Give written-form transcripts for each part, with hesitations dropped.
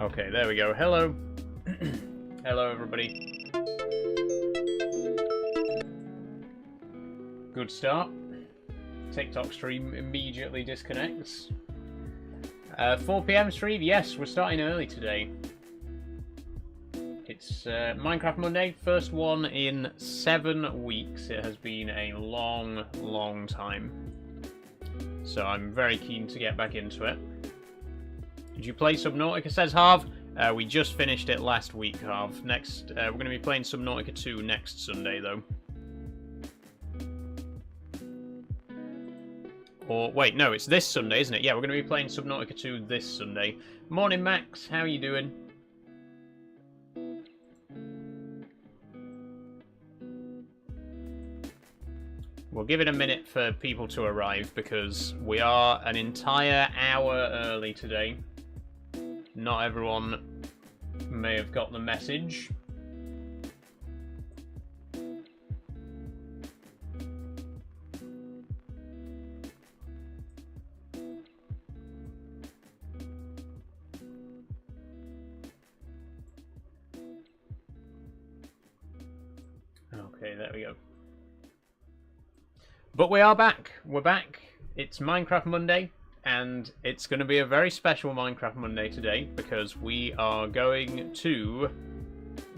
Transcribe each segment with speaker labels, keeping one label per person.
Speaker 1: Okay, there we go. Hello. Hello, everybody. Good start. TikTok stream immediately disconnects. 4 PM stream? Yes, we're starting early today. It's Minecraft Monday, first one in 7 weeks. It has been a long, long time. So I'm very keen to get back into it. Did you play Subnautica, says Harv? We just finished it last week, Harv. Next, we're going to be playing Subnautica 2 next Sunday, though. Or, wait, no, it's this Sunday, isn't it? Yeah, we're going to be playing Subnautica 2 this Sunday. Morning, Max. How are you doing? We'll give it a minute for people to arrive, because we are an entire hour early today. Not everyone may have got the message. Okay, there we go. But we are back. We're back. It's Minecraft Monday. And it's going to be a very special Minecraft Monday today, because we are going to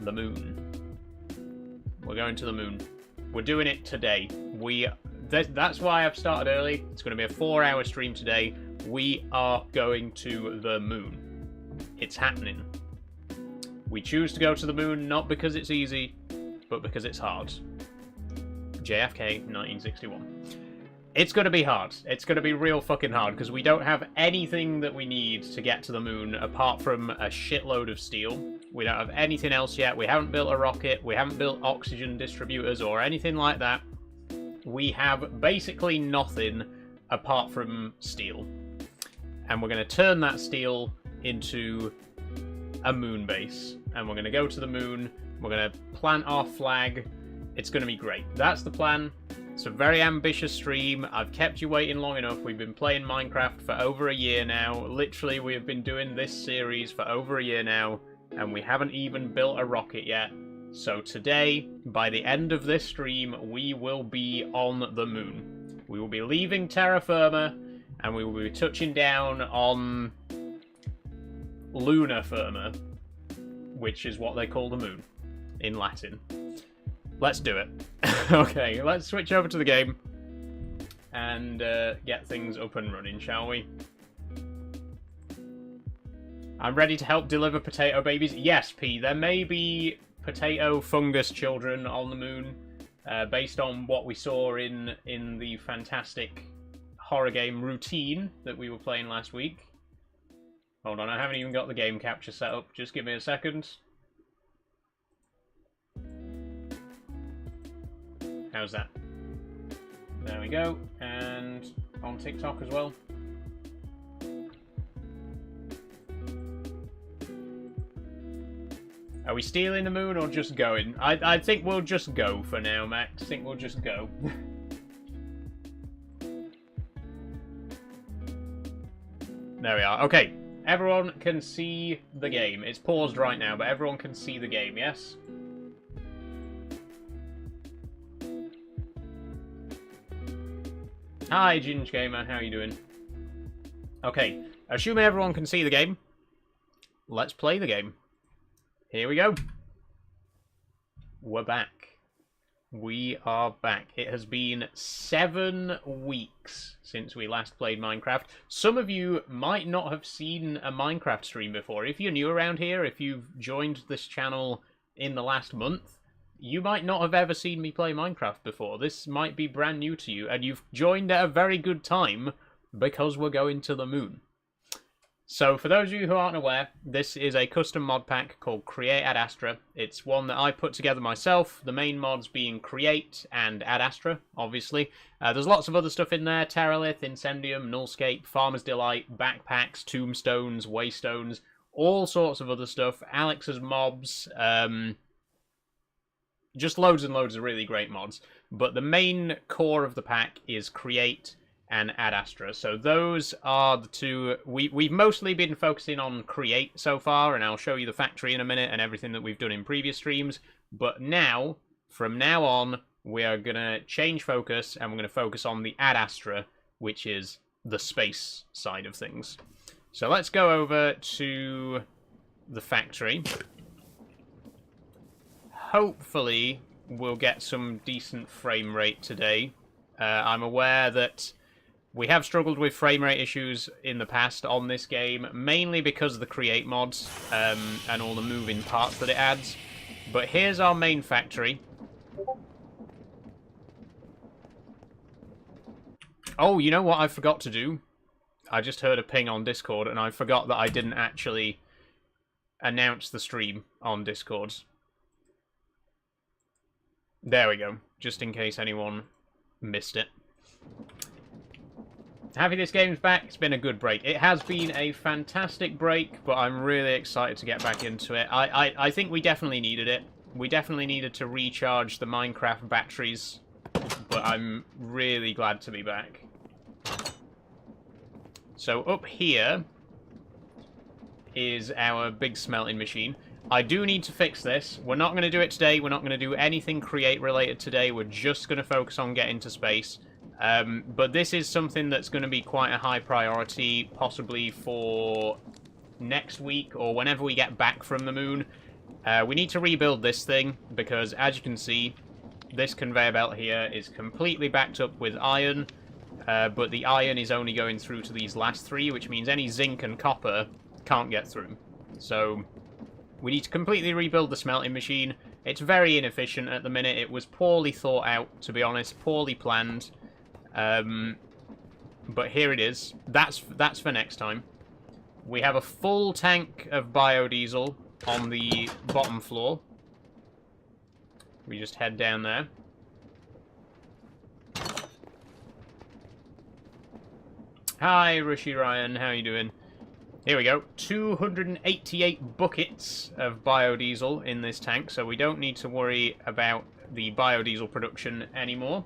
Speaker 1: the moon. We're going to the moon. We're doing it today. That's why I've started early. It's going to be a 4-hour stream today. We are going to the moon. It's happening. We choose to go to the moon not because it's easy, but because it's hard. JFK 1961. It's going to be hard. It's going to be real fucking hard, because we don't have anything that we need to get to the moon apart from a shitload of steel. We don't have anything else yet. We haven't built a rocket. We haven't built oxygen distributors or anything like that. We have basically nothing apart from steel. And we're going to turn that steel into a moon base. And we're going to go to the moon. We're going to plant our flag. It's going to be great. That's the plan. It's a very ambitious stream. I've kept you waiting long enough. We've been playing Minecraft for over a year now. Literally, we have been doing this series for over a year now, and we haven't even built a rocket yet. So today, by the end of this stream, we will be on the moon. We will be leaving terra firma, and we will be touching down on lunar firma, which is what they call the moon in Latin. Let's do it. Okay, let's switch over to the game and get things up and running, shall we? I'm ready to help deliver potato babies. Yes, P, there may be potato fungus children on the moon, based on what we saw in the fantastic horror game Routine that we were playing last week. Hold on, I haven't even got the game capture set up. Just give me a second. How's that? There we go. And on TikTok as well. Are we stealing the moon or just going? I think we'll just go for now, Max. I think we'll just go. There we are. Okay. Everyone can see the game. It's paused right now, but everyone can see the game, yes? Hi, Ginge Gamer, how are you doing? Okay, assuming everyone can see the game, let's play the game. Here we go. We're back. We are back. It has been 7 weeks since we last played Minecraft. Some of you might not have seen a Minecraft stream before. If you're new around here, if you've joined this channel in the last month, you might not have ever seen me play Minecraft before. This might be brand new to you, and you've joined at a very good time because we're going to the moon. So, for those of you who aren't aware, this is a custom mod pack called Create Ad Astra. It's one that I put together myself, the main mods being Create and Ad Astra, obviously. There's lots of other stuff in there: Terralith, Incendium, Nullscape, Farmer's Delight, Backpacks, Tombstones, Waystones, all sorts of other stuff. Alex's mobs, just loads and loads of really great mods. But the main core of the pack is Create and Ad Astra. So those are the two. We've mostly been focusing on Create so far, and I'll show you the factory in a minute and everything that we've done in previous streams. But now, from now on, we are going to change focus, and we're going to focus on the Ad Astra, which is the space side of things. So let's go over to the factory. Hopefully, we'll get some decent frame rate today. I'm aware that we have struggled with frame rate issues in the past on this game, mainly because of the Create mods and all the moving parts that it adds. But here's our main factory. Oh, you know what I forgot to do? I just heard a ping on Discord, and I forgot that I didn't actually announce the stream on Discord. There we go, just in case anyone missed it. Happy this game's back. It's been a good break. It has been a fantastic break, but I'm really excited to get back into it. I think we definitely needed it. We definitely needed to recharge the Minecraft batteries, but I'm really glad to be back. So up here is our big smelting machine. I do need to fix this. We're not going to do it today. We're not going to do anything Create related today. We're just going to focus on getting to space. But this is something that's going to be quite a high priority, possibly for next week or whenever we get back from the moon. We need to rebuild this thing because, as you can see, this conveyor belt here is completely backed up with iron, but the iron is only going through to these last three, which means any zinc and copper can't get through. So we need to completely rebuild the smelting machine. It's very inefficient at the minute. It was poorly thought out, to be honest, poorly planned. But here it is. That's for next time. We have a full tank of biodiesel on the bottom floor. We just head down there. Hi, Rishi Ryan. How you doing? Here we go. 288 buckets of biodiesel in this tank, so we don't need to worry about the biodiesel production anymore.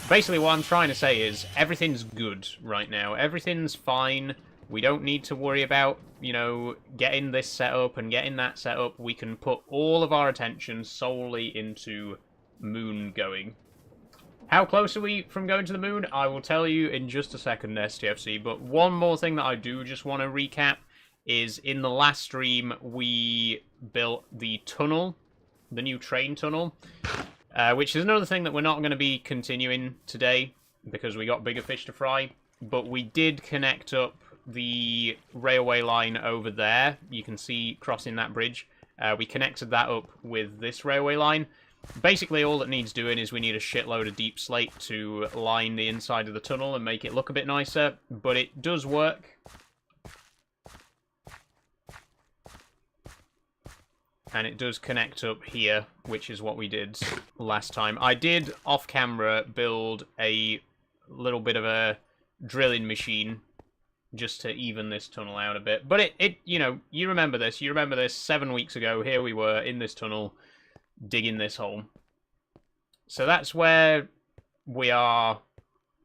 Speaker 1: Basically, what I'm trying to say is everything's good right now. Everything's fine. We don't need to worry about, you know, getting this set up and getting that set up. We can put all of our attention solely into moon going. How close are we from going to the moon? I will tell you in just a second, STFC. But one more thing that I do just want to recap is in the last stream, we built the tunnel, the new train tunnel, which is another thing that we're not going to be continuing today because we got bigger fish to fry. But we did connect up the railway line over there. You can see crossing that bridge. We connected that up with this railway line. Basically, all it needs doing is we need a shitload of deep slate to line the inside of the tunnel and make it look a bit nicer, but it does work. And it does connect up here, which is what we did last time. I did, off-camera, build a little bit of a drilling machine just to even this tunnel out a bit. But you know, you remember this. You remember this 7 weeks ago. Here we were in this tunnel, digging this hole. So that's where we are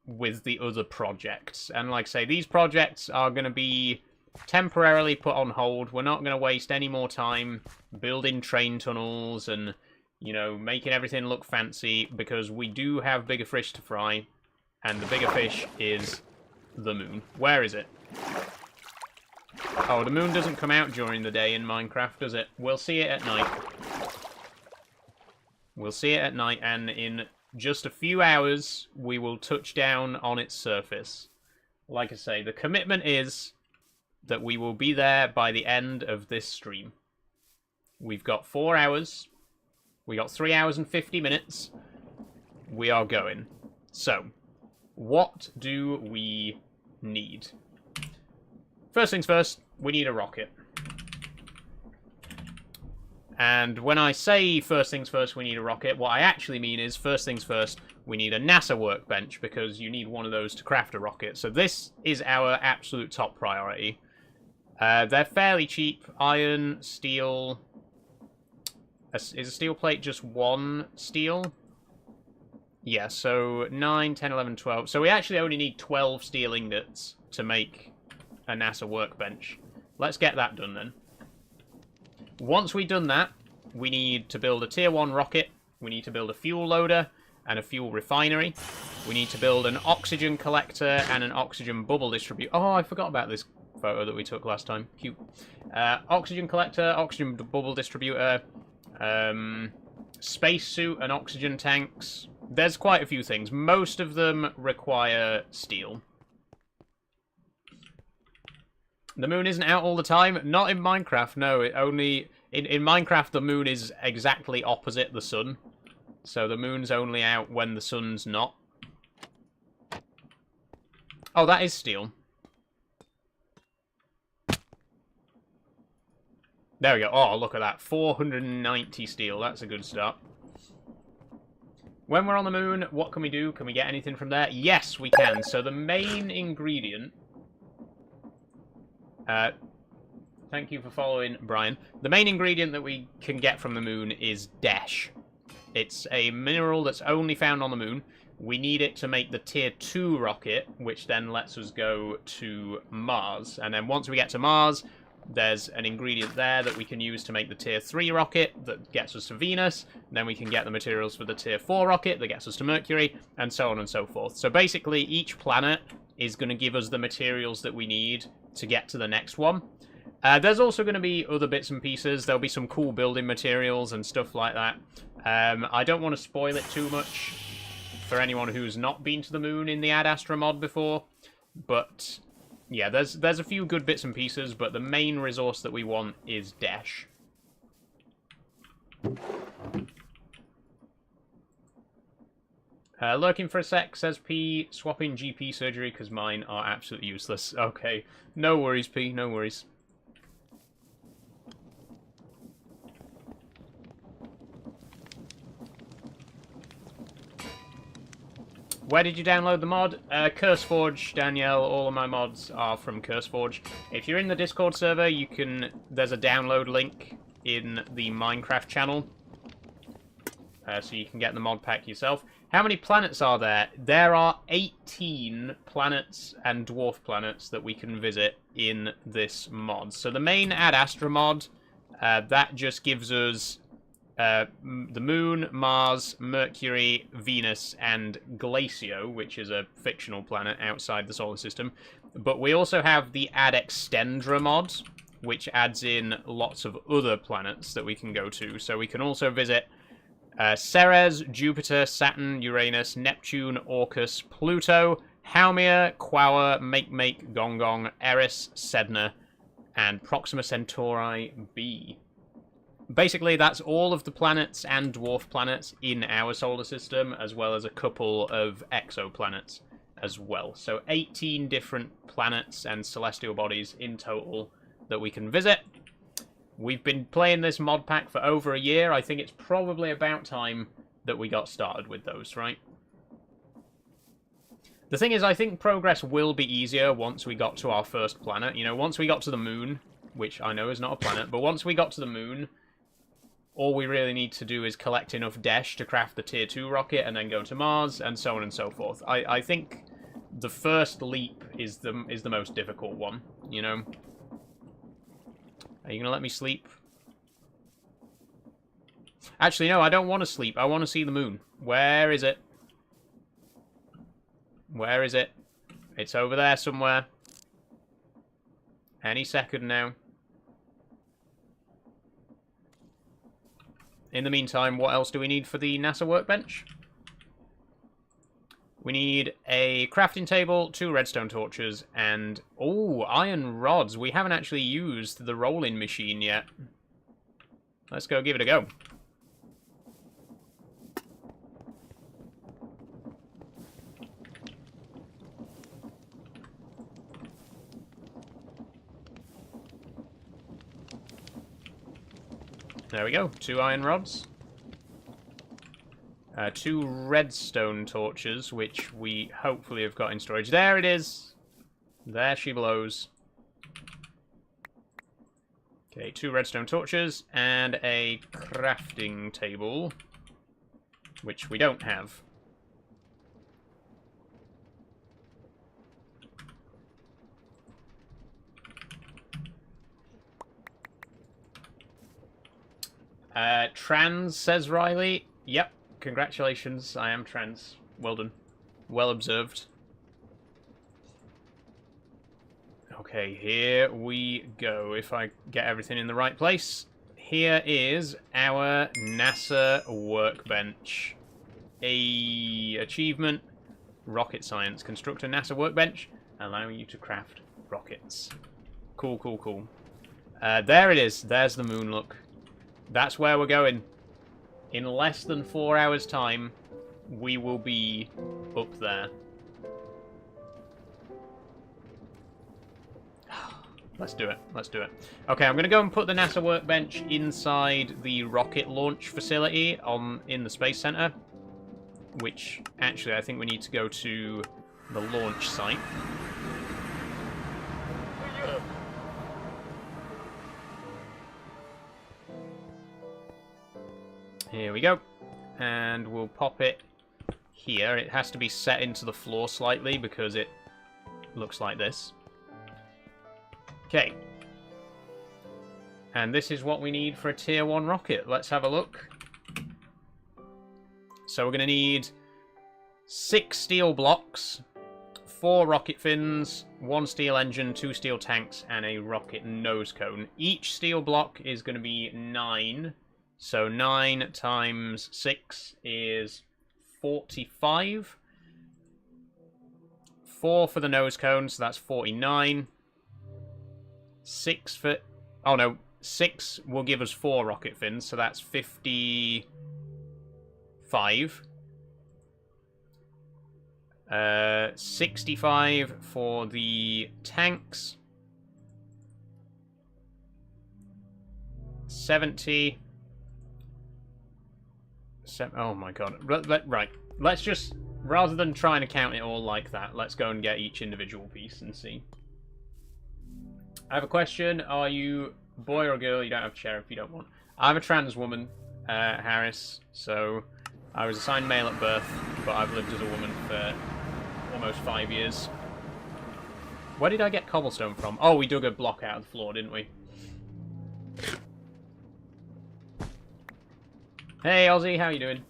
Speaker 1: with the other projects. And like I say, these projects are going to be temporarily put on hold. We're not going to waste any more time building train tunnels and, you know, making everything look fancy because we do have bigger fish to fry. And the bigger fish is the moon. Where is it? Oh, the moon doesn't come out during the day in Minecraft, does it? We'll see it at night. We'll see it at night, and in just a few hours, we will touch down on its surface. Like I say, the commitment is that we will be there by the end of this stream. We've got 4 hours. We got 3 hours and 50 minutes. We are going. So, what do we need? First things first, we need a rocket. And when I say first things first, we need a rocket, what I actually mean is first things first, we need a NASA workbench because you need one of those to craft a rocket. So this is our absolute top priority. They're fairly cheap. Iron, steel. Is a steel plate just one steel? Yeah, so 9, 10, 11, 12. So we actually only need 12 steel ingots to make a NASA workbench. Let's get that done then. Once we've done that, we need to build a tier 1 rocket. We need to build a fuel loader and a fuel refinery. We need to build an oxygen collector and an oxygen bubble distributor. Oh, I forgot about this photo that we took last time. Cute. Oxygen collector, oxygen bubble distributor, spacesuit and oxygen tanks. There's quite a few things. Most of them require steel. The moon isn't out all the time. Not in Minecraft, no. It only... In Minecraft, the moon is exactly opposite the sun. So the moon's only out when the sun's not. Oh, that is steel. There we go. Oh, look at that. 490 steel. That's a good start. When we're on the moon, what can we do? Can we get anything from there? Yes, we can. So the main ingredient... thank you for following, Brian. The main ingredient that we can get from the moon is Desh. It's a mineral that's only found on the moon. We need it to make the tier 2 rocket, which then lets us go to Mars. And then once we get to Mars, there's an ingredient there that we can use to make the tier 3 rocket that gets us to Venus. Then we can get the materials for the tier 4 rocket that gets us to Mercury, and so on and so forth. So basically, each planet is going to give us the materials that we need to get to the next one. There's also going to be other bits and pieces. There'll be some cool building materials and stuff like that. I don't want to spoil it too much for anyone who's not been to the moon in the Astra mod before. But, yeah, there's a few good bits and pieces, but the main resource that we want is Desh. Lurking for a sec, says P. Swapping GP surgery because mine are absolutely useless. Okay, no worries, P, no worries. Where did you download the mod? CurseForge, Danielle. All of my mods are from CurseForge. If you're in the Discord server, you can. There's a download link in the Minecraft channel, so you can get the mod pack yourself. How many planets are there? There are 18 planets and dwarf planets that we can visit in this mod. So the main Ad Astra mod, that just gives us the Moon, Mars, Mercury, Venus, and Glacio, which is a fictional planet outside the solar system. But we also have the Ad Extendra mod, which adds in lots of other planets that we can go to. So we can also visit Ceres, Jupiter, Saturn, Uranus, Neptune, Orcus, Pluto, Haumea, Quaoar, Make, Gong, Eris, Sedna, and Proxima Centauri b. Basically, that's all of the planets and dwarf planets in our solar system, as well as a couple of exoplanets as well. So 18 different planets and celestial bodies in total that we can visit. We've been playing this mod pack for over a year. I think it's probably about time that we got started with those, right? The thing is, I think progress will be easier once we got to our first planet. You know, once we got to the moon, which I know is not a planet, but once we got to the moon, all we really need to do is collect enough Desh to craft the tier 2 rocket and then go to Mars, and so on and so forth. I think the first leap is the most difficult one, you know? Are you going to let me sleep? Actually, no, I don't want to sleep. I want to see the moon. Where is it? Where is it? It's over there somewhere. Any second now. In the meantime, what else do we need for the NASA workbench? We need a crafting table, 2 redstone torches, and... oh, iron rods. We haven't actually used the rolling machine yet. Let's go give it a go. There we go. 2 iron rods. 2 redstone torches, which we hopefully have got in storage. There it is. There she blows. Okay, 2 redstone torches and a crafting table, which we don't have. Trans, says Riley. Yep, congratulations, I am trans. Well done. Well observed. Okay, here we go. If I get everything in the right place. Here is our NASA workbench. Achievement, rocket science. Construct a NASA workbench, allowing you to craft rockets. Cool, cool, cool. There it is. There's the moon, look. That's where we're going. In less than 4 hours' time, we will be up there. Let's do it. Let's do it. Okay, I'm going to go and put the NASA workbench inside the rocket launch facility in the Space Center. Which, actually, I think we need to go to the launch site. Here we go. And we'll pop it here. It has to be set into the floor slightly because it looks like this. Okay. And this is what we need for a Tier 1 rocket. Let's have a look. So we're going to need 6 steel blocks, 4 rocket fins, 1 steel engine, 2 steel tanks, and a rocket nose cone. Each steel block is going to be 9. So 9 times 6 is 45. 4 for the nose cone, so that's 49. 6 for... Oh no, 6 will give us 4 rocket fins, so that's 55. 65 for the tanks. 70. Oh my god. Right. Let's just, rather than trying to count it all like that, let's go and get each individual piece and see. I have a question. Are you boy or girl? You don't have to share if you don't want. I'm a trans woman, Harris, so I was assigned male at birth, but I've lived as a woman for almost 5 years. Where did I get cobblestone from? Oh, we dug a block out of the floor, didn't we? Hey, Ozzy, how you doing?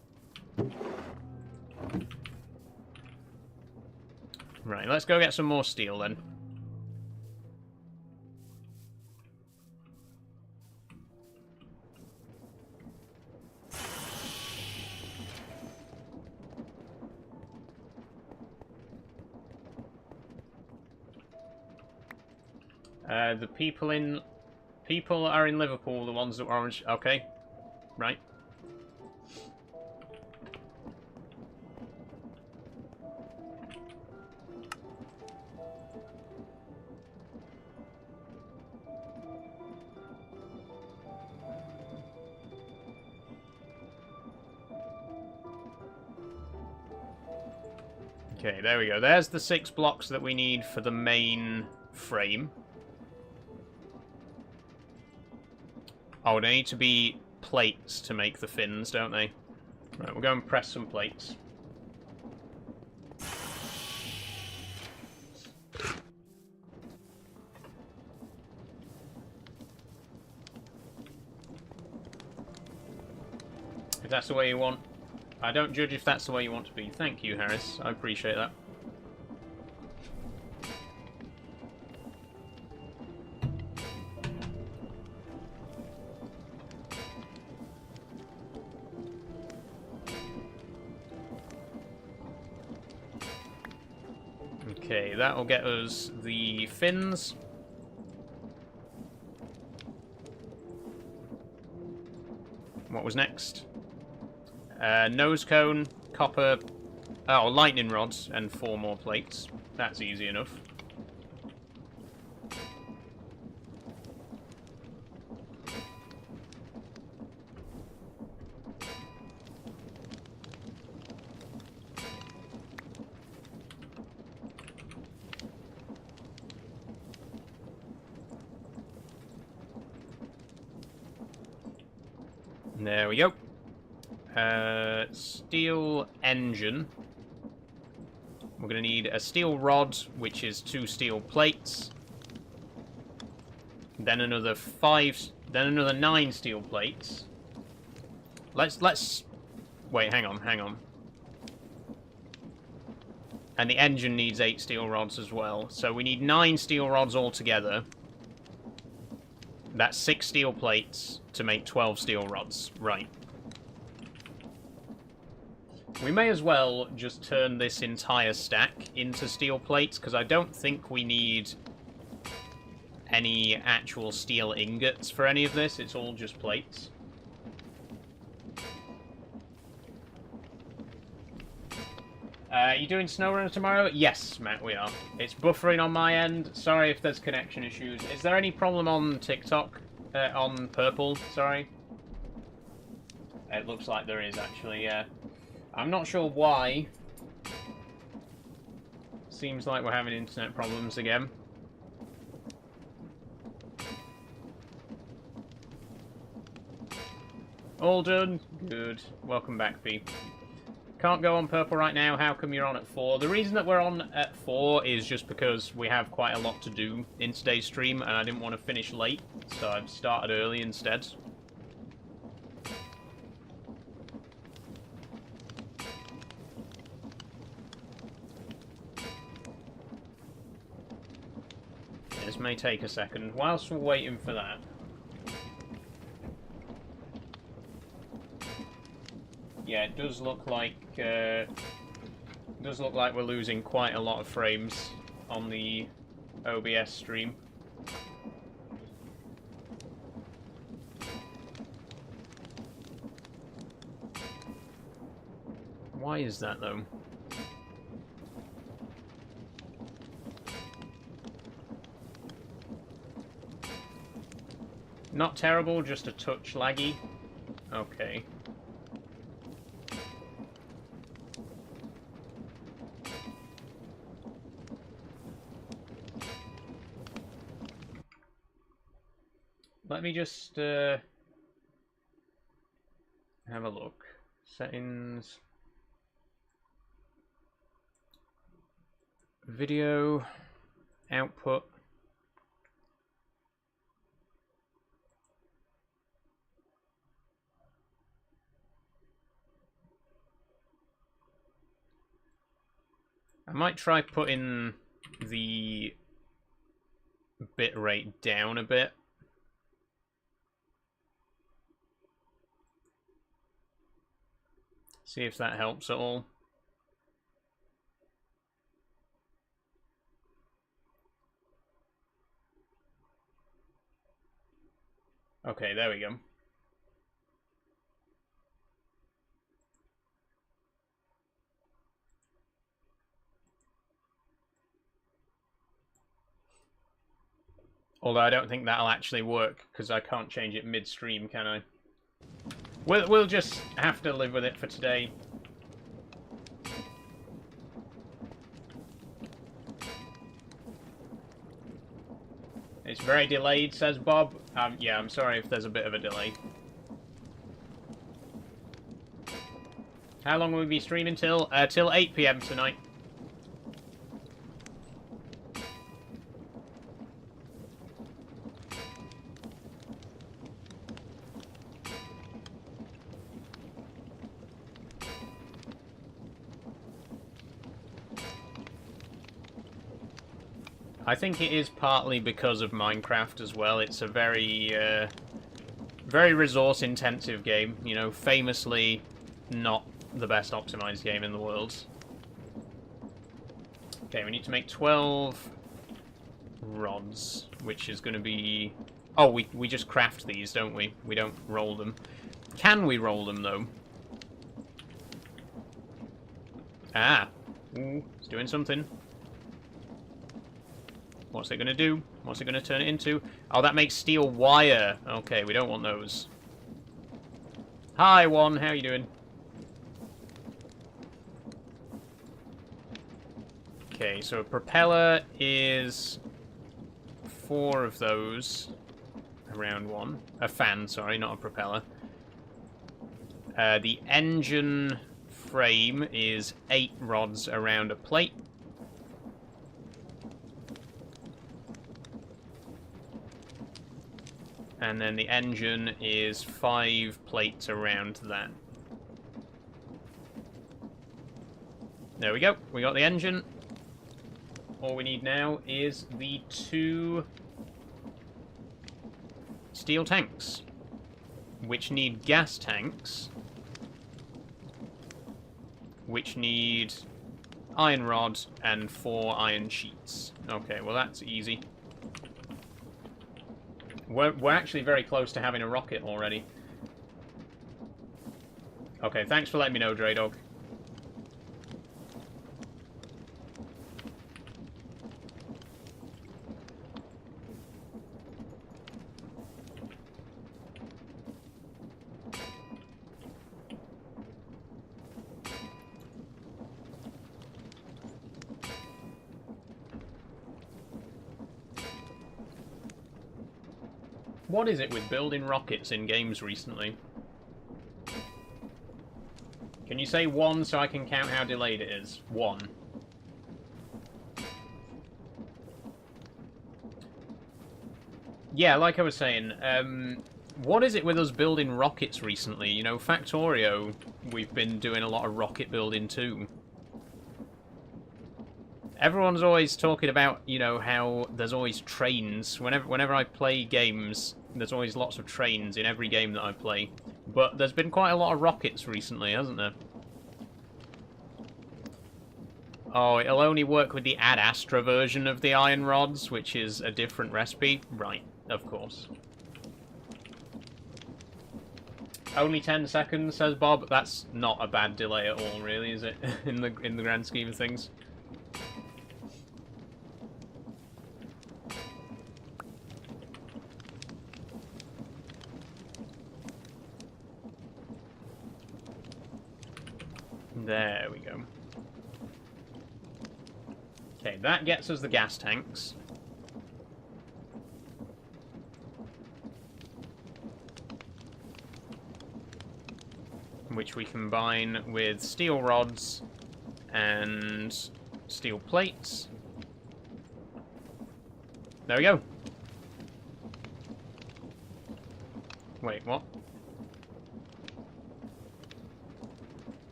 Speaker 1: Right, let's go get some more steel then. The people are in Liverpool, the ones that were orange. Okay, right. Okay, there we go. There's the 6 blocks that we need for the main frame. Oh, they need to be plates to make the fins, don't they? Right, we'll go and press some plates. If that's the way you want. I don't judge if that's the way you want to be. Thank you, Harris. I appreciate that. Okay, that'll get us the fins. What was next? Nose cone, copper, oh, lightning rods, and 4 more plates. That's easy enough. There we go. Steel engine. We're going to need a steel rod, which is 2 steel plates. Then another 9 steel plates. Let's... Wait, hang on. And the engine needs 8 steel rods as well. So we need 9 steel rods altogether. That's 6 steel plates to make 12 steel rods. Right. We may as well just turn this entire stack into steel plates, because I don't think we need any actual steel ingots for any of this. It's all just plates. You doing SnowRunner tomorrow? Yes, Matt, we are. It's buffering on my end. Sorry if there's connection issues. Is there any problem on TikTok? On Purple, sorry? It looks like there is, actually, yeah. I'm not sure why. Seems like we're having internet problems again. All done? Good. Welcome back, P. Can't go on Purple right now. How come you're on at 4? The reason that we're on at 4 is just because we have quite a lot to do in today's stream, and I didn't want to finish late, so I've started early instead. This may take a second. Whilst we're waiting for that, yeah, it does look like we're losing quite a lot of frames on the OBS stream. Why is that though? Not terrible, just a touch laggy. Okay. Let me just have a look. Settings. Video. Output. I might try putting the bitrate down a bit. See if that helps at all. Okay, there we go. Although I don't think that'll actually work, because I can't change it mid-stream, can I? We'll just have to live with it for today. It's very delayed, says Bob. Yeah, I'm sorry if there's a bit of a delay. How long will we be streaming till? Till 8 PM tonight. I think it is partly because of Minecraft as well. It's a very, very resource-intensive game. You know, famously not the best optimized game in the world. Okay, we need to make 12 rods, which is going to be... Oh, we just craft these, don't we? We don't roll them. Can we roll them, though? Ah. Ooh, it's doing something. What's it going to do? What's it going to turn it into? Oh, that makes steel wire. Okay, we don't want those. Hi, One. How you doing? Okay, so a propeller is 4 of those. Around 1. A fan, sorry, not a propeller. The engine frame is 8 rods around a plate. And then the engine is 5 plates around that. There we go. We got the engine. All we need now is the 2 steel tanks, which need gas tanks, which need iron rod and 4 iron sheets. Okay, well that's easy. We're actually very close to having a rocket already. Okay, thanks for letting me know, Dre Dog. What is it with building rockets in games recently? Can you say 1 so I can count how delayed it is? 1. Yeah, like I was saying, what is it with us building rockets recently? You know, Factorio, we've been doing a lot of rocket building too. Everyone's always talking about, you know, how there's always trains. Whenever I play games, there's always lots of trains in every game that I play. But there's been quite a lot of rockets recently, hasn't there? Oh, it'll only work with the Ad Astra version of the iron rods, which is a different recipe. Right, of course. Only 10 seconds, says Bob. That's not a bad delay at all, really, is it? in the grand scheme of things. There we go. Okay, that gets us the gas tanks. Which we combine with steel rods and steel plates. There we go. Wait, what?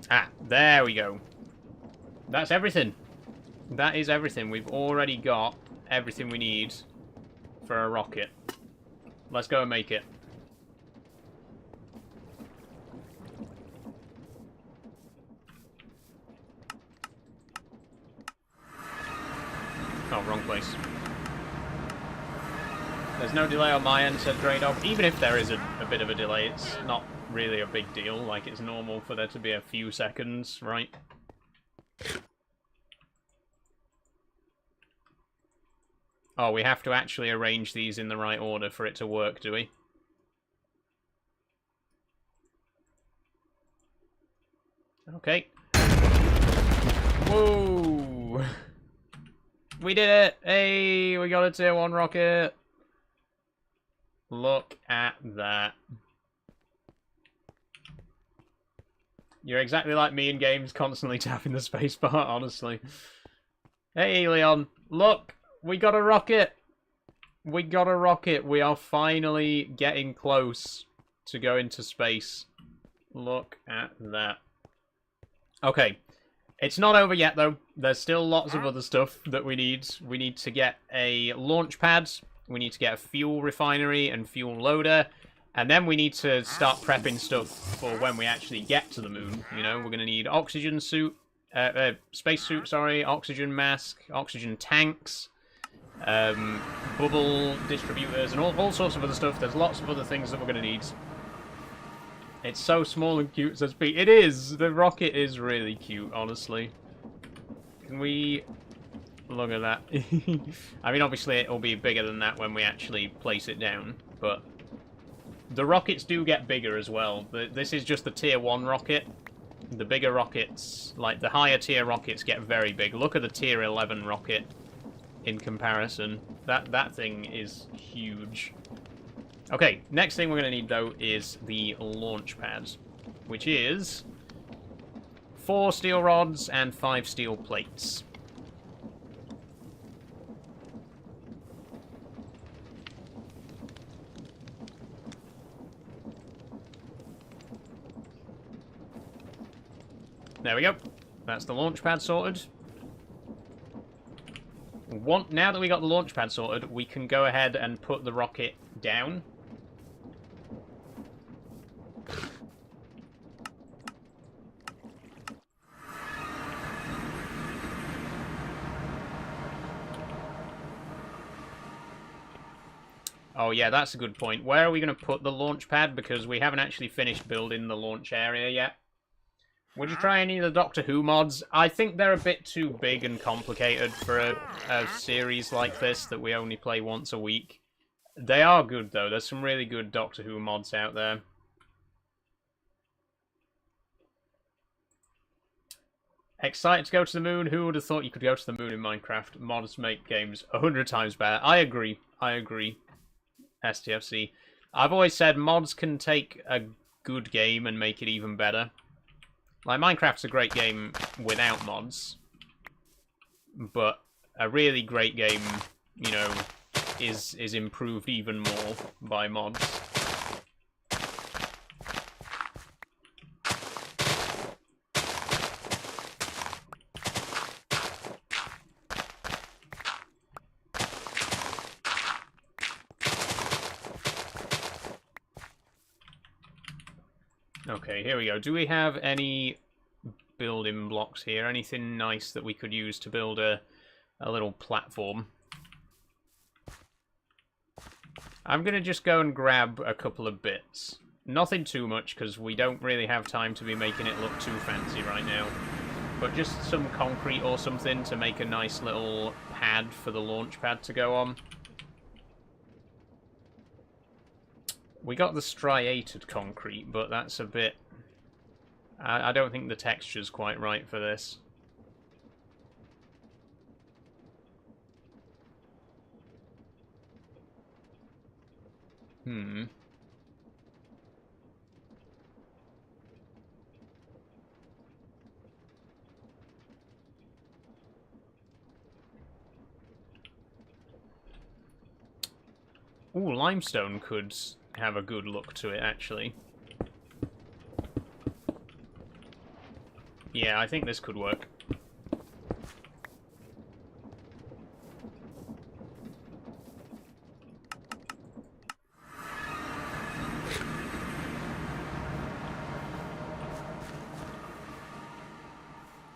Speaker 1: Ah, there we go. That's everything. That is everything. We've already got everything we need for a rocket. Let's go and make it. Oh, wrong place. There's no delay on my end, said Draydog. Even if there is a bit of a delay, it's not really a big deal. Like, it's normal for there to be a few seconds, right? Oh, we have to actually arrange these in the right order for it to work, do we? Okay. Whoa! We did it! Hey, we got a tier 1 rocket! Look at that. You're exactly like me in games, constantly tapping the spacebar, honestly. Hey, Leon, look! We got a rocket! We got a rocket! We are finally getting close to going to space. Look at that. Okay. It's not over yet, though. There's still lots of other stuff that we need. We need to get a launch pad. We need to get a fuel refinery and fuel loader. And then we need to start prepping stuff for when we actually get to the moon. You know, we're going to need oxygen suit, spacesuit, sorry, oxygen mask, oxygen tanks, bubble distributors, and all sorts of other stuff. There's lots of other things that we're going to need. It's so small and cute, says Pete. It is! The rocket is really cute, honestly. Can we... Look at that. I mean, obviously it'll be bigger than that when we actually place it down, but... The rockets do get bigger as well. This is just the tier 1 rocket. The bigger rockets, like the higher tier rockets, get very big. Look at the tier 11 rocket in comparison. That thing is huge. Okay, next thing we're going to need, though, is the launch pad, which is 4 steel rods and 5 steel plates. There we go. That's the launch pad sorted. Now that we got the launch pad sorted, we can go ahead and put the rocket down. Oh yeah, that's a good point. Where are we going to put the launch pad? Because we haven't actually finished building the launch area yet. Would you try any of the Doctor Who mods? I think they're a bit too big and complicated for a series like this that we only play once a week. They are good, though. There's some really good Doctor Who mods out there. Excited to go to the moon? Who would have thought you could go to the moon in Minecraft? Mods make games 100 times better. I agree. I agree. STFC. I've always said mods can take a good game and make it even better. Like, Minecraft's a great game without mods, but a really great game, you know, is improved even more by mods. Okay, here we go. Do we have any building blocks here? Anything nice that we could use to build a little platform? I'm going to just go and grab a couple of bits. Nothing too much, because we don't really have time to be making it look too fancy right now. But just some concrete or something to make a nice little pad for the launch pad to go on. We got the striated concrete, but that's a bit... I don't think the texture's quite right for this. Ooh, limestone could have a good look to it, actually. Yeah, I think this could work.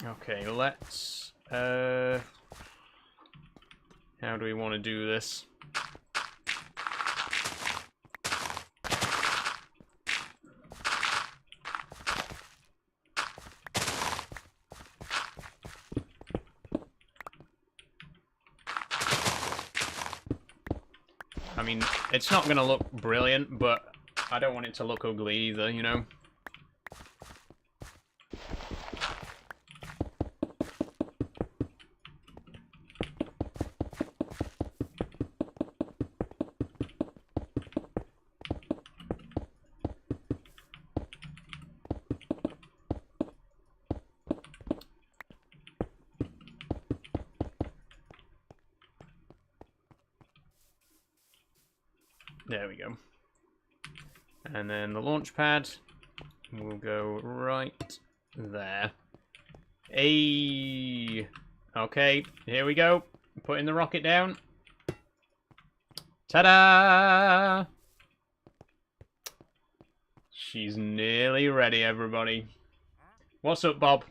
Speaker 1: Okay, let's... how do we want to do this? I mean, it's not going to look brilliant, but I don't want it to look ugly either, you know? There we go. And then the launch pad will go right there. Hey. Okay, here we go. Putting the rocket down. Ta-da! She's nearly ready, everybody. What's up, Bob?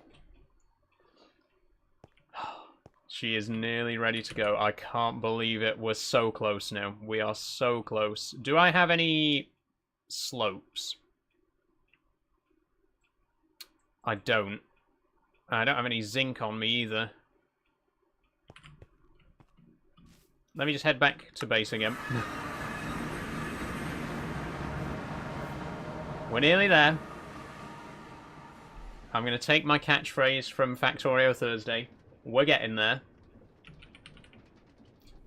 Speaker 1: She is nearly ready to go. I can't believe it. We're so close now. We are so close. Do I have any slopes? I don't. I don't have any zinc on me either. Let me just head back to base again. We're nearly there. I'm going to take my catchphrase from Factorio Thursday. We're getting there.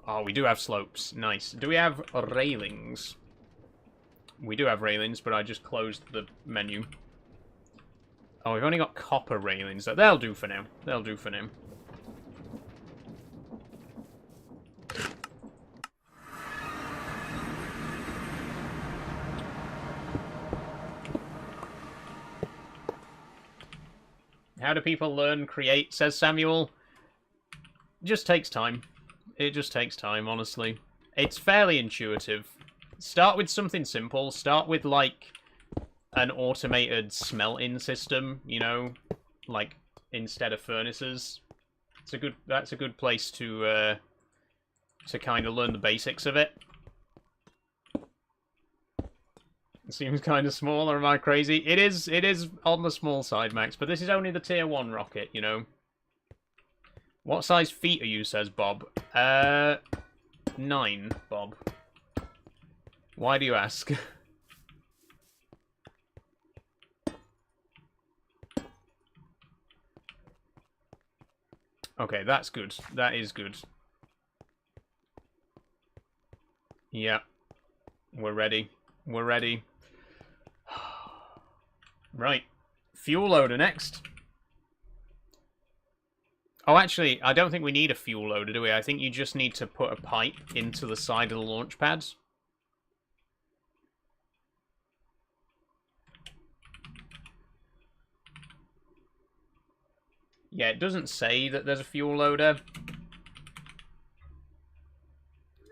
Speaker 1: Oh, we do have slopes. Nice. Do we have railings? We do have railings, but I just closed the menu. Oh, we've only got copper railings. They'll do for now. They'll do for now. How do people learn, create, says Samuel? It just takes time. It just takes time, honestly. It's fairly intuitive. Start with something simple. Start with, like, an automated smelting system, you know? Like, instead of furnaces. That's a good place to kind of learn the basics of it. It seems kind of small, or am I crazy? It is on the small side, Max, but this is only the tier 1 rocket, you know? What size feet are you, says Bob? 9, Bob. Why do you ask? Okay, that's good. That is good. Yeah. We're ready. We're ready. Right. Fuel loader next. Oh, actually, I don't think we need a fuel loader, do we? I think you just need to put a pipe into the side of the launch pads. Yeah, it doesn't say that there's a fuel loader.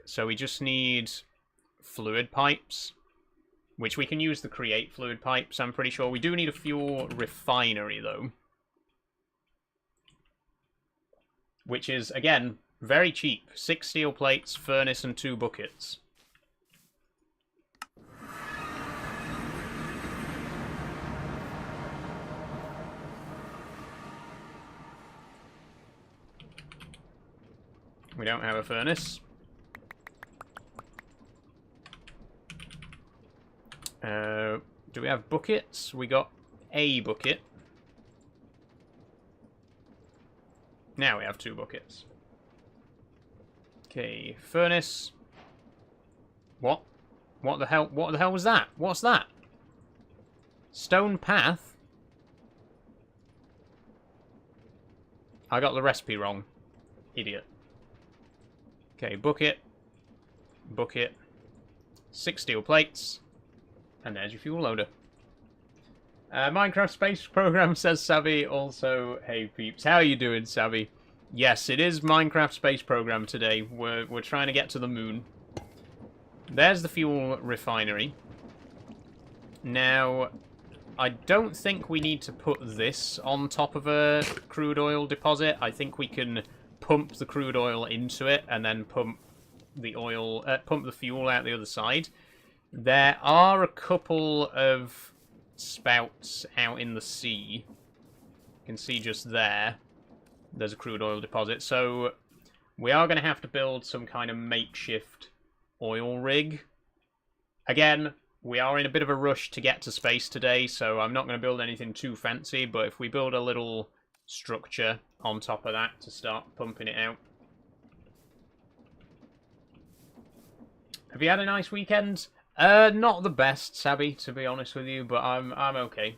Speaker 1: So we just need fluid pipes, which we can use to create fluid pipes, I'm pretty sure. We do need a fuel refinery, though. Which is, again, very cheap. 6 steel plates, furnace, and 2 buckets. We don't have a furnace. Do we have buckets? We got a bucket. Now we have 2 buckets. Okay, furnace. What? What the hell? What the hell was that? What's that? Stone path? I got the recipe wrong. Idiot. Okay, bucket. Bucket. 6 steel plates. And there's your fuel loader. Minecraft Space Program, says Savvy. Also, hey peeps. How are you doing, Savvy? Yes, it is Minecraft Space Program today. We're trying to get to the moon. There's the fuel refinery. Now, I don't think we need to put this on top of a crude oil deposit. I think we can pump the crude oil into it and then pump the fuel out the other side. There are a couple of spouts out in the sea. You can see just there. There's a crude oil deposit. So we are going to have to build some kind of makeshift oil rig. Again, we are in a bit of a rush to get to space today, so I'm not going to build anything too fancy, but if we build a little structure on top of that to start pumping it out. Have you had a nice weekend? Not the best, Sabby, to be honest with you, but I'm okay.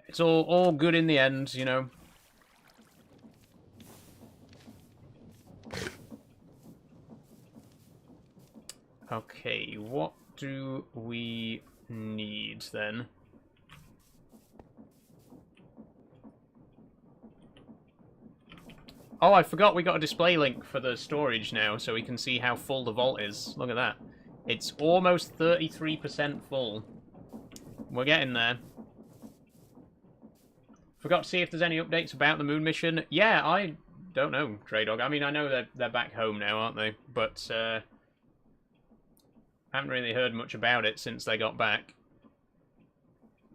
Speaker 1: It's all good in the end, you know. Okay, what do we need then? Oh, I forgot we got a display link for the storage now, so we can see how full the vault is. Look at that. It's almost 33% full. We're getting there. Forgot to see if there's any updates about the moon mission. Yeah, I don't know, Traydog. I mean, I know they're back home now, aren't they? But haven't really heard much about it since they got back.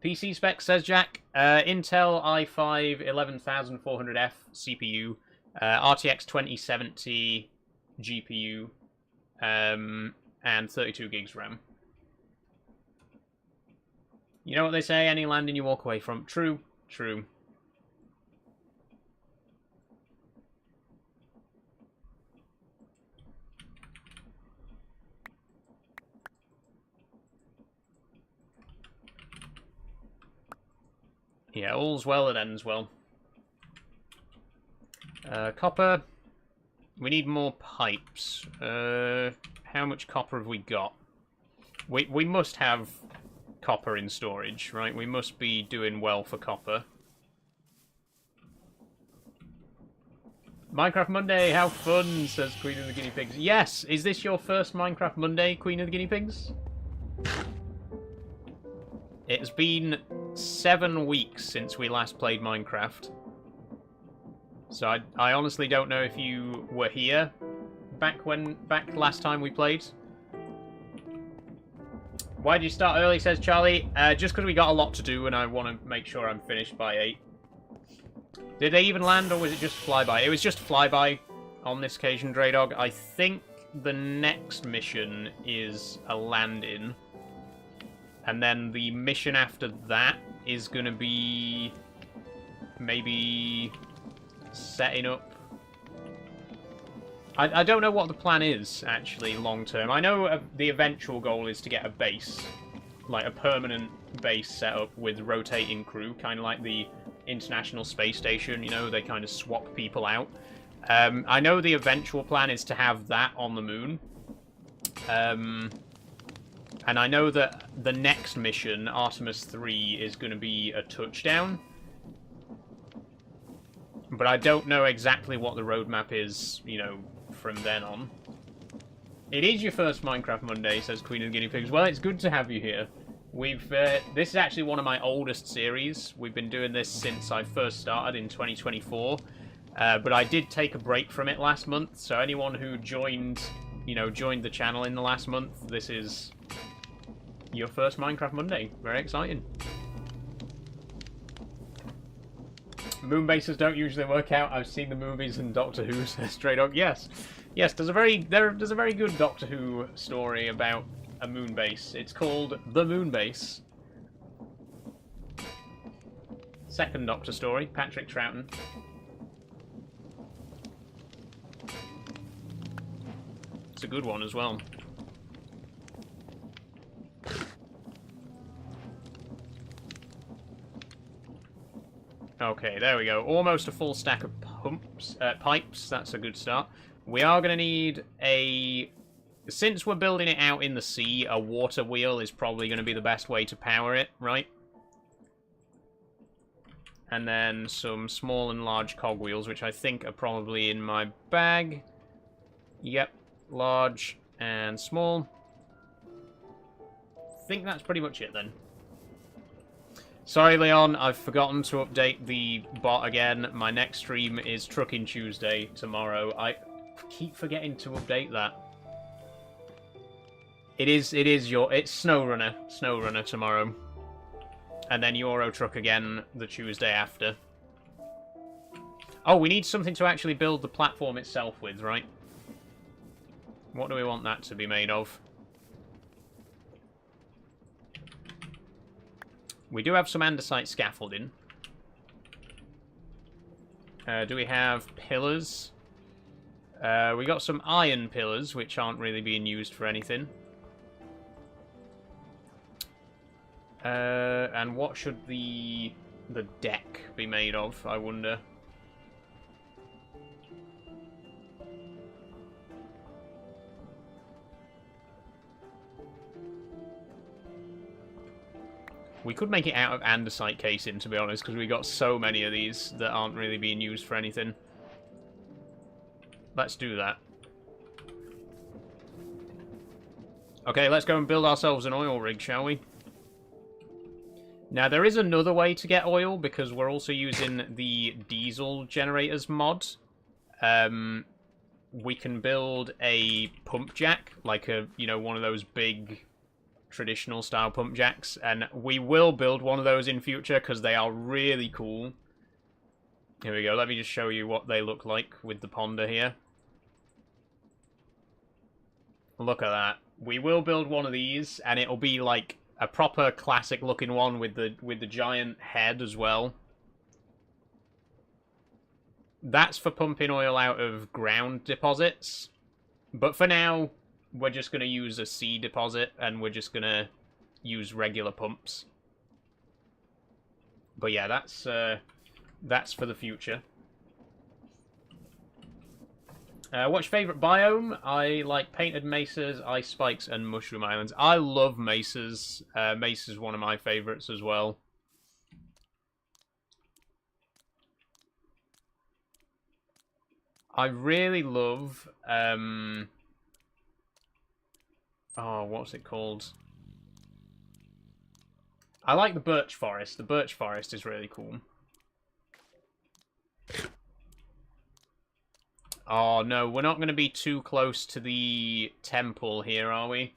Speaker 1: PC spec, says Jack. Intel i5 11400F CPU. RTX 2070 GPU, and 32 gigs RAM. You know what they say, any landing you walk away from. True, true. Yeah, all's well that ends well. Copper. We need more pipes. How much copper have we got? We must have copper in storage, right? We must be doing well for copper. Minecraft Monday, how fun, says Queen of the Guinea Pigs. Yes! Is this your first Minecraft Monday, Queen of the Guinea Pigs? It's been 7 weeks since we last played Minecraft. So I honestly don't know if you were here back last time we played. Why did you start early, says Charlie? Just because we got a lot to do and I want to make sure I'm finished by 8. Did they even land, or was it just flyby? It was just flyby on this occasion, Draydog. I think the next mission is a land-in. And then the mission after that is going to be maybe setting up. I don't know what the plan is, actually, long-term. I know the eventual goal is to get a base, like a permanent base set up with rotating crew, kind of like the International Space Station, you know, they kind of swap people out. I know the eventual plan is to have that on the moon. And I know that the next mission, Artemis 3, is going to be a touchdown. But I don't know exactly what the roadmap is, you know, from then on. It is your first Minecraft Monday, says Queen of the Guinea Pigs. Well, it's good to have you here. This is actually one of my oldest series. We've been doing this since I first started in 2024. But I did take a break from it last month, so anyone who joined the channel in the last month, this is your first Minecraft Monday. Very exciting. Moon bases don't usually work out. I've seen the movies and Doctor Who, says Stray Dog. Yes. Yes, there's a very good Doctor Who story about a moon base. It's called The Moon Base. Second Doctor story, Patrick Troughton. It's a good one as well. Okay, there we go. Almost a full stack of pipes. That's a good start. We are going to need a... Since we're building it out in the sea, a water wheel is probably going to be the best way to power it, right? And then some small and large cogwheels, which I think are probably in my bag. Yep, large and small. I think that's pretty much it then. Sorry, Leon, I've forgotten to update the bot again. My next stream is Trucking Tuesday tomorrow. I keep forgetting to update that. It's SnowRunner tomorrow. And then Euro Truck again the Tuesday after. Oh, we need something to actually build the platform itself with, right? What do we want that to be made of? We do have some andesite scaffolding. Do we have pillars? We got some iron pillars, which aren't really being used for anything. And what should the deck be made of, I wonder? We could make it out of andesite casing, to be honest, because we got so many of these that aren't really being used for anything. Let's do that. Okay, let's go and build ourselves an oil rig, shall we? Now, there is another way to get oil, because we're also using the diesel generators mod. We can build a pump jack, like one of those big traditional style pump jacks, and we will build one of those in future, because they are really cool. Here we go, let me just show you what they look like with the ponder here. Look at that. We will build one of these, and it'll be like a proper classic looking one with the giant head as well. That's for pumping oil out of ground deposits. But for now, we're just going to use a sea deposit, and we're just going to use regular pumps. But yeah, that's for the future. What's your favourite biome? I like painted mesas, ice spikes, and mushroom islands. I love mesas. Mesa's one of my favourites as well. I really love... oh, what's it called? I like the birch forest. The birch forest is really cool. Oh, no, we're not going to be too close to the temple here, are we?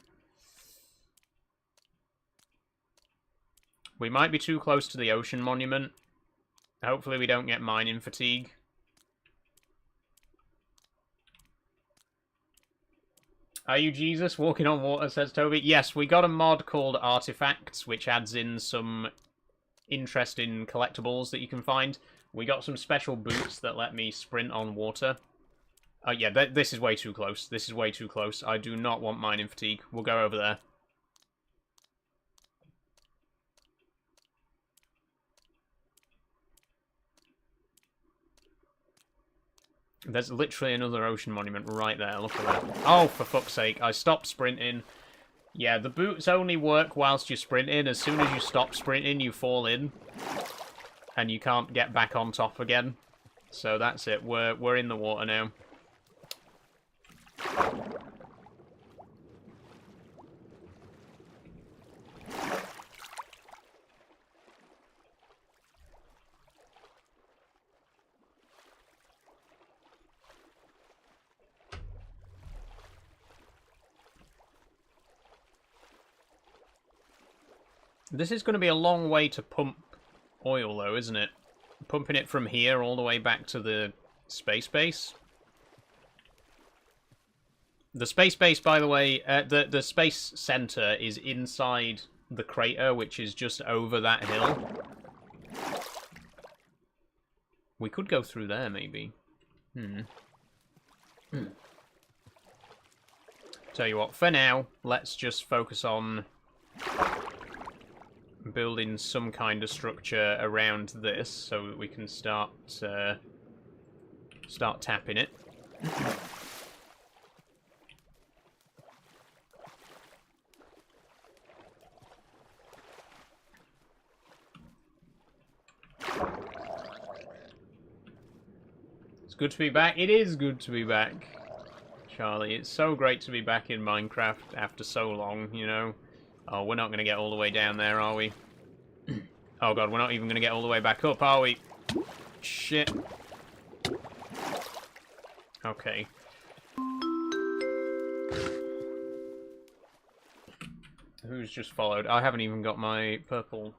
Speaker 1: We might be too close to the ocean monument. Hopefully we don't get mining fatigue. Are you Jesus walking on water, says Toby? Yes, we got a mod called Artifacts, which adds in some interesting collectibles that you can find. We got some special boots that let me sprint on water. Oh, yeah, this is way too close. This is way too close. I do not want mining fatigue. We'll go over there. There's literally another ocean monument right there. Look at that. Oh, for fuck's sake. I stopped sprinting. Yeah, the boots only work whilst you're sprinting. As soon as you stop sprinting, you fall in. And you can't get back on top again. So that's it. We're in the water now. This is going to be a long way to pump oil, though, isn't it? Pumping it from here all the way back to the space base. The space base, by the way, the space center is inside the crater, which is just over that hill. We could go through there, maybe. Tell you what, for now, let's just focus on building some kind of structure around this so that we can start tapping it. It's good to be back. It is good to be back, Charlie. It's so great to be back in Minecraft after so long, you know. Oh, we're not going to get all the way down there, are we? Oh god, we're not even going to get all the way back up, are we? Shit. Okay. Who's just followed? I haven't even got my purple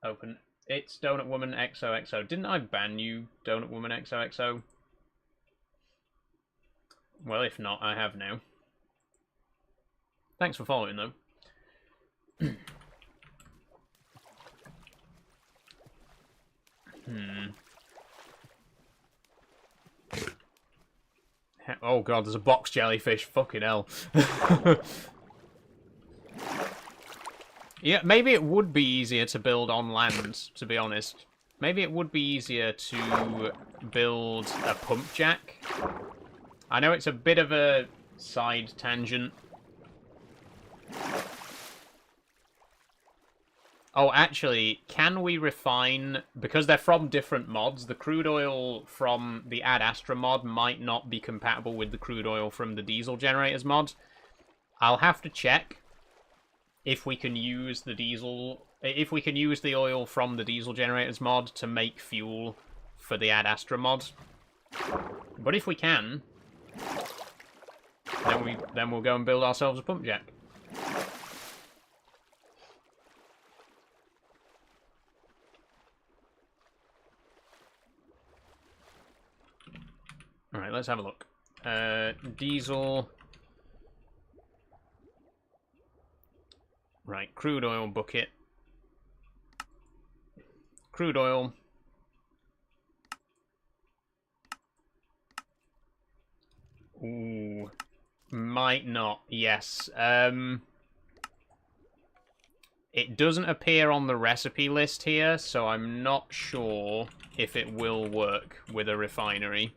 Speaker 1: open. It's Donut Woman XOXO. Didn't I ban you, Donut Woman XOXO? Well, if not, I have now. Thanks for following, though. Oh god, there's a box jellyfish. Fucking hell. Yeah, maybe it would be easier to build on land, to be honest. Maybe it would be easier to build a pump jack. I know it's a bit of a side tangent. Oh, actually, can we refine... Because they're from different mods, the crude oil from the Ad Astra mod might not be compatible with the crude oil from the diesel generators mod. I'll have to check if we can use the diesel... If we can use the oil from the diesel generators mod to make fuel for the Ad Astra mod. But if we can, then we'll go and build ourselves a pump jack. Alright, let's have a look. Diesel. Right, crude oil bucket. Crude oil. Ooh. Might not, yes. It doesn't appear on the recipe list here, so I'm not sure if it will work with a refinery.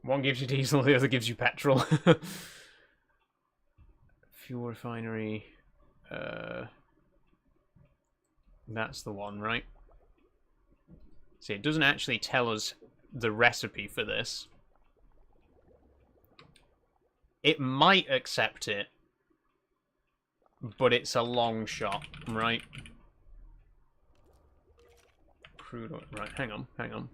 Speaker 1: One gives you diesel, the other gives you petrol. Fuel refinery. That's the one, right? See, it doesn't actually tell us the recipe for this. It might accept it, but it's a long shot, right? Crude oil. Right, hang on.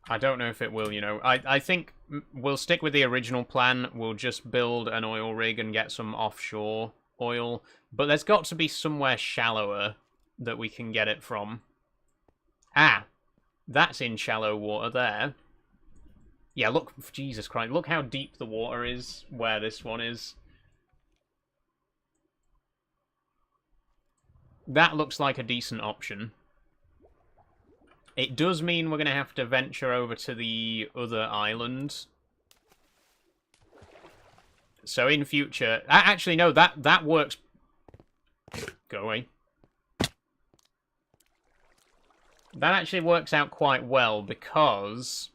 Speaker 1: I don't know if it will, you know. I think we'll stick with the original plan. We'll just build an oil rig and get some offshore oil. But there's got to be somewhere shallower that we can get it from. Ah! That's in shallow water there. Yeah, look, Jesus Christ, look how deep the water is where this one is. That looks like a decent option. It does mean we're going to have to venture over to the other island. So in future... Actually, no, that works... Go away. That actually works out quite well because...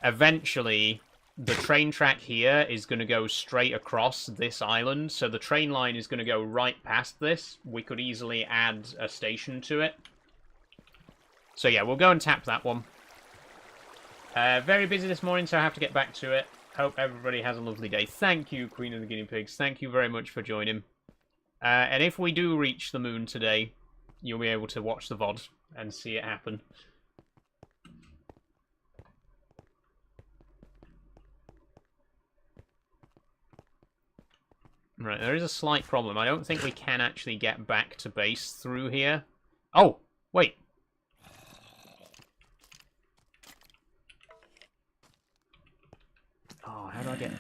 Speaker 1: Eventually, the train track here is going to go straight across this island. So the train line is going to go right past this. We could easily add a station to it. So yeah, we'll go and tap that one. Very busy this morning, so I have to get back to it. Hope everybody has a lovely day. Thank you, Queen of the Guinea Pigs. Thank you very much for joining. And if we do reach the moon today, you'll be able to watch the VOD and see it happen. Right, there is a slight problem. I don't think we can actually get back to base through here. Oh, wait. Oh, how do I get...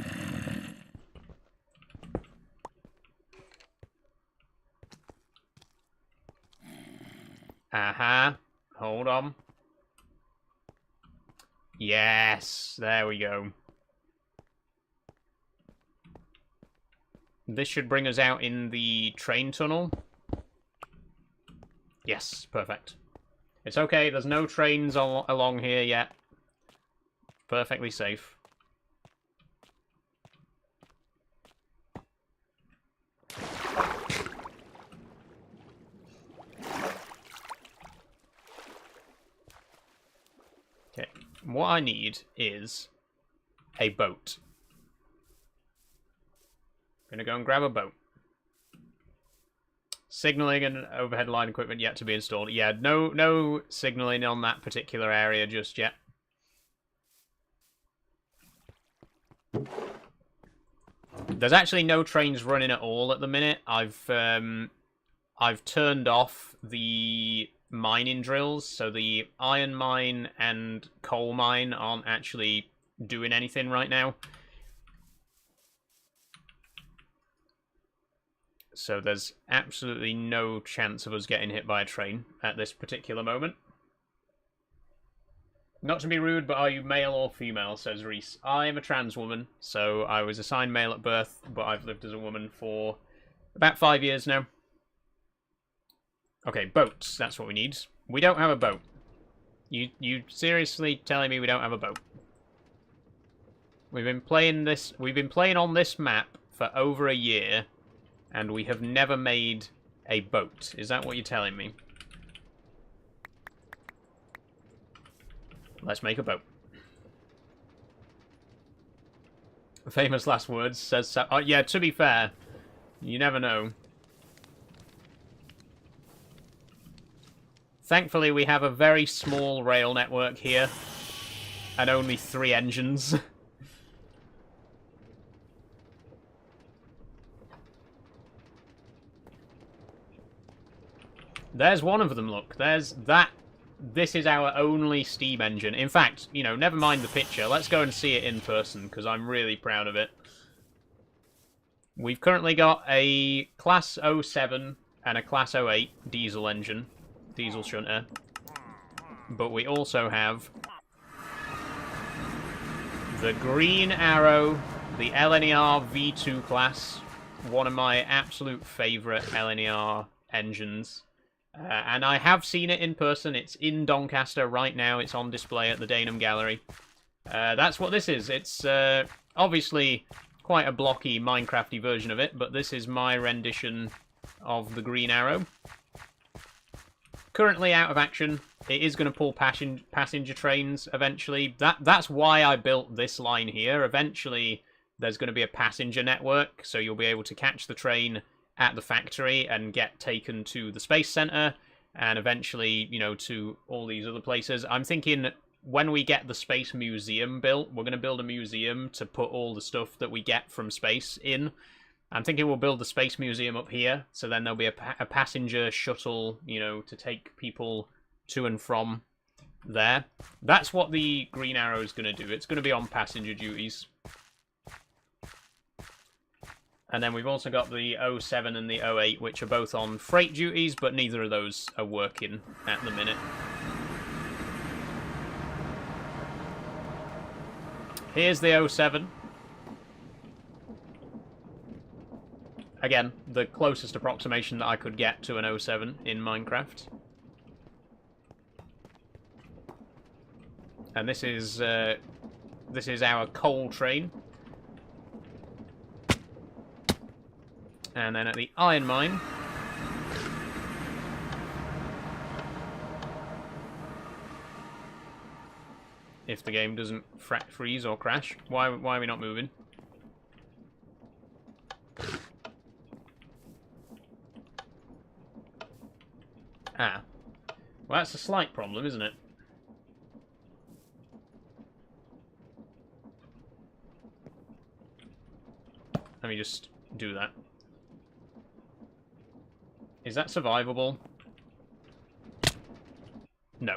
Speaker 1: Aha. Hold on. Yes, there we go. This should bring us out in the train tunnel. Yes, perfect. It's okay, there's no trains along here yet. Perfectly safe. Okay, what I need is a boat. Gonna go and grab a boat. Signaling and overhead line equipment yet to be installed. Yeah, no signaling on that particular area just yet. There's actually no trains running at all at the minute. I've turned off the mining drills, so the iron mine and coal mine aren't actually doing anything right now. So there's absolutely no chance of us getting hit by a train at this particular moment. Not to be rude, but are you male or female, says Reese. I am a trans woman, so I was assigned male at birth, but I've lived as a woman for about 5 years now. Okay, boats, that's what we need. We don't have a boat. You seriously telling me we don't have a boat? We've been playing on this map for over a year, and we have never made a boat. Is that what you're telling me? Let's make a boat. Famous last words, says Sam. Oh, yeah, to be fair, you never know. Thankfully, we have a very small rail network here, and only 3 engines. There's one of them, look. There's that. This is our only steam engine. In fact, you know, never mind the picture. Let's go and see it in person, because I'm really proud of it. We've currently got a Class 07 and a Class 08 diesel engine. Diesel shunter. But we also have the Green Arrow, the LNER V2 class. One of my absolute favourite LNER engines. And I have seen it in person. It's in Doncaster right now. It's on display at the Dagenham Gallery. That's what this is. It's obviously quite a blocky Minecrafty version of it, but this is my rendition of the Green Arrow. Currently out of action. It is going to pull passenger trains eventually. That's why I built this line here. Eventually, there's going to be a passenger network, so you'll be able to catch the train at the factory and get taken to the Space Center, and eventually, you know, to all these other places. I'm thinking when we get the Space Museum built, we're going to build a museum to put all the stuff that we get from space in. I'm thinking we'll build the Space Museum up here, so then there'll be a passenger shuttle, you know, to take people to and from there. That's what the Green Arrow is going to do. It's going to be on passenger duties. And then we've also got the 07 and the 08, which are both on freight duties, but neither of those are working at the minute. Here's the 07. Again, the closest approximation that I could get to an 07 in Minecraft. And this is our coal train. And then at the iron mine, if the game doesn't freeze or crash, why are we not moving? Ah. Well, that's a slight problem, isn't it? Let me just do that. Is that survivable? No.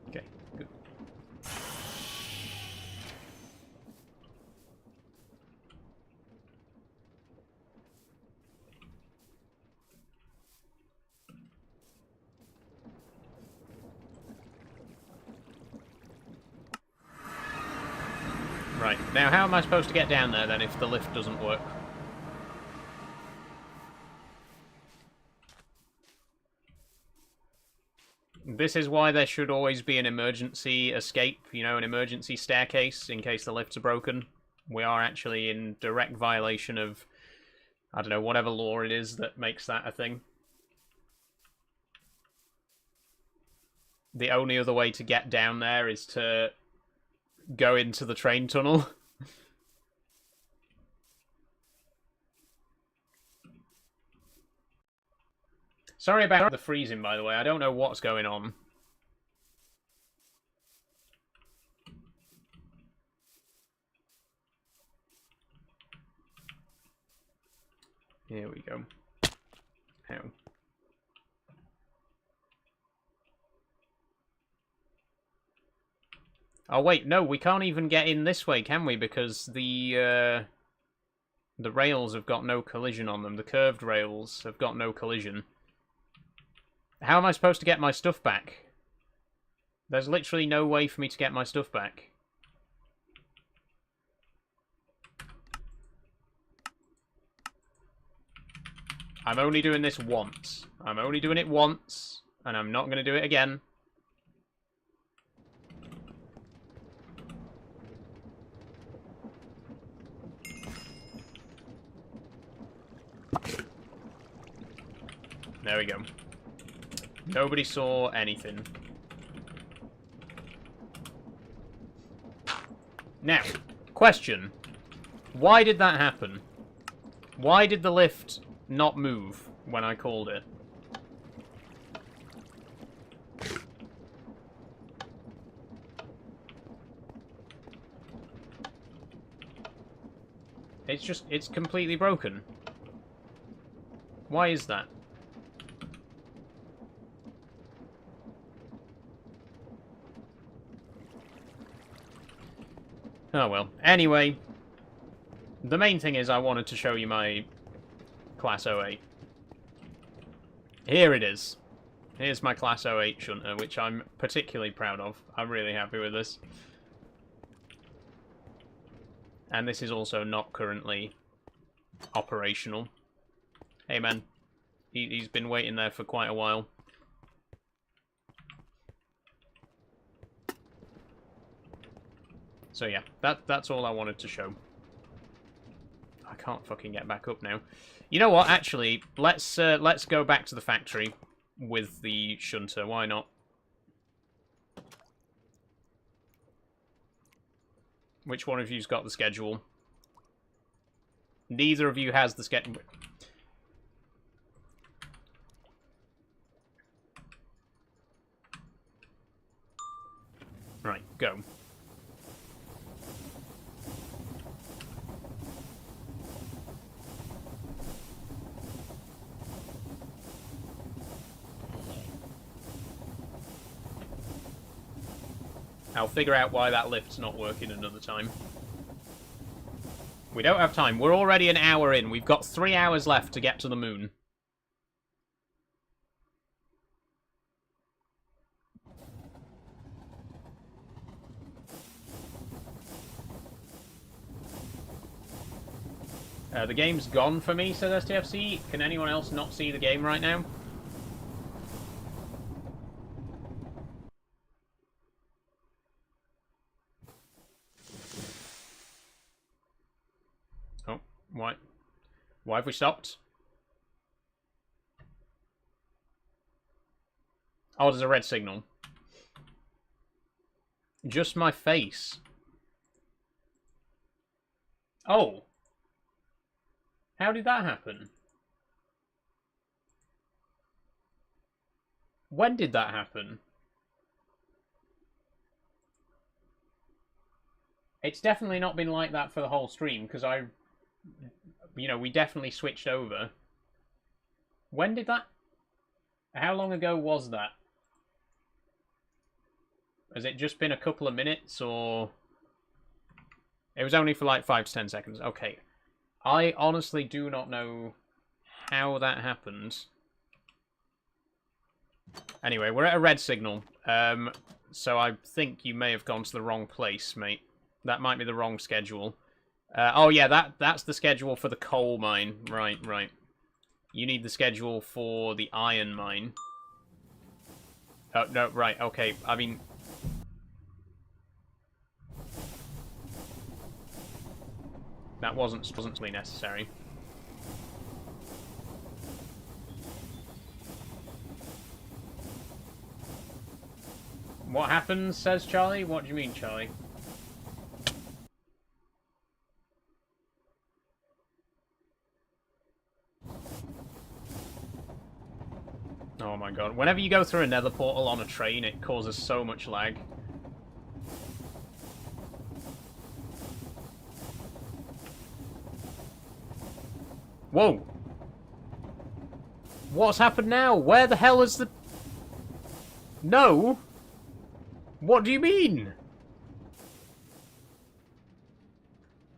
Speaker 1: Okay, good. Right, now how am I supposed to get down there then if the lift doesn't work? This is why there should always be an emergency escape, you know, an emergency staircase in case the lifts are broken. We are actually in direct violation of, I don't know, whatever law it is that makes that a thing. The only other way to get down there is to go into the train tunnel. Sorry about the freezing, by the way. I don't know what's going on. Here we go. Ow. Oh wait, no, we can't even get in this way, can we? Because the rails have got no collision on them. The curved rails have got no collision. How am I supposed to get my stuff back? There's literally no way for me to get my stuff back. I'm only doing this once. I'm only doing it once, and I'm not going to do it again. There we go. Nobody saw anything. Now, question. Why did that happen? Why did the lift not move when I called it? It's completely broken. Why is that? Oh well. Anyway, the main thing is I wanted to show you my Class 08. Here it is. Here's my Class 08 shunter, which I'm particularly proud of. I'm really happy with this. And this is also not currently operational. Hey man. He's been waiting there for quite a while. So yeah, that's all I wanted to show. I can't fucking get back up now. You know what? Actually, let's go back to the factory with the shunter. Why not? Which one of you's got the schedule? Neither of you has the schedule. Right, go. I'll figure out why that lift's not working another time. We don't have time. We're already an hour in. We've got 3 hours left to get to the moon. The game's gone for me, says STFC. Can anyone else not see the game right now? Oh, why? Why have we stopped? Oh, there's a red signal. Just my face. Oh. How did that happen? When did that happen? It's definitely not been like that for the whole stream, because we definitely switched over. When did that? How long ago was that? Has it just been a couple of minutes, or... It was only for like 5 to 10 seconds. Okay. I honestly do not know how that happened. Anyway, we're at a red signal. So I think you may have gone to the wrong place, mate. That might be the wrong schedule. Oh yeah, that's the schedule for the coal mine. Right, right. You need the schedule for the iron mine. Oh, no, right, okay. I mean... That wasn't really necessary. What happens, says Charlie? What do you mean, Charlie? Oh my god. Whenever you go through a nether portal on a train, it causes so much lag. Whoa! What's happened now? Where the hell is the... No? What do you mean?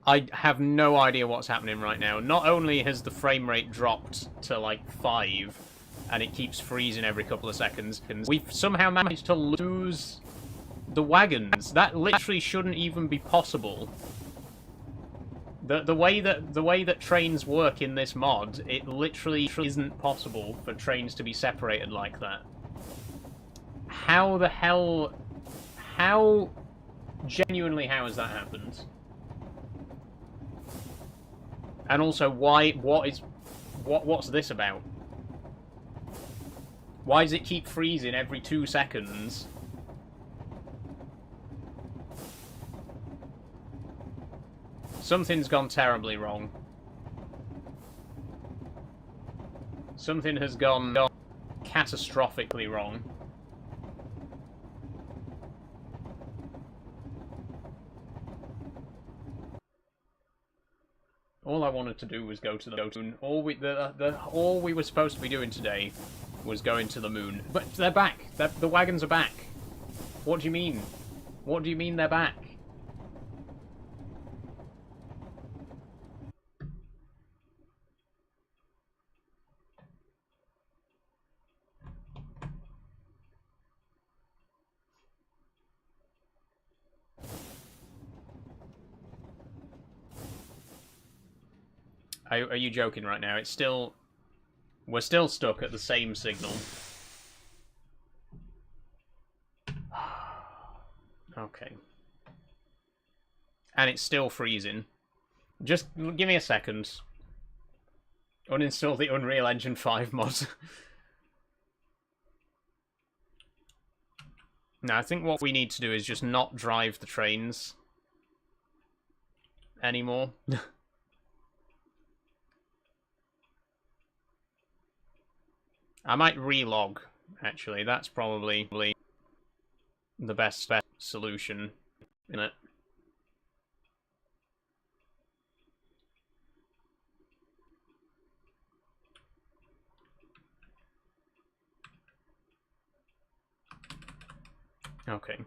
Speaker 1: I have no idea what's happening right now. Not only has the frame rate dropped to like 5, and it keeps freezing every couple of seconds, we've somehow managed to lose the wagons. That literally shouldn't even be possible. The way that trains work in this mod, it literally isn't possible for trains to be separated like that. How the hell... How... Genuinely, how has that happened? And also, why... What's this about? Why does it keep freezing every 2 seconds? Something's gone terribly wrong. Something has gone catastrophically wrong. All I wanted to do was go to the moon. All we were supposed to be doing today was going to the moon. But they're back. The wagons are back. What do you mean? What do you mean they're back? Are you joking right now? It's still... We're still stuck at the same signal. Okay. And it's still freezing. Just give me a second. Uninstall the Unreal Engine 5 mod. Now, I think what we need to do is just not drive the trains anymore. I might relog, actually. That's probably the best solution, isn't it? Okay.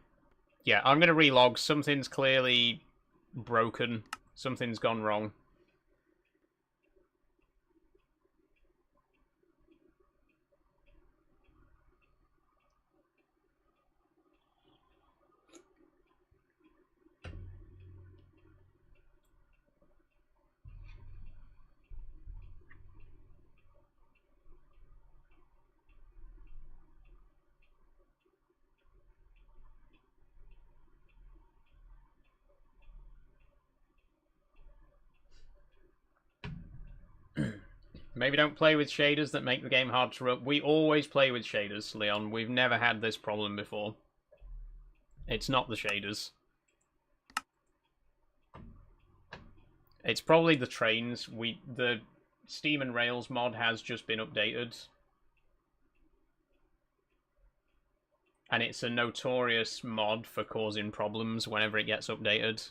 Speaker 1: Yeah, I'm going to relog. Something's clearly broken. Something's gone wrong. Maybe don't play with shaders that make the game hard to run. We always play with shaders, Leon. We've never had this problem before. It's not the shaders. It's probably the trains. The Steam and Rails mod has just been updated. And it's a notorious mod for causing problems whenever it gets updated.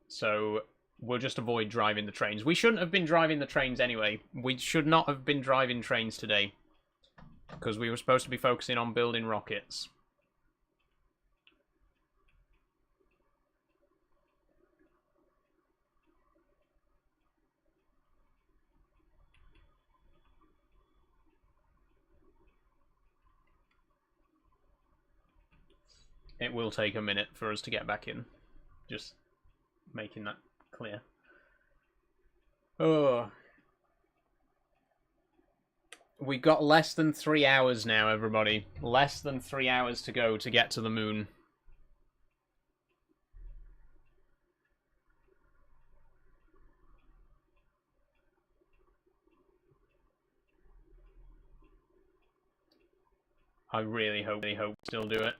Speaker 1: So we'll just avoid driving the trains. We shouldn't have been driving the trains anyway. We should not have been driving trains today. Because we were supposed to be focusing on building rockets. It will take a minute for us to get back in. Just making that clear. Oh. We've got less than 3 hours now, everybody. Less than 3 hours to go to get to the moon. I really hope still do it.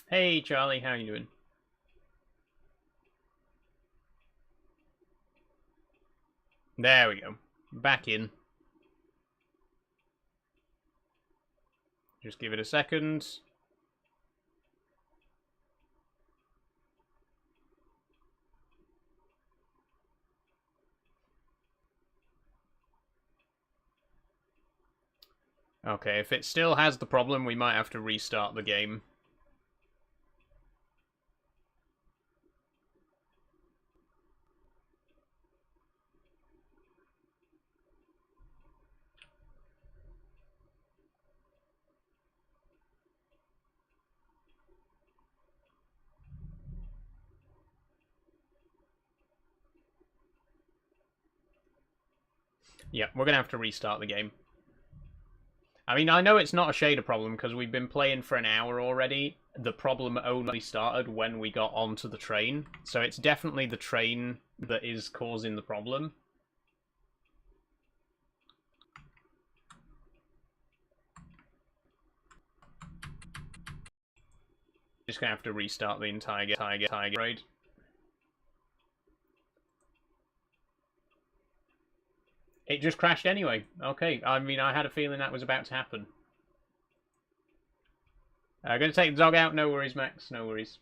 Speaker 1: Hey Charlie, how you doing? There we go. Back in. Just give it a second. Okay, if it still has the problem, we might have to restart the game. Yeah, we're going to have to restart the game. I mean, I know it's not a shader problem because we've been playing for an hour already. The problem only started when we got onto the train. So it's definitely the train that is causing the problem. Just going to have to restart the entire raid. It just crashed anyway. Okay, I mean, I had a feeling that was about to happen. Gonna take the dog out. No worries, Max. No worries.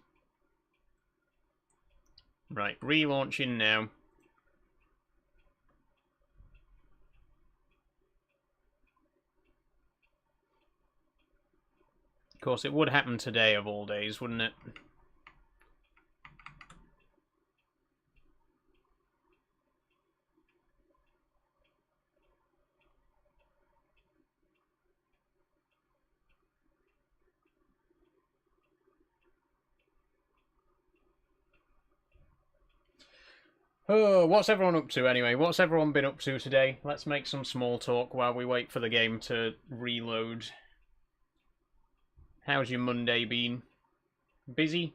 Speaker 1: Right, relaunching now. course, it would happen today of all days, wouldn't it? Oh, what's everyone up to anyway? What's everyone been up to today? Let's make some small talk while we wait for the game to reload. How's your Monday been? Busy?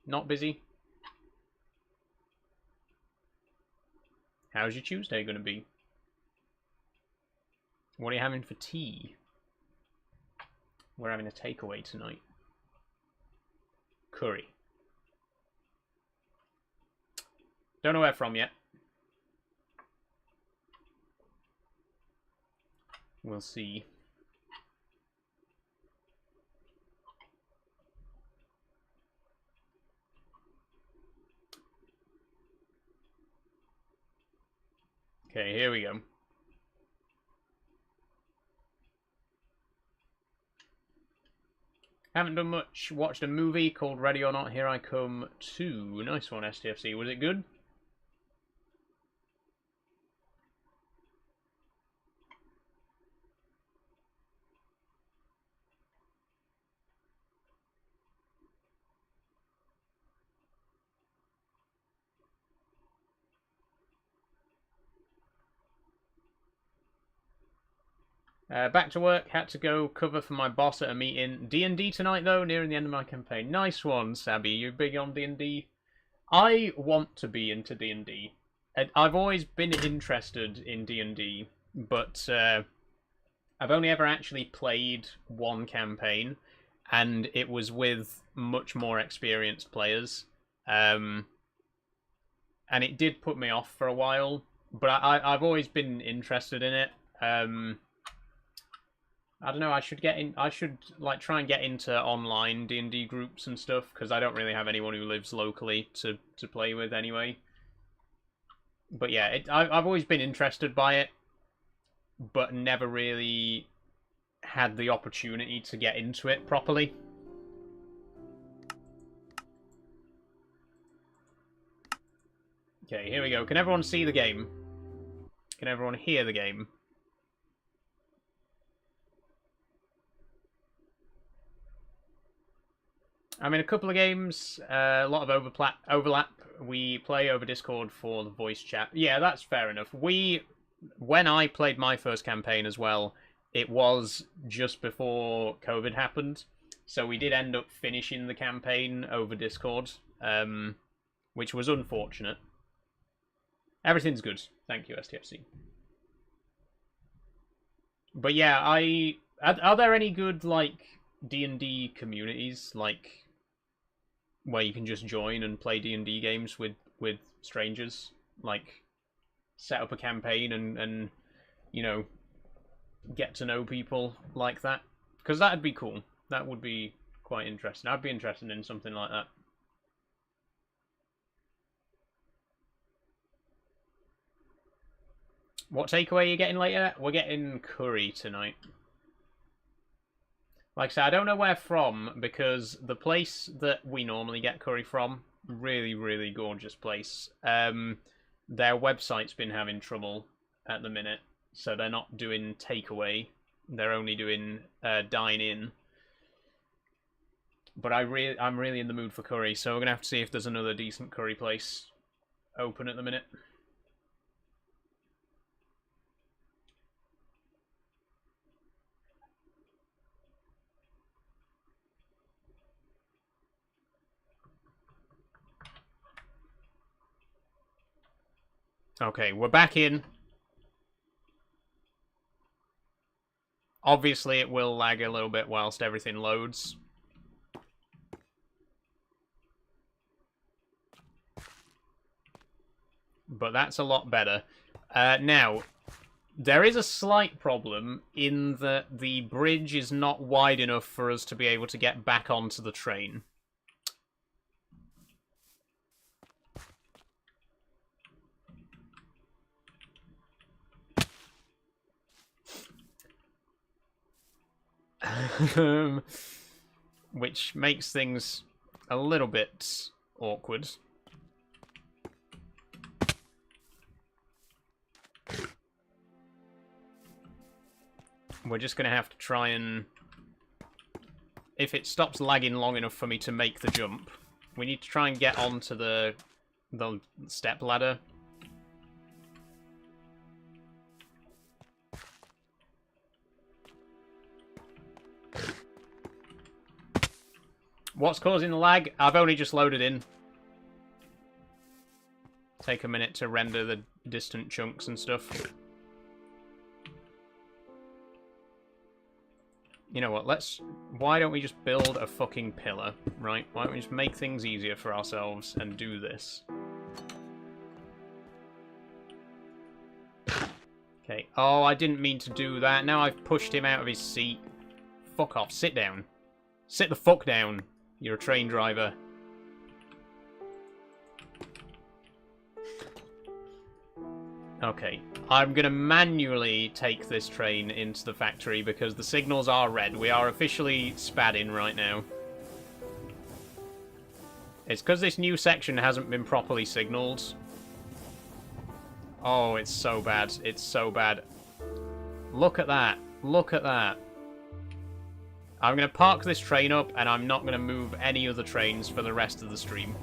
Speaker 1: Not busy? How's your Tuesday going to be? What are you having for tea? We're having a takeaway tonight. Curry. Don't know where from yet. We'll see. Okay, here we go. Haven't done much. Watched a movie called Ready or Not, Here I Come 2. Nice one, STFC. Was it good? Back to work, had to go cover for my boss at a meeting. D&D tonight, though, nearing the end of my campaign. Nice one, Sabby. You big on D&D? I want to be into D&D. I've always been interested in D&D, but I've only ever actually played one campaign, and it was with much more experienced players. And it did put me off for a while, but I've always been interested in it. I don't know. I should get in. I should like try and get into online D&D groups and stuff because I don't really have anyone who lives locally to play with anyway. But yeah, I've always been interested by it, but never really had the opportunity to get into it properly. Okay, here we go. Can everyone see the game? Can everyone hear the game? I'm in a couple of games, a lot of overlap. We play over Discord for the voice chat. Yeah, that's fair enough. When I played my first campaign as well, it was just before COVID happened. So we did end up finishing the campaign over Discord, which was unfortunate. Everything's good. Thank you, STFC. But yeah, are there any good, like, D&D communities, like, where you can just join and play D&D games with strangers, like set up a campaign and you know, get to know people like that? Because that'd be cool. That would be quite interesting. I'd be interested in something like that. What takeaway are you getting later? We're getting curry tonight. Like I said, I don't know where from, because the place that we normally get curry from, really, really gorgeous place, their website's been having trouble at the minute, so they're not doing takeaway, they're only doing dine-in. But I'm really in the mood for curry, so we're going to have to see if there's another decent curry place open at the minute. Okay, we're back in. Obviously, it will lag a little bit whilst everything loads. But that's a lot better. Now, there is a slight problem in that the bridge is not wide enough for us to be able to get back onto the train. which makes things a little bit awkward. We're just going to have to try and... If it stops lagging long enough for me to make the jump, we need to try and get onto the step ladder. What's causing the lag? I've only just loaded in. Take a minute to render the distant chunks and stuff. You know what, why don't we just build a fucking pillar, right? Why don't we just make things easier for ourselves and do this? Okay, oh, I didn't mean to do that. Now I've pushed him out of his seat. Fuck off, sit down. Sit the fuck down. You're a train driver. Okay, I'm going to manually take this train into the factory because the signals are red. We are officially spadding right now. It's because this new section hasn't been properly signaled. Oh, it's so bad. It's so bad. Look at that. Look at that. I'm going to park this train up and I'm not going to move any other trains for the rest of the stream.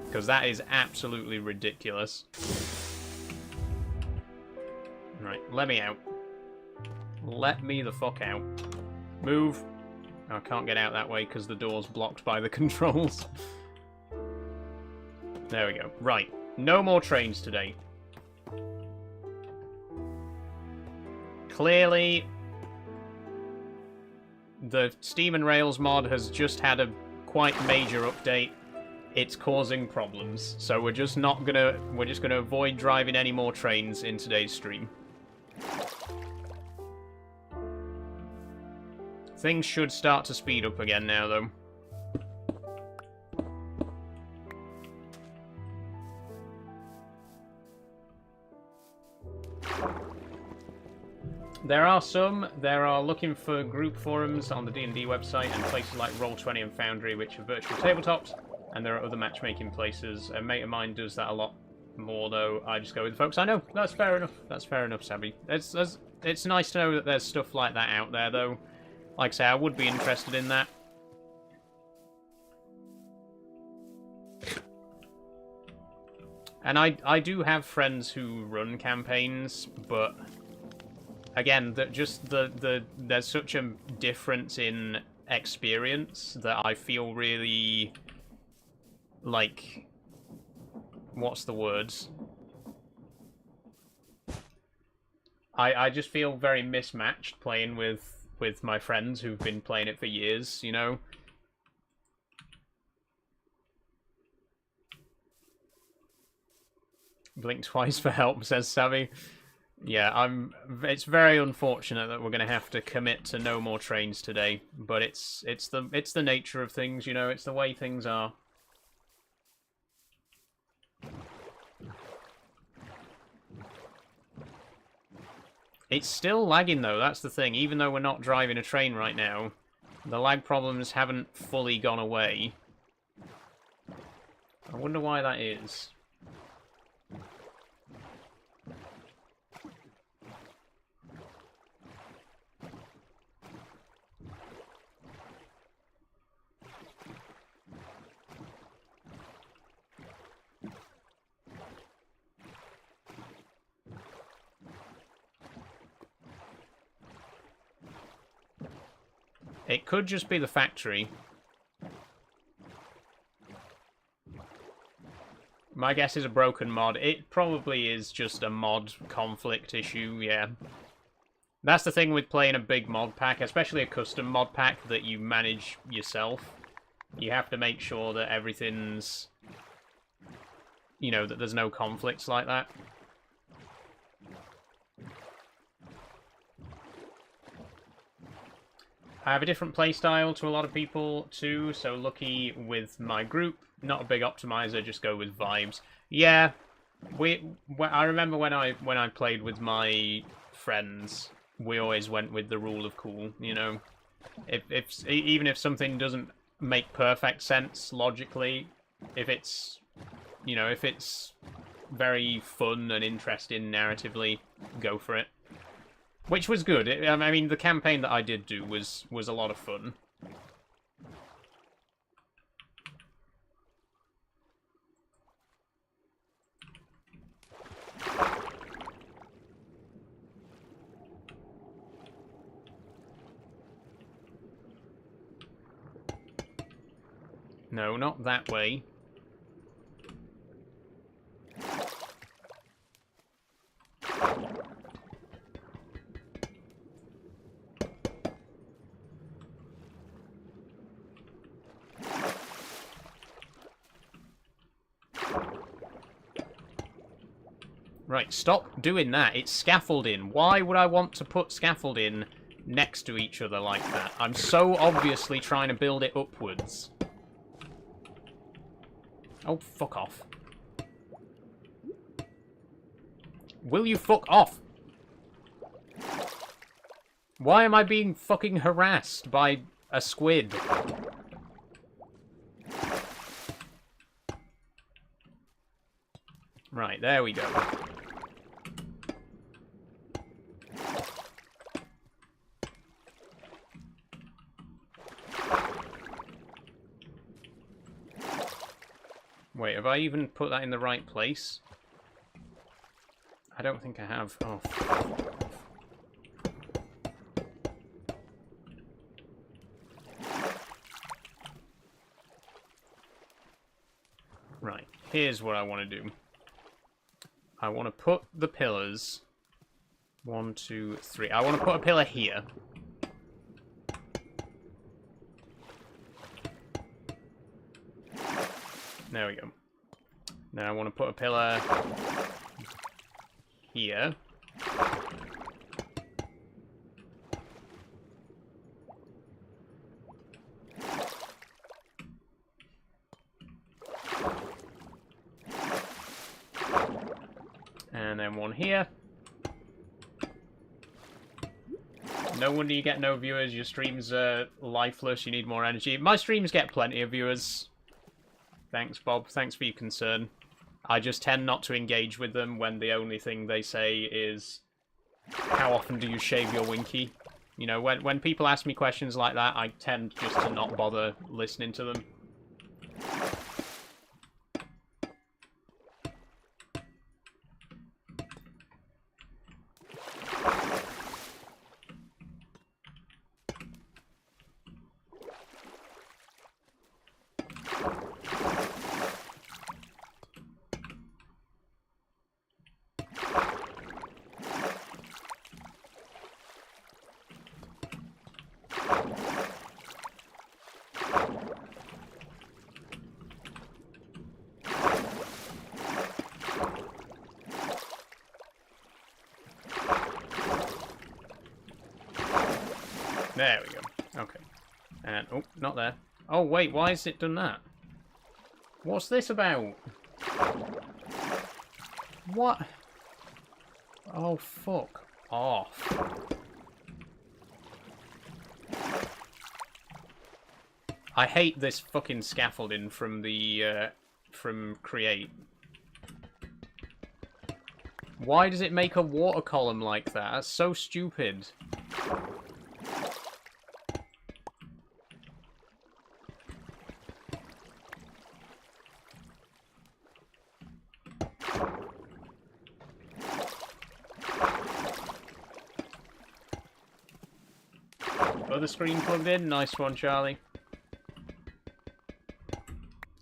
Speaker 1: Because that is absolutely ridiculous. Right, let me out. Let me the fuck out. Move. Oh, I can't get out that way because the door's blocked by the controls. There we go. Right, no more trains today. Clearly, the Steam and Rails mod has just had a quite major update. It's causing problems, so we're just gonna avoid driving any more trains in today's stream. Things should start to speed up again now, though. There are looking for group forums on the D&D website and places like Roll20 and Foundry, which are virtual tabletops, and there are other matchmaking places. A mate of mine does that a lot more, though. I just go with the folks I know. That's fair enough. That's fair enough, Sabby. It's nice to know that there's stuff like that out there, though. Like I say, I would be interested in that. And I do have friends who run campaigns, but again, there's such a difference in experience that I feel really like, what's the words? I just feel very mismatched playing with my friends who've been playing it for years, you know? Blink twice for help, says Savvy. Yeah, it's very unfortunate that we're going to have to commit to no more trains today, but it's the nature of things, you know, it's the way things are. It's still lagging, though, that's the thing. Even though we're not driving a train right now, the lag problems haven't fully gone away. I wonder why that is. It could just be the factory. My guess is a broken mod. It probably is just a mod conflict issue, yeah. That's the thing with playing a big mod pack, especially a custom mod pack that you manage yourself. You have to make sure that everything's... You know, that there's no conflicts like that. I have a different playstyle to a lot of people too, so lucky with my group. Not a big optimizer, just go with vibes. Yeah, I remember when I played with my friends, we always went with the rule of cool, you know. Even if something doesn't make perfect sense logically, if it's, you know, if it's very fun and interesting narratively, go for it. Which was good. I mean, the campaign that I did do was a lot of fun. No, not that way. Right, stop doing that. It's scaffolding. Why would I want to put scaffolding next to each other like that? I'm so obviously trying to build it upwards. Oh, fuck off. Will you fuck off? Why am I being fucking harassed by a squid? Right, there we go. Wait, have I even put that in the right place? I don't think I have. Oh. Right, here's what I want to do. I want to put the pillars... 1, 2, 3. I want to put a pillar here. There we go. Now I want to put a pillar here. And then one here. No wonder you get no viewers. Your streams are lifeless. You need more energy. My streams get plenty of viewers. Thanks, Bob. Thanks for your concern. I just tend not to engage with them when the only thing they say is, how often do you shave your winky? You know, when people ask me questions like that, I tend just to not bother listening to them. There we go. Okay. And, oh, not there. Oh, wait, why has it done that? What's this about? What? Oh, fuck off. I hate this fucking scaffolding from the, from Create. Why does it make a water column like that? That's so stupid. Other screen plugged in? Nice one, Charlie.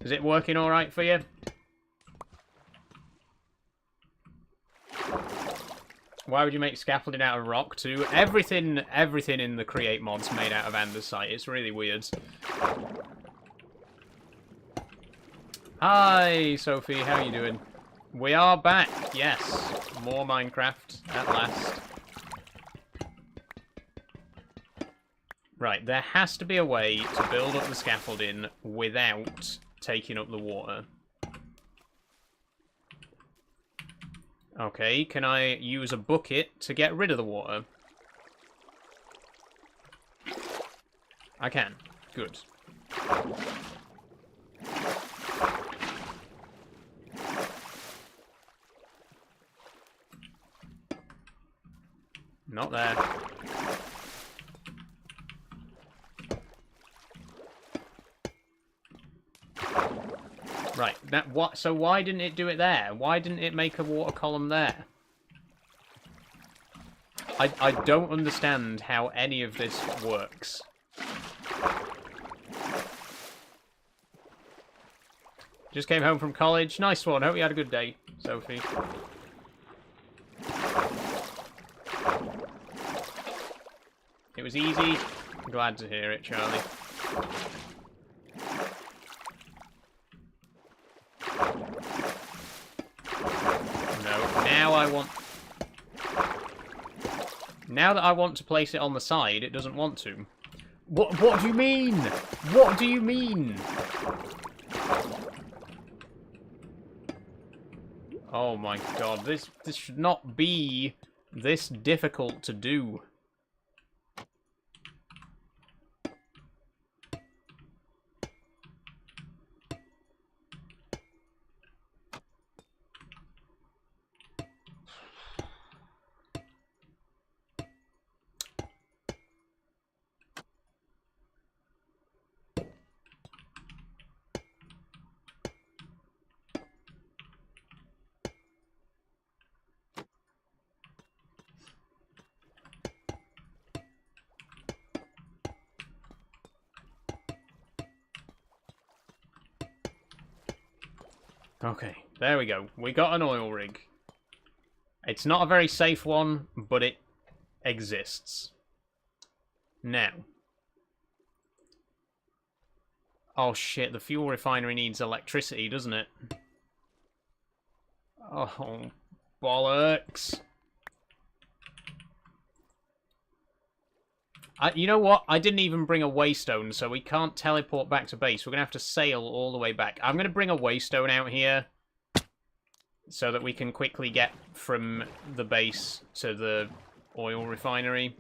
Speaker 1: Is it working alright for you? Why would you make scaffolding out of rock too? Everything in the Create mod's made out of andesite. It's really weird. Hi, Sophie. How you doing? We are back. Yes. More Minecraft at last. Right, there has to be a way to build up the scaffolding without taking up the water. Okay, can I use a bucket to get rid of the water? I can. Good. Not there. Right. That what? So why didn't it do it there? Why didn't it make a water column there? I don't understand how any of this works. Just came home from college. Nice one. Hope you had a good day, Sophie. It was easy. Glad to hear it, Charlie. No, now I want... Now that I want to place it on the side, it doesn't want to. What do you mean? What do you mean? Oh my god, this should not be this difficult to do. Okay, there we go. We got an oil rig. It's not a very safe one, but it exists. Now. Oh shit, the fuel refinery needs electricity, doesn't it? Oh, bollocks. You know what? I didn't even bring a waystone, so we can't teleport back to base. We're going to have to sail all the way back. I'm going to bring a waystone out here so that we can quickly get from the base to the oil refinery.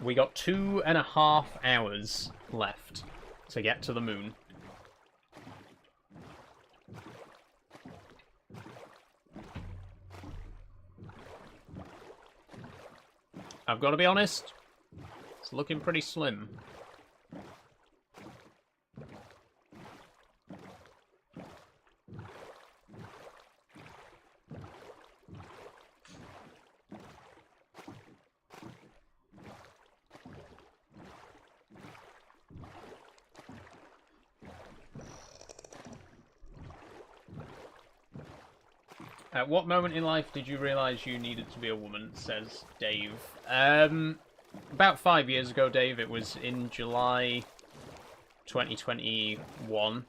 Speaker 1: We got 2.5 hours left to get to the moon. I've got to be honest, it's looking pretty slim. At what moment in life did you realise you needed to be a woman, says Dave. About 5 years ago, Dave. It was in July 2021.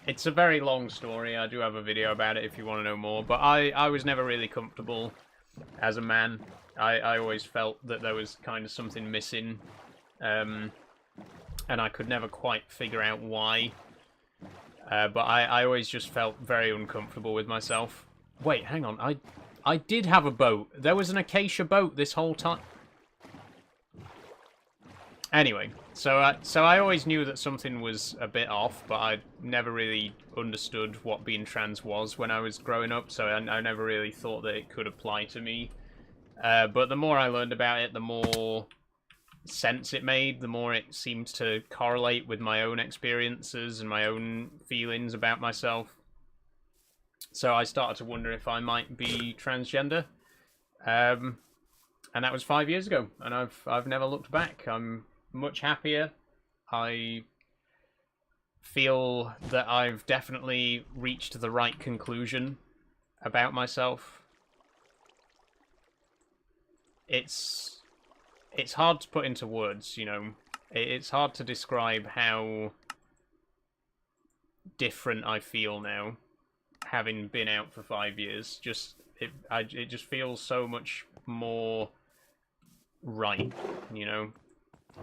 Speaker 1: It's a very long story. I do have a video about it if you want to know more. But I was never really comfortable as a man. I always felt that there was kind of something missing. And I could never quite figure out why. But I always just felt very uncomfortable with myself. Wait, hang on. I did have a boat. There was an acacia boat this whole time. Anyway, so I always knew that something was a bit off, but I never really understood what being trans was when I was growing up, so I never really thought that it could apply to me. But the more I learned about it, the more sense it made, the more it seemed to correlate with my own experiences and my own feelings about myself. So I started to wonder if I might be transgender. And that was 5 years ago, and I've never looked back. I'm much happier. I feel that I've definitely reached the right conclusion about myself. It's hard to put into words, you know. It's hard to describe how different I feel now, having been out for 5 years. It just feels so much more right, you know.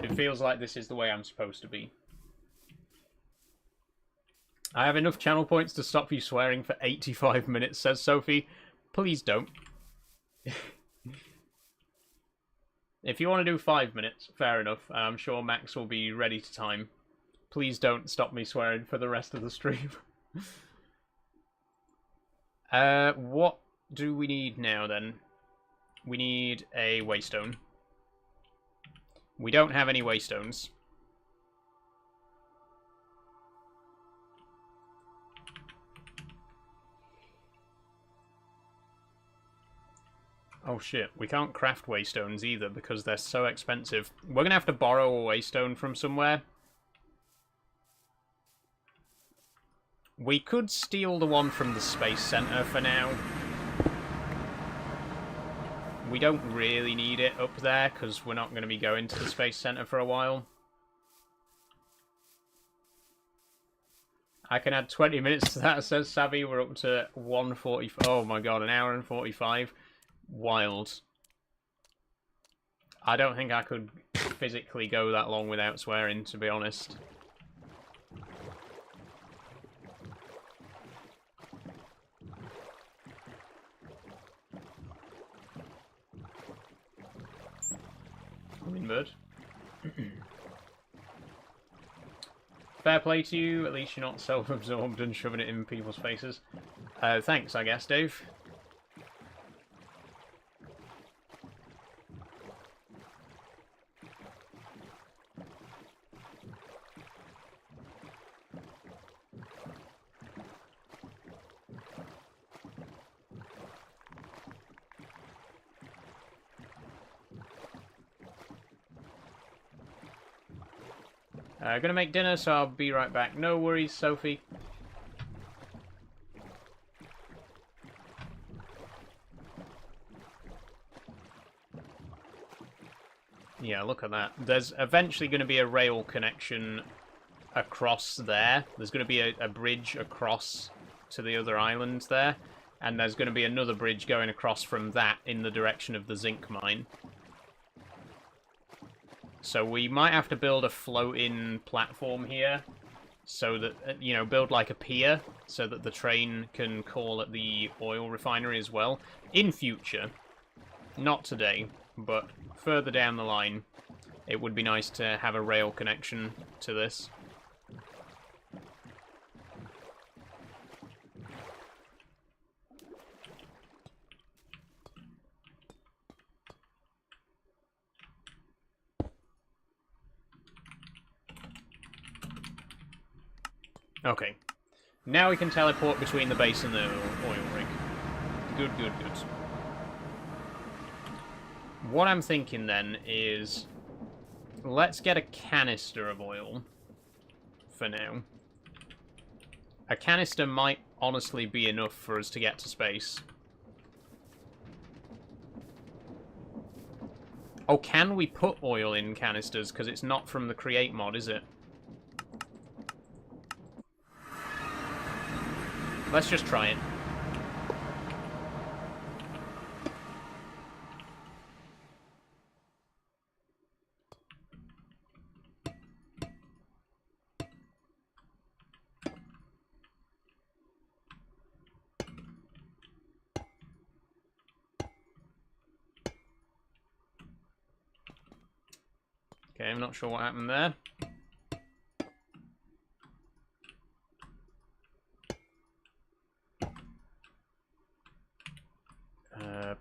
Speaker 1: It feels like this is the way I'm supposed to be. I have enough channel points to stop you swearing for 85 minutes, says Sophie. Please don't. If you want to do 5 minutes, fair enough. I'm sure Max will be ready to time. Please don't stop me swearing for the rest of the stream. What do we need now, then? We need a waystone. We don't have any waystones. Oh shit, we can't craft waystones either because they're so expensive. We're gonna have to borrow a waystone from somewhere. We could steal the one from the Space Center for now. We don't really need it up there because we're not going to be going to the Space Center for a while. I can add 20 minutes to that, says Savvy. We're up to 1:45. Oh my god, an hour and 45. Wild. I don't think I could physically go that long without swearing, to be honest. Hummingbird. Fair play to you, at least you're not self-absorbed and shoving it in people's faces. Thanks, I guess, Dave. Gonna make dinner, so I'll be right back. No worries, Sophie. Yeah, look at that. There's eventually going to be a rail connection across there. There's going to be a bridge across to the other islands there. And there's going to be another bridge going across from that in the direction of the zinc mine. So we might have to build a floating platform here, so that, you know, build like a pier, so that the train can call at the oil refinery as well. In future. Not today, but further down the line, it would be nice to have a rail connection to this. Okay. Now we can teleport between the base and the oil rig. Good, good, good. What I'm thinking then is, let's get a canister of oil for now. A canister might honestly be enough for us to get to space. Oh, can we put oil in canisters? Because it's not from the Create mod, is it? Let's just try it. Okay, I'm not sure what happened there.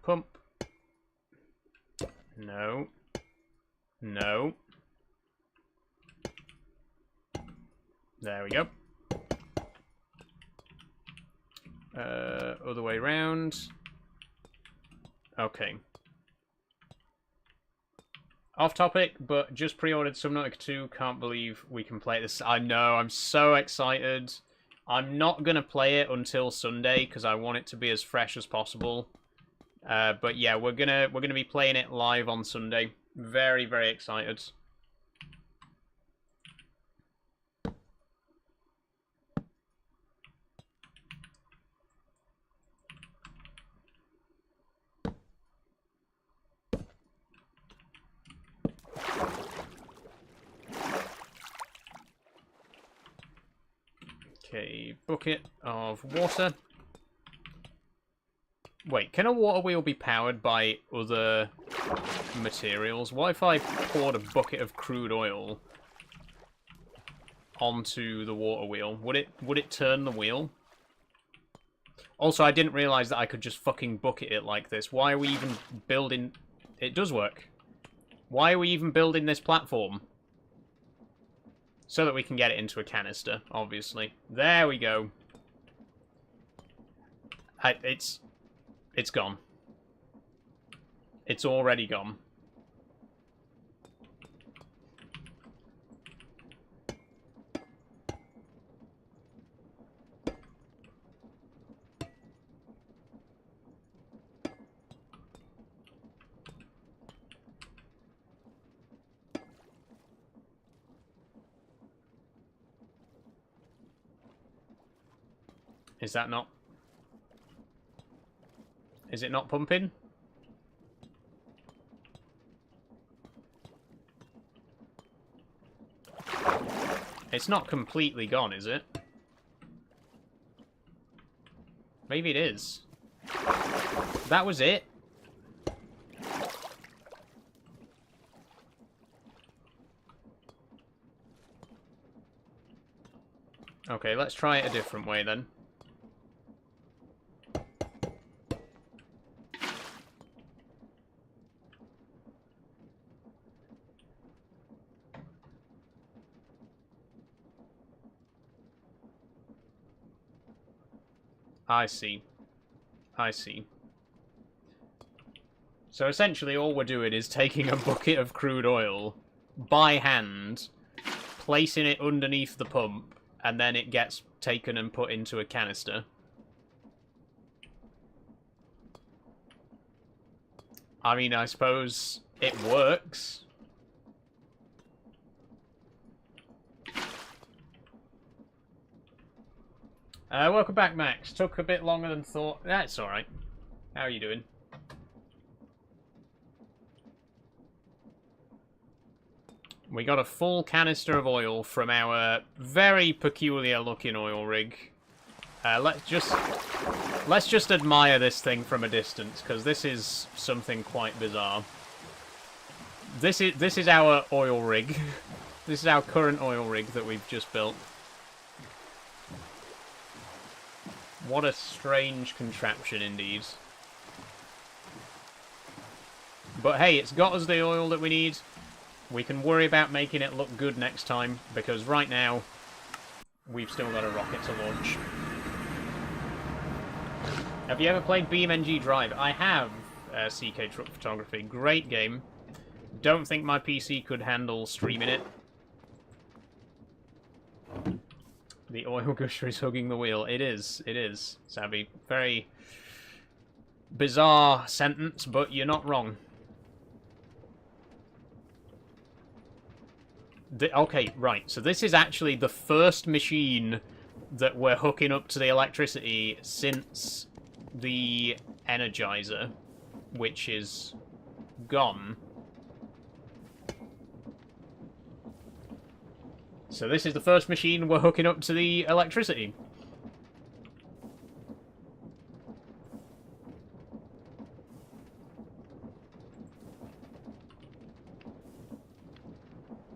Speaker 1: Pump. No. No. There we go. Other way round. Okay. Off topic, but just pre-ordered Subnautica 2. Can't believe we can play this. I know, I'm so excited. I'm not going to play it until Sunday, because I want it to be as fresh as possible. But yeah, we're gonna be playing it live on Sunday. Very, very excited. Okay, bucket of water. Wait, can a water wheel be powered by other materials? What if I poured a bucket of crude oil onto the water wheel? Would it turn the wheel? Also, I didn't realize that I could just fucking bucket it like this. Why are we even building... It does work. Why are we even building this platform? So that we can get it into a canister, obviously. There we go. It's gone. It's already gone. Is that not... Is it not pumping? It's not completely gone, is it? Maybe it is. That was it? Okay, let's try it a different way then. I see. I see. So essentially all we're doing is taking a bucket of crude oil by hand, placing it underneath the pump, and then it gets taken and put into a canister. I mean, I suppose it works. Welcome back, Max. Took a bit longer than thought. That's alright. How are you doing? We got a full canister of oil from our very peculiar looking oil rig. Let's just admire this thing from a distance, because this is something quite bizarre. This is our oil rig. This is our current oil rig that we've just built. What a strange contraption indeed. But hey, it's got us the oil that we need. We can worry about making it look good next time, because right now, we've still got a rocket to launch. Have you ever played BeamNG Drive? I have, CK Truck Photography. Great game. Don't think my PC could handle streaming it. The oil gusher is hugging the wheel. It is, Savvy. Very bizarre sentence, but you're not wrong. Okay, right, so this is actually the first machine that we're hooking up to the electricity since the Energizer, which is gone. So this is the first machine we're hooking up to the electricity.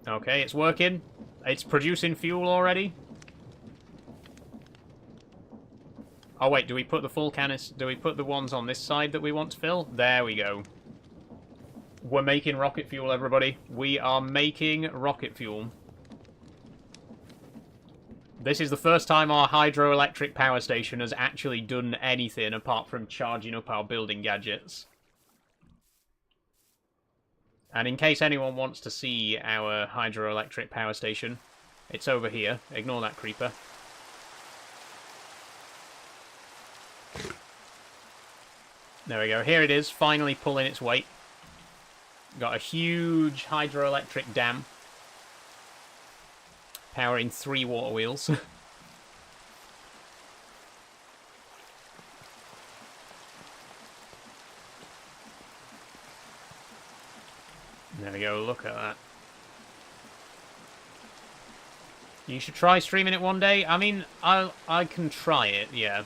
Speaker 1: Okay, it's working. It's producing fuel already. Oh wait, do we put the full canister? Do we put the ones on this side that we want to fill? There we go. We're making rocket fuel, everybody. We are making rocket fuel. This is the first time our hydroelectric power station has actually done anything apart from charging up our building gadgets. And in case anyone wants to see our hydroelectric power station, it's over here. Ignore that creeper. There we go. Here it is, finally pulling its weight. Got a huge hydroelectric dam. Powering 3 water wheels. There we go, look at that. You should try streaming it one day. I mean, I can try it, yeah.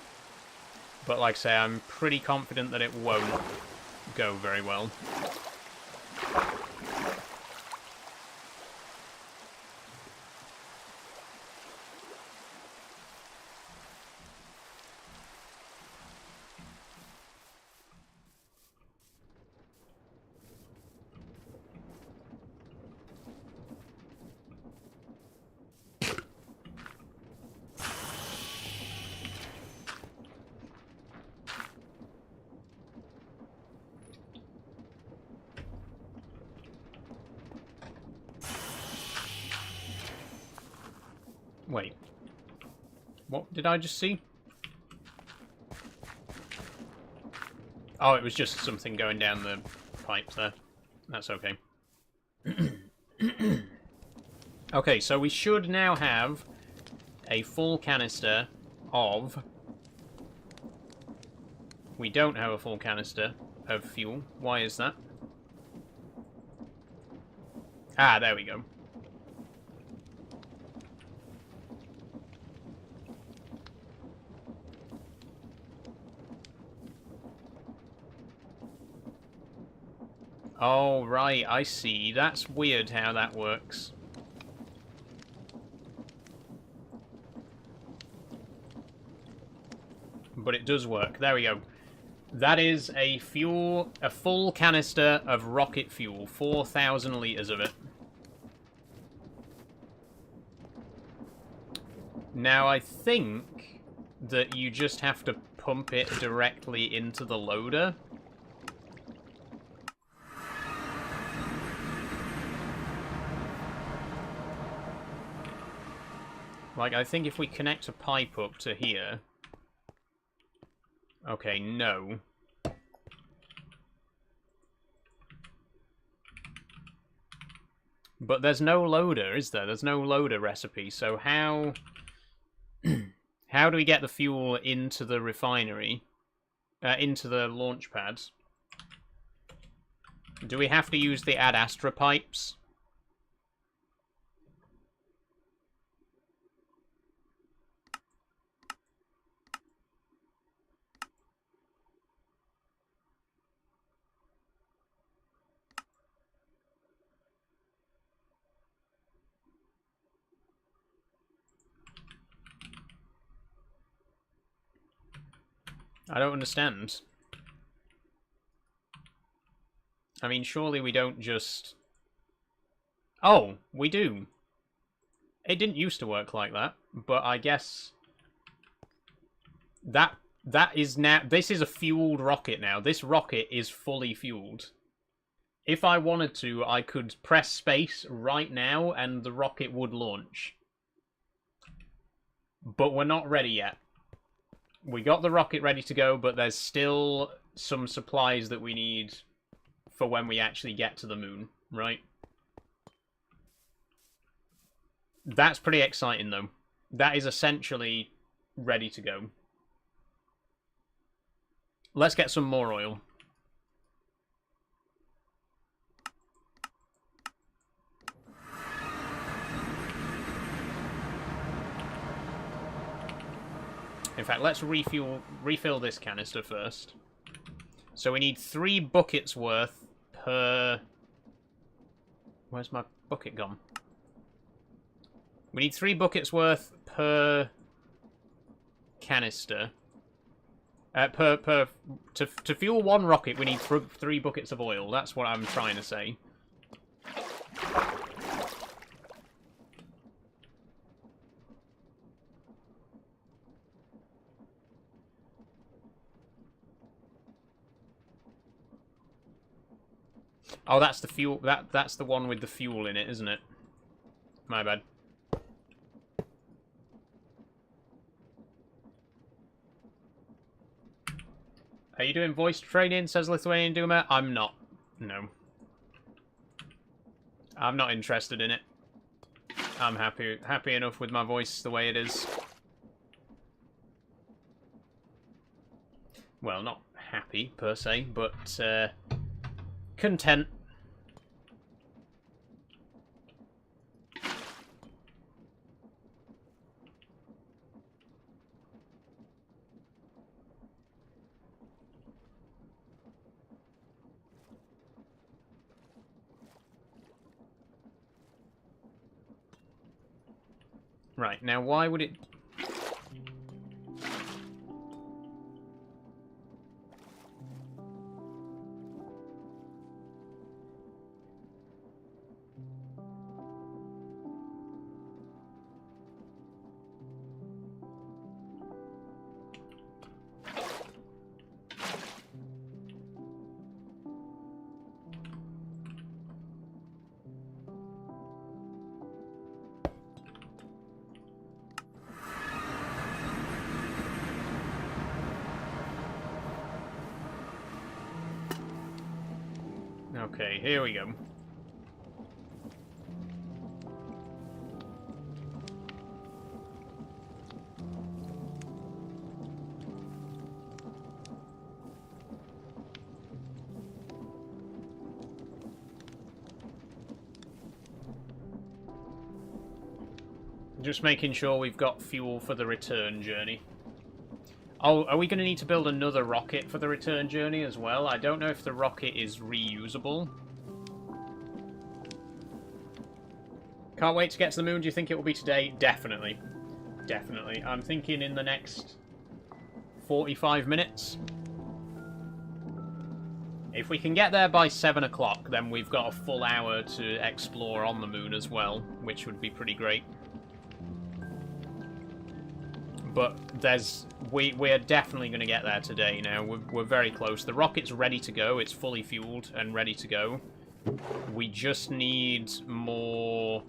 Speaker 1: But like I say, I'm pretty confident that it won't go very well. Wait. What did I just see? Oh, it was just something going down the pipe there. That's okay. Okay, so we should now have a full canister of... We don't have a full canister of fuel. Why is that? Ah, there we go. Oh, right, I see. That's weird how that works. But it does work. There we go. That is a full canister of rocket fuel. 4,000 litres of it. Now, I think that you just have to pump it directly into the loader. Like, I think if we connect a pipe up to here... Okay, no. But there's no loader, is there? There's no loader recipe, so how... how do we get the fuel into the refinery? Into the launch pads? Do we have to use the Astra pipes? I don't understand. I mean, surely we don't just... Oh, we do. It didn't used to work like that, but I guess... That is now... This is a fueled rocket now. This rocket is fully fueled. If I wanted to, I could press space right now and the rocket would launch. But we're not ready yet. We got the rocket ready to go, but there's still some supplies that we need for when we actually get to the moon, right? That's pretty exciting, though. That is essentially ready to go. Let's get some more oil. In fact, let's refill this canister first. So we need 3 buckets worth per... Where's my bucket gone? We need 3 buckets worth per canister. To fuel 1 rocket, we need 3 buckets of oil. That's what I'm trying to say. Oh, that's the fuel. That's the one with the fuel in it, isn't it? My bad. Are you doing voice training? Says Lithuanian Doomer. I'm not. No. I'm not interested in it. I'm happy enough with my voice the way it is. Well, not happy per se, but content. Right, now why would it... Okay, here we go. Just making sure we've got fuel for the return journey. Oh, are we going to need to build another rocket for the return journey as well? I don't know if the rocket is reusable. Can't wait to get to the moon. Do you think it will be today? Definitely. Definitely. I'm thinking in the next 45 minutes. If we can get there by 7 o'clock, then we've got a full hour to explore on the moon as well, which would be pretty great. But we're definitely going to get there today now. We're very close. The rocket's ready to go. It's fully fueled and ready to go. We just need more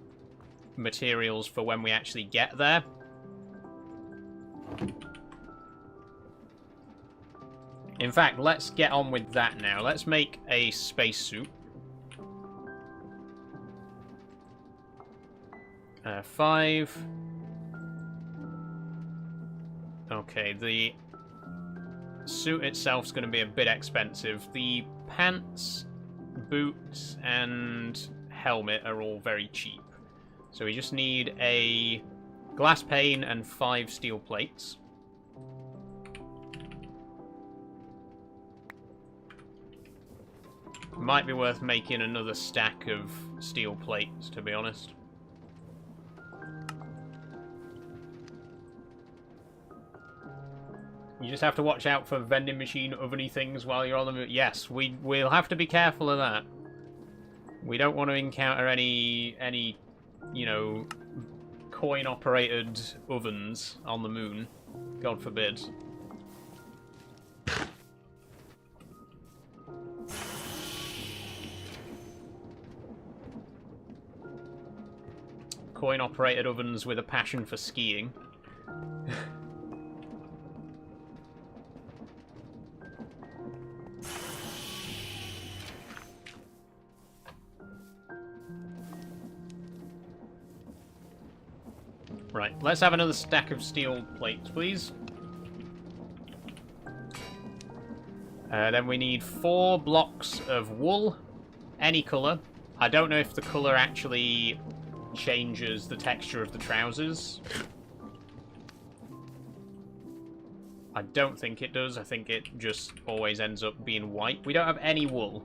Speaker 1: materials for when we actually get there. In fact, let's get on with that now. Let's make a spacesuit. 5... Okay, the suit itself's going to be a bit expensive. The pants, boots, and helmet are all very cheap. So we just need a glass pane and 5 steel plates. Might be worth making another stack of steel plates, to be honest. You just have to watch out for vending machine oveny things while you're on the move. Yes, we'll have to be careful of that. We don't want to encounter any you know, coin-operated ovens on the moon. God forbid. Coin-operated ovens with a passion for skiing. Right, let's have another stack of steel plates, please. Then we need 4 blocks of wool, any colour. I don't know if the colour actually changes the texture of the trousers. I don't think it does. I think it just always ends up being white. We don't have any wool.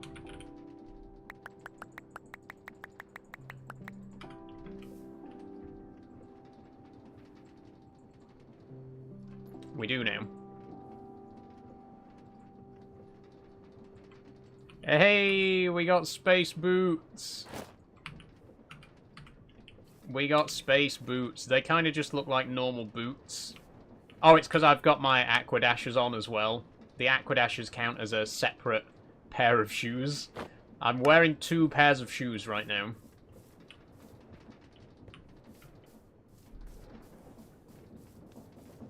Speaker 1: We do now. Hey, we got space boots. We got space boots. They kind of just look like normal boots. Oh, it's because I've got my aquadashers on as well. The aquadashers count as a separate pair of shoes. I'm wearing 2 pairs of shoes right now.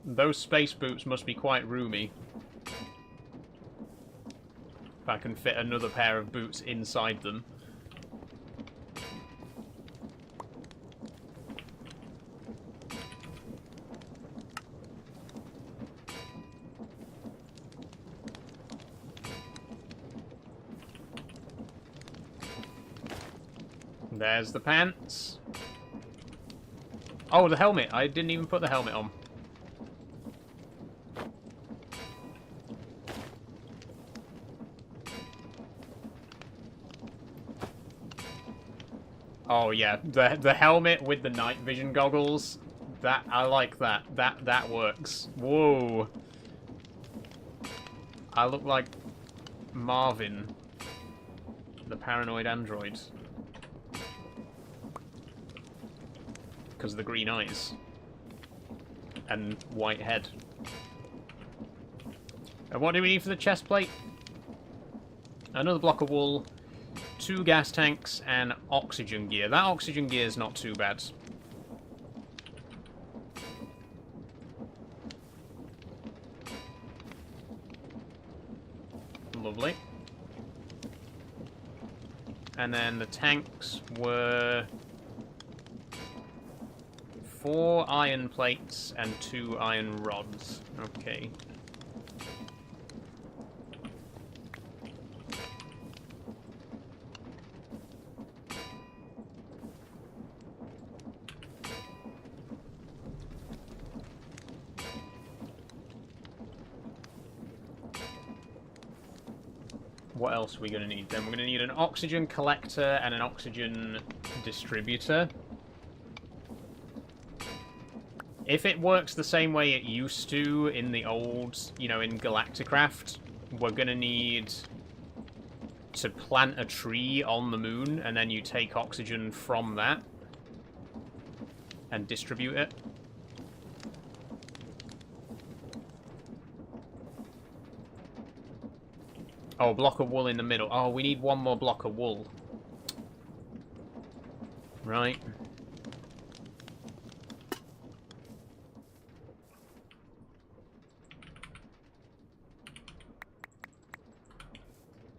Speaker 1: Those space boots must be quite roomy. If I can fit another pair of boots inside them. There's the pants. Oh, the helmet. I didn't even put the helmet on. Oh yeah, the helmet with the night vision goggles, That, I like that. That works. Whoa. I look like Marvin, the paranoid android. Because of the green eyes. And white head. And what do we need for the chest plate? Another block of wool, 2 gas tanks, and oxygen gear. That oxygen gear is not too bad. Lovely. And then the tanks were 4 iron plates and 2 iron rods. Okay. What else are we going to need then? We're going to need an oxygen collector and an oxygen distributor. If it works the same way it used to in the old, you know, in Galacticraft, we're going to need to plant a tree on the moon, and then you take oxygen from that and distribute it. Oh, block of wool in the middle. Oh, we need 1 more block of wool. Right.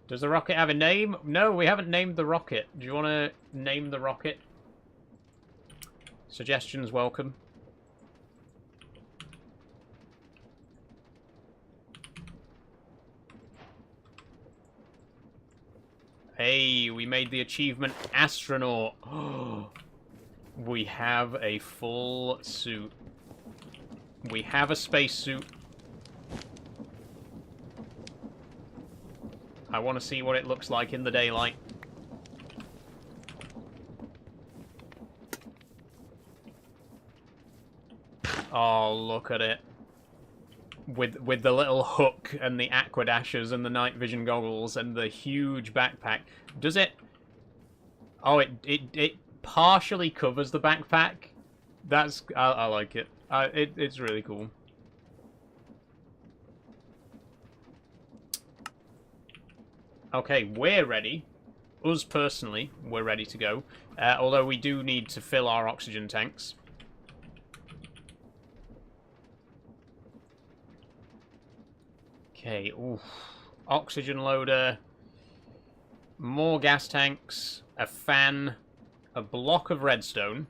Speaker 1: Does the rocket have a name? No, we haven't named the rocket. Do you want to name the rocket? Suggestions welcome. Hey, we made the achievement astronaut. We have a full suit. We have a spacesuit. I want to see what it looks like in the daylight. Oh, look at it. With the little hook and the aquadashers and the night vision goggles and the huge backpack. Does it... Oh, it partially covers the backpack. That's... I like it. It's really cool. Okay, we're ready. Us personally, we're ready to go. Although we do need to fill our oxygen tanks. Okay, oof. Oxygen loader, more gas tanks, a fan, a block of redstone.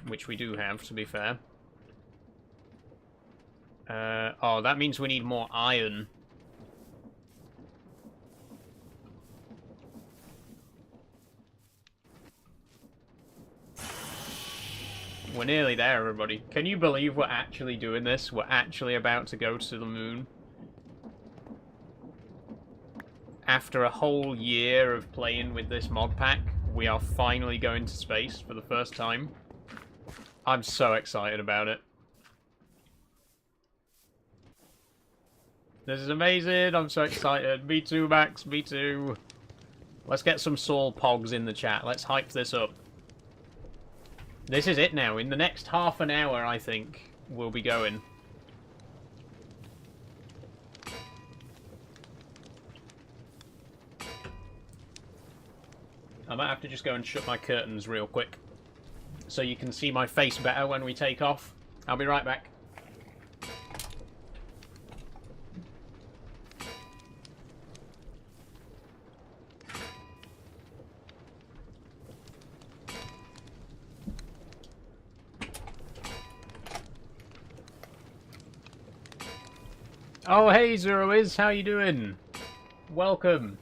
Speaker 1: Which we do have, to be fair. Oh, that means we need more iron. We're nearly there, everybody. Can you believe we're actually doing this? We're actually about to go to the moon. After a whole year of playing with this mod pack, we are finally going to space for the first time. I'm so excited about it. This is amazing. I'm so excited. Me too, Max. Me too. Let's get some Saul Pogs in the chat. Let's hype this up. This is it now. In the next half an hour, I think, we'll be going. I might have to just go and shut my curtains real quick, so you can see my face better when we take off. I'll be right back. Oh, hey, Zeroiz, how you doing? Welcome.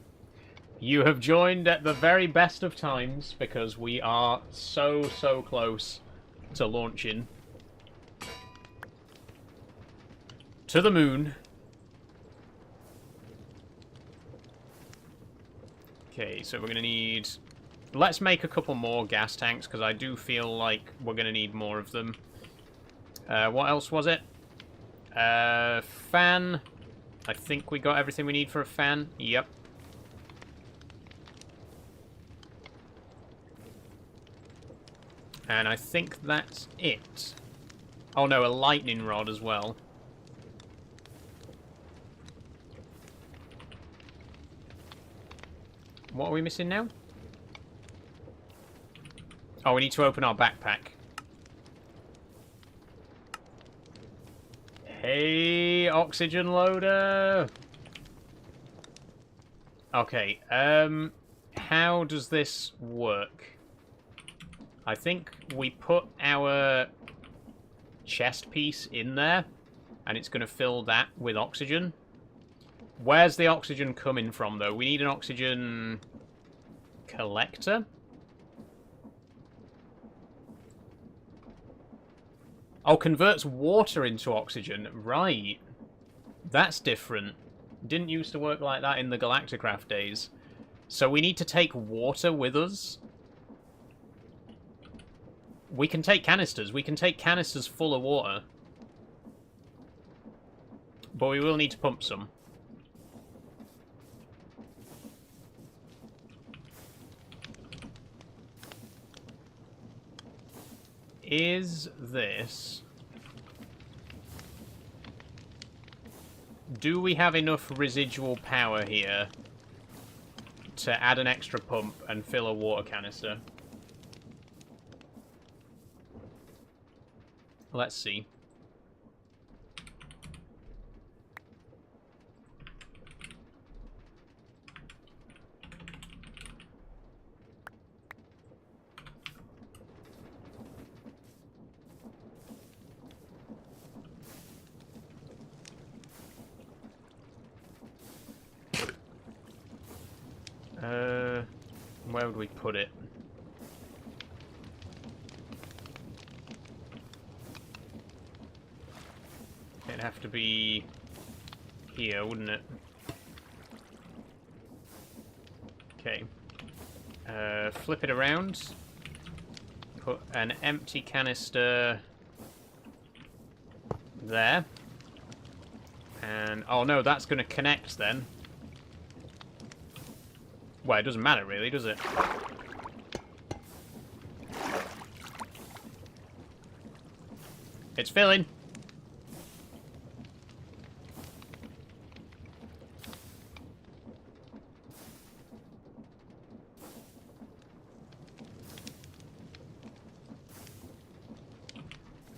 Speaker 1: You have joined at the very best of times, because we are so close to launching to the moon. Okay, so we're going to need let's make a couple more gas tanks, because I do feel like we're going to need more of them. What else was it? Fan. I think we got everything we need for a fan. Yep. And I think that's it. Oh no, a lightning rod as well. What are we missing now? Oh, we need to open our backpack. Hey, oxygen loader! Okay, how does this work? I think we put our chest piece in there, and it's going to fill that with oxygen. Where's the oxygen coming from, though? We need an oxygen collector? Oh, converts water into oxygen. Right. That's different. Didn't used to work like that in the Galacticraft days. So we need to take water with us. We can take canisters. We can take canisters full of water. But we will need to pump some. Is this... Do we have enough residual power here to add an extra pump and fill a water canister? Let's see. Where would we put it? It'd have to be here, wouldn't it? Okay. Flip it around. Put an empty canister there. And, oh no, that's going to connect then. Well, it doesn't matter really, does it? It's filling.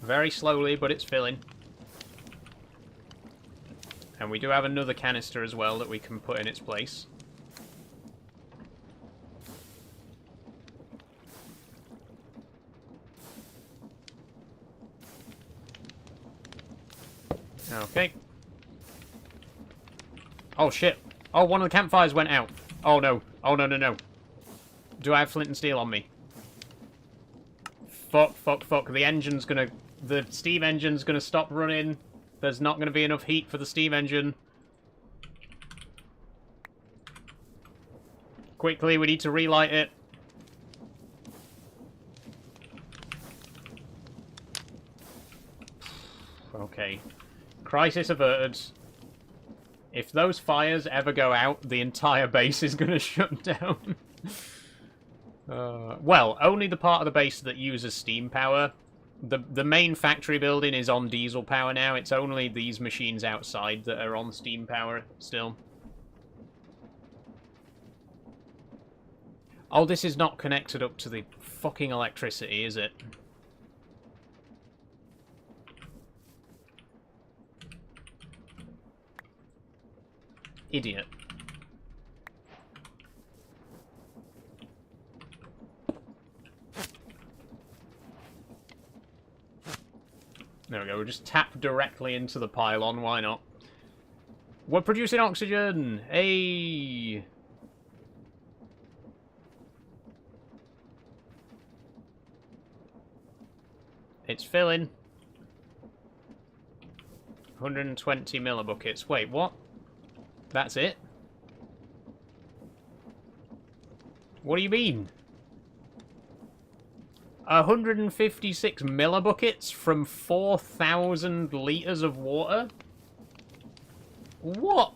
Speaker 1: Very slowly, but it's filling. And we do have another canister as well that we can put in its place. Okay. Oh, shit. Oh, one of the campfires went out. Oh, no. Oh, no, no, no. Do I have flint and steel on me? Fuck, fuck, fuck. The engine's gonna... The steam engine's gonna stop running. There's not gonna be enough heat for the steam engine. Quickly, we need to relight it. Okay. Crisis averted. If those fires ever go out, the entire base is going to shut down. Well, only the part of the base that uses steam power. The main factory building is on diesel power now. It's only these machines outside that are on steam power still. Oh, this is not connected up to the fucking electricity, is it? Idiot. There we go, we'll just tap directly into the pylon, why not? We're producing oxygen! Hey! It's filling. 120 millibuckets. Wait, what? That's it? What do you mean? 156 millibuckets from 4,000 litres of water? What?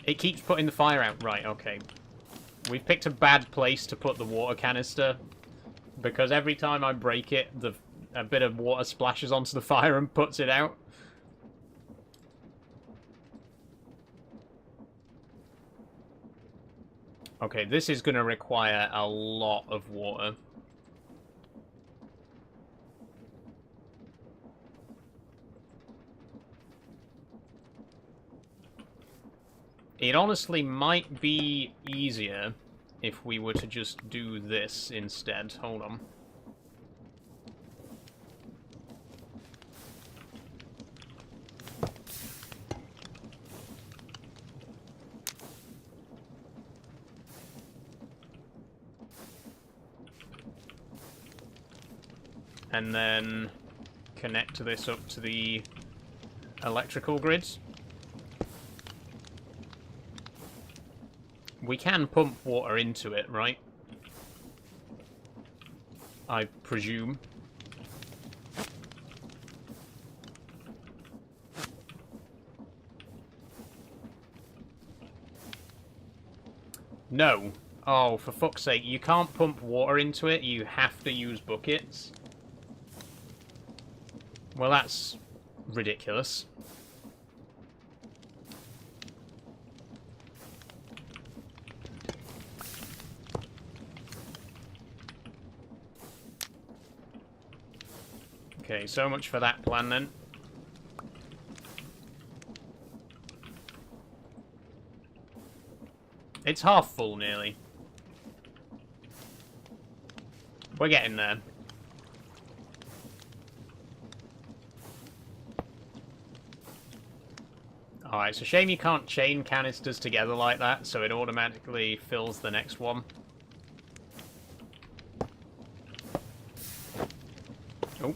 Speaker 1: It keeps putting the fire out. Right, okay. We've picked a bad place to put the water canister, because every time I break it, a bit of water splashes onto the fire and puts it out. Okay, this is going to require a lot of water. It honestly might be easier if we were to just do this instead. Hold on. And then connect this up to the electrical grids. We can pump water into it, right? I presume. No. Oh, for fuck's sake, you can't pump water into it, you have to use buckets. Well, that's ridiculous. Okay, so much for that plan then. It's half full, nearly. We're getting there. Alright, it's a shame you can't chain canisters together like that, so it automatically fills the next one. Oh.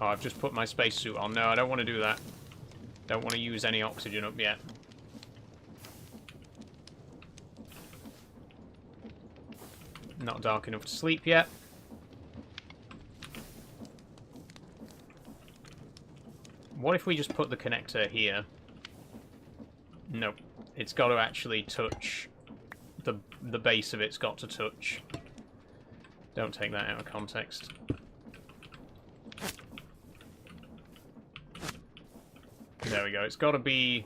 Speaker 1: Oh, I've just put my spacesuit on. No, I don't want to do that. Don't want to use any oxygen up yet. Not dark enough to sleep yet. What if we just put the connector here? Nope. It's got to actually touch... The base of it's got to touch. Don't take that out of context. There we go. It's got to be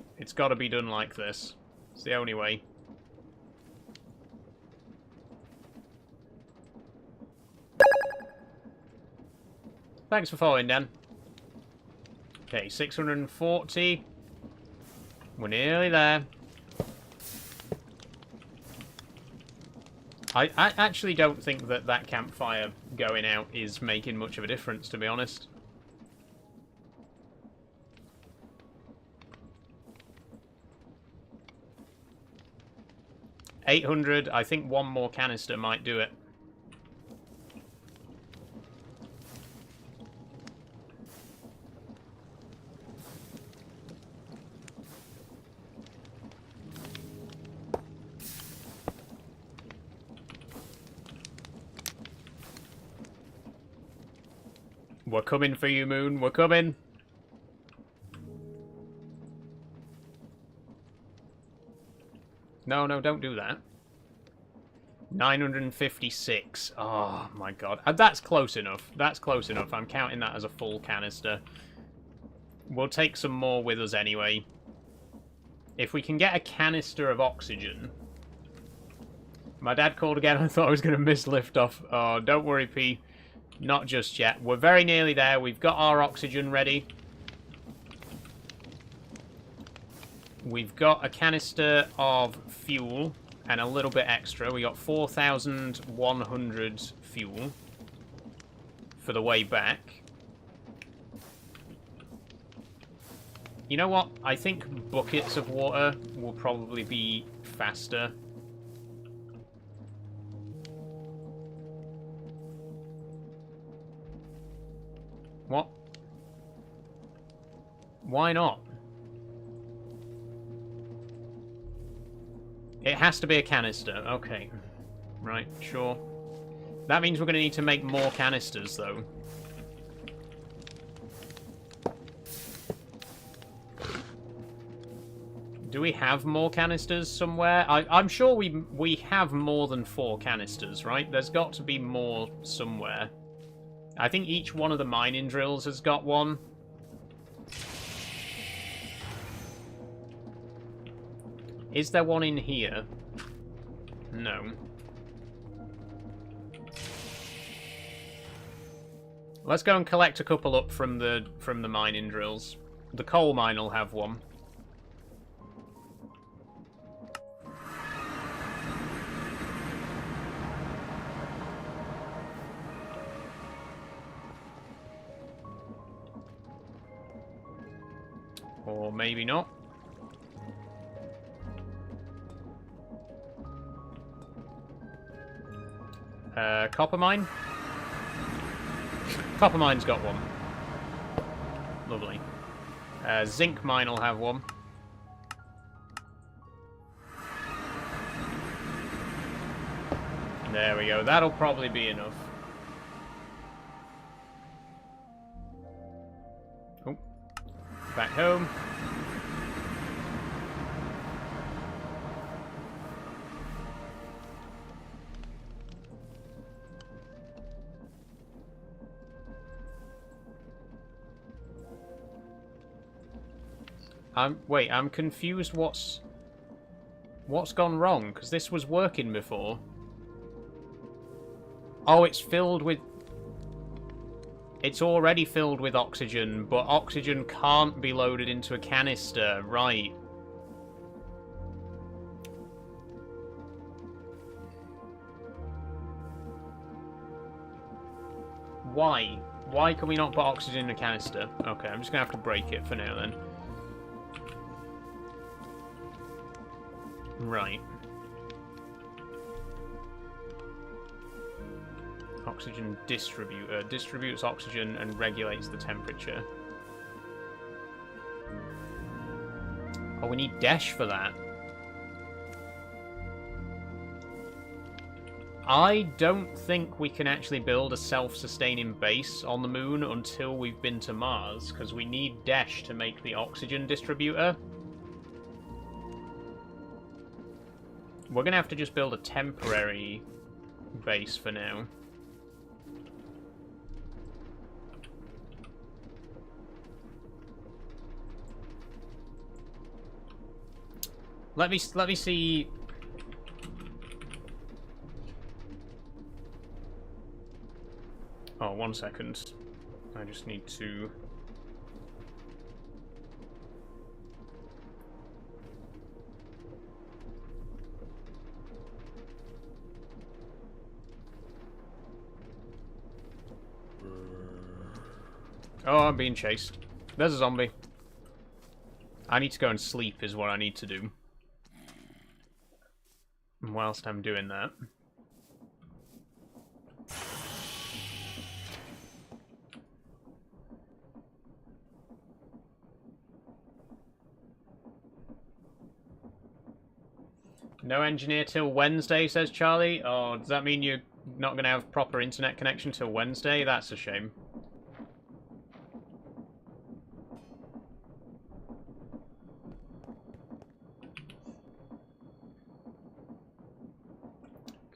Speaker 1: done like this. It's the only way. Thanks for following, Dan. Okay, 640. We're nearly there. I actually don't think that campfire going out is making much of a difference, to be honest. $800. I think one more canister might do it. We're coming for you, Moon. We're coming. No, don't do that. 956. Oh, my God. That's close enough. That's close enough. I'm counting that as a full canister. We'll take some more with us anyway. If we can get a canister of oxygen... My dad called again. I thought I was going to miss liftoff. Oh, don't worry, P. Not just yet. We're very nearly there. We've got our oxygen ready. We've got a canister of fuel and a little bit extra. We got 4,100 fuel for the way back. You know what? I think buckets of water will probably be faster. What? Why not? It has to be a canister. Okay. Right, sure. That means we're going to need to make more canisters, though. Do we have more canisters somewhere? I'm sure we have more than 4 canisters, right? There's got to be more somewhere. I think each one of the mining drills has got one. Is there one in here? No. Let's go and collect a couple up from the mining drills. The coal mine will have one. Or maybe not. Copper mine? Copper mine's got one. Lovely. Zinc mine will have one. There we go. That'll probably be enough. Oh. Back home. Wait, I'm confused. What's gone wrong? Because this was working before. Oh, it's filled with... It's already filled with oxygen, but oxygen can't be loaded into a canister. Right. Why? Why can we not put oxygen in a canister? Okay, I'm just going to have to break it for now, then. Right. Oxygen distributor. Distributes oxygen and regulates the temperature. Oh, we need dash for that. I don't think we can actually build a self-sustaining base on the moon until we've been to Mars, because we need dash to make the oxygen distributor. We're going to have to just build a temporary base for now. Let me see. Oh, 1 second. I just need to... Oh, I'm being chased. There's a zombie. I need to go and sleep is what I need to do. And whilst I'm doing that... No engineer till Wednesday, says Charlie. Oh, does that mean you're not going to have proper internet connection till Wednesday? That's a shame.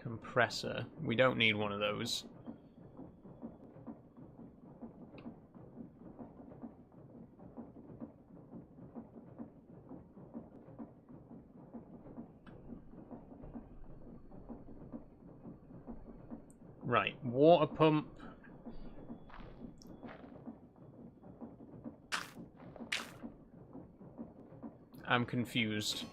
Speaker 1: Compressor. We don't need one of those. Right, water pump. I'm confused.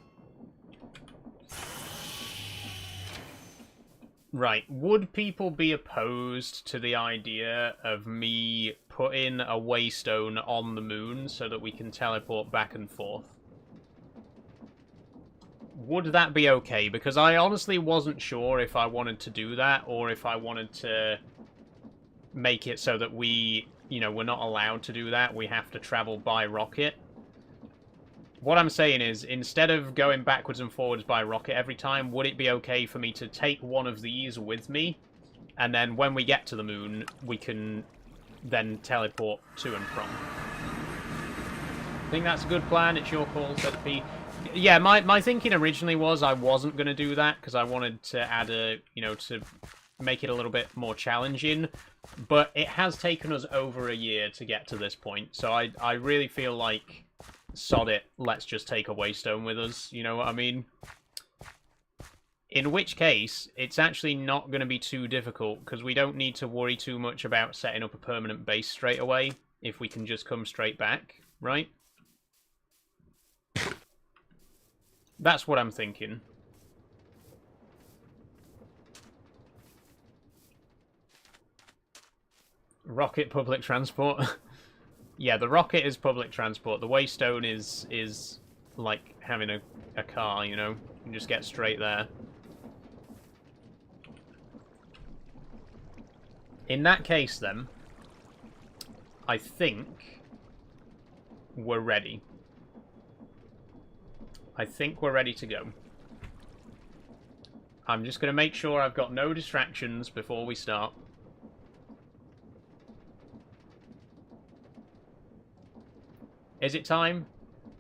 Speaker 1: Right, would people be opposed to the idea of me putting a waystone on the moon so that we can teleport back and forth? Would that be okay? Because I honestly wasn't sure if I wanted to do that or if I wanted to make it so that we, you know, we're not allowed to do that. We have to travel by rocket. what I'm saying is, instead of going backwards and forwards by rocket every time, would it be okay for me to take one of these with me, and then when we get to the moon, we can then teleport to and from? I think that's a good plan. It's your call, said P. Yeah, my thinking originally was I wasn't going to do that, because I wanted to add a, you know, to make it a little bit more challenging, but it has taken us over a year to get to this point, so I really feel like, sod it, let's just take a Waystone with us, you know what I mean? In which case, it's actually not going to be too difficult, because we don't need to worry too much about setting up a permanent base straight away, if we can just come straight back, right? That's what I'm thinking. Rocket public transport. Yeah, the rocket is public transport. The Waystone is like having a car, you know? You can just get straight there. In that case, then, I think we're ready. I think we're ready to go. I'm just going to make sure I've got no distractions before we start. Is it time?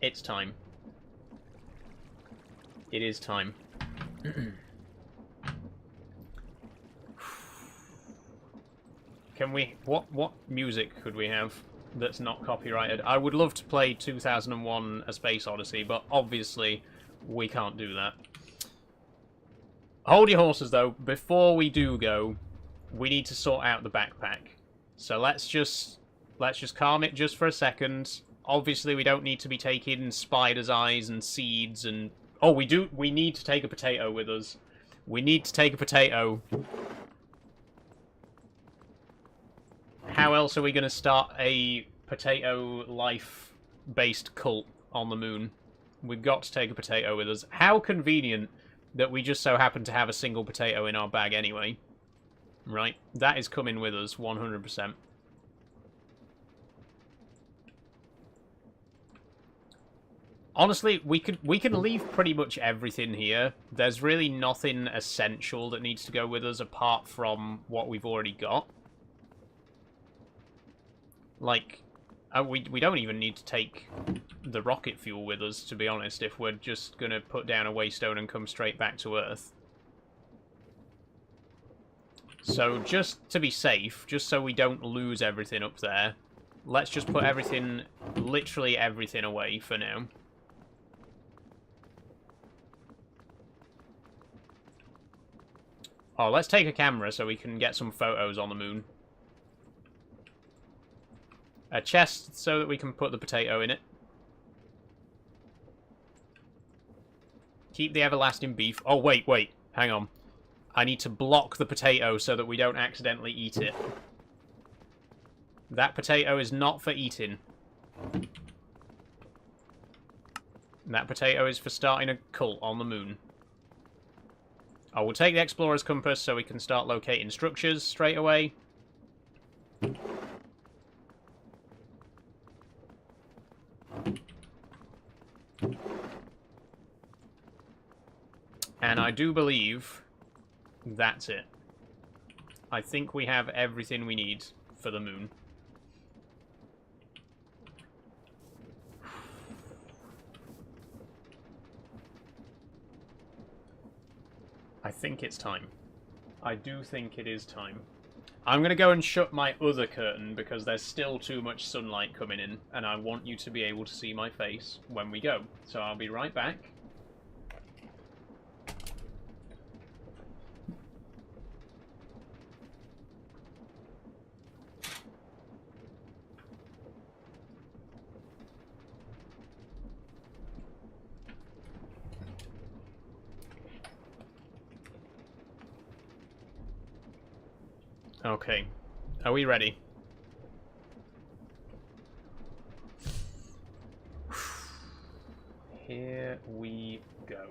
Speaker 1: It's time. It is time. Can we... What music could we have that's not copyrighted? I would love to play 2001 A Space Odyssey, but obviously we can't do that. Hold your horses, though. Before we do go, we need to sort out the backpack. So let's just calm it just for a second. Obviously, we don't need to be taking spider's eyes and seeds and... Oh, we do. We need to take a potato with us. We need to take a potato. How else are we going to start a potato life-based cult on the moon? We've got to take a potato with us. How convenient that we just so happen to have a single potato in our bag anyway. Right? That is coming with us, 100%. Honestly, we can leave pretty much everything here. There's really nothing essential that needs to go with us apart from what we've already got. Like, we don't even need to take the rocket fuel with us, to be honest, if we're just going to put down a Waystone and come straight back to Earth. So, just to be safe, just so we don't lose everything up there, let's just put everything, literally everything away for now. Oh, let's take a camera so we can get some photos on the moon. A chest so that we can put the potato in it. Keep the everlasting beef. Oh, wait. Hang on. I need to block the potato so that we don't accidentally eat it. That potato is not for eating. That potato is for starting a cult on the moon. I will take the explorer's compass so we can start locating structures straight away. And I do believe that's it. I think we have everything we need for the moon. I think it's time. I do think it is time. I'm going to go and shut my other curtain because there's still too much sunlight coming in, and I want you to be able to see my face when we go. So I'll be right back. Okay, are we ready? Here we go.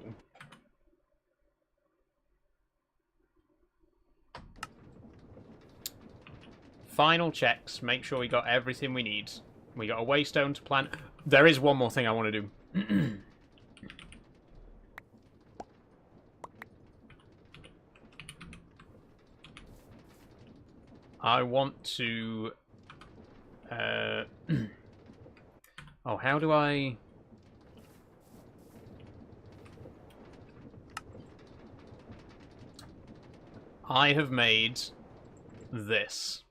Speaker 1: Final checks, make sure we got everything we need. We got a Waystone to plant. There is one more thing I want to do. I want to... oh, how do I... I have made this.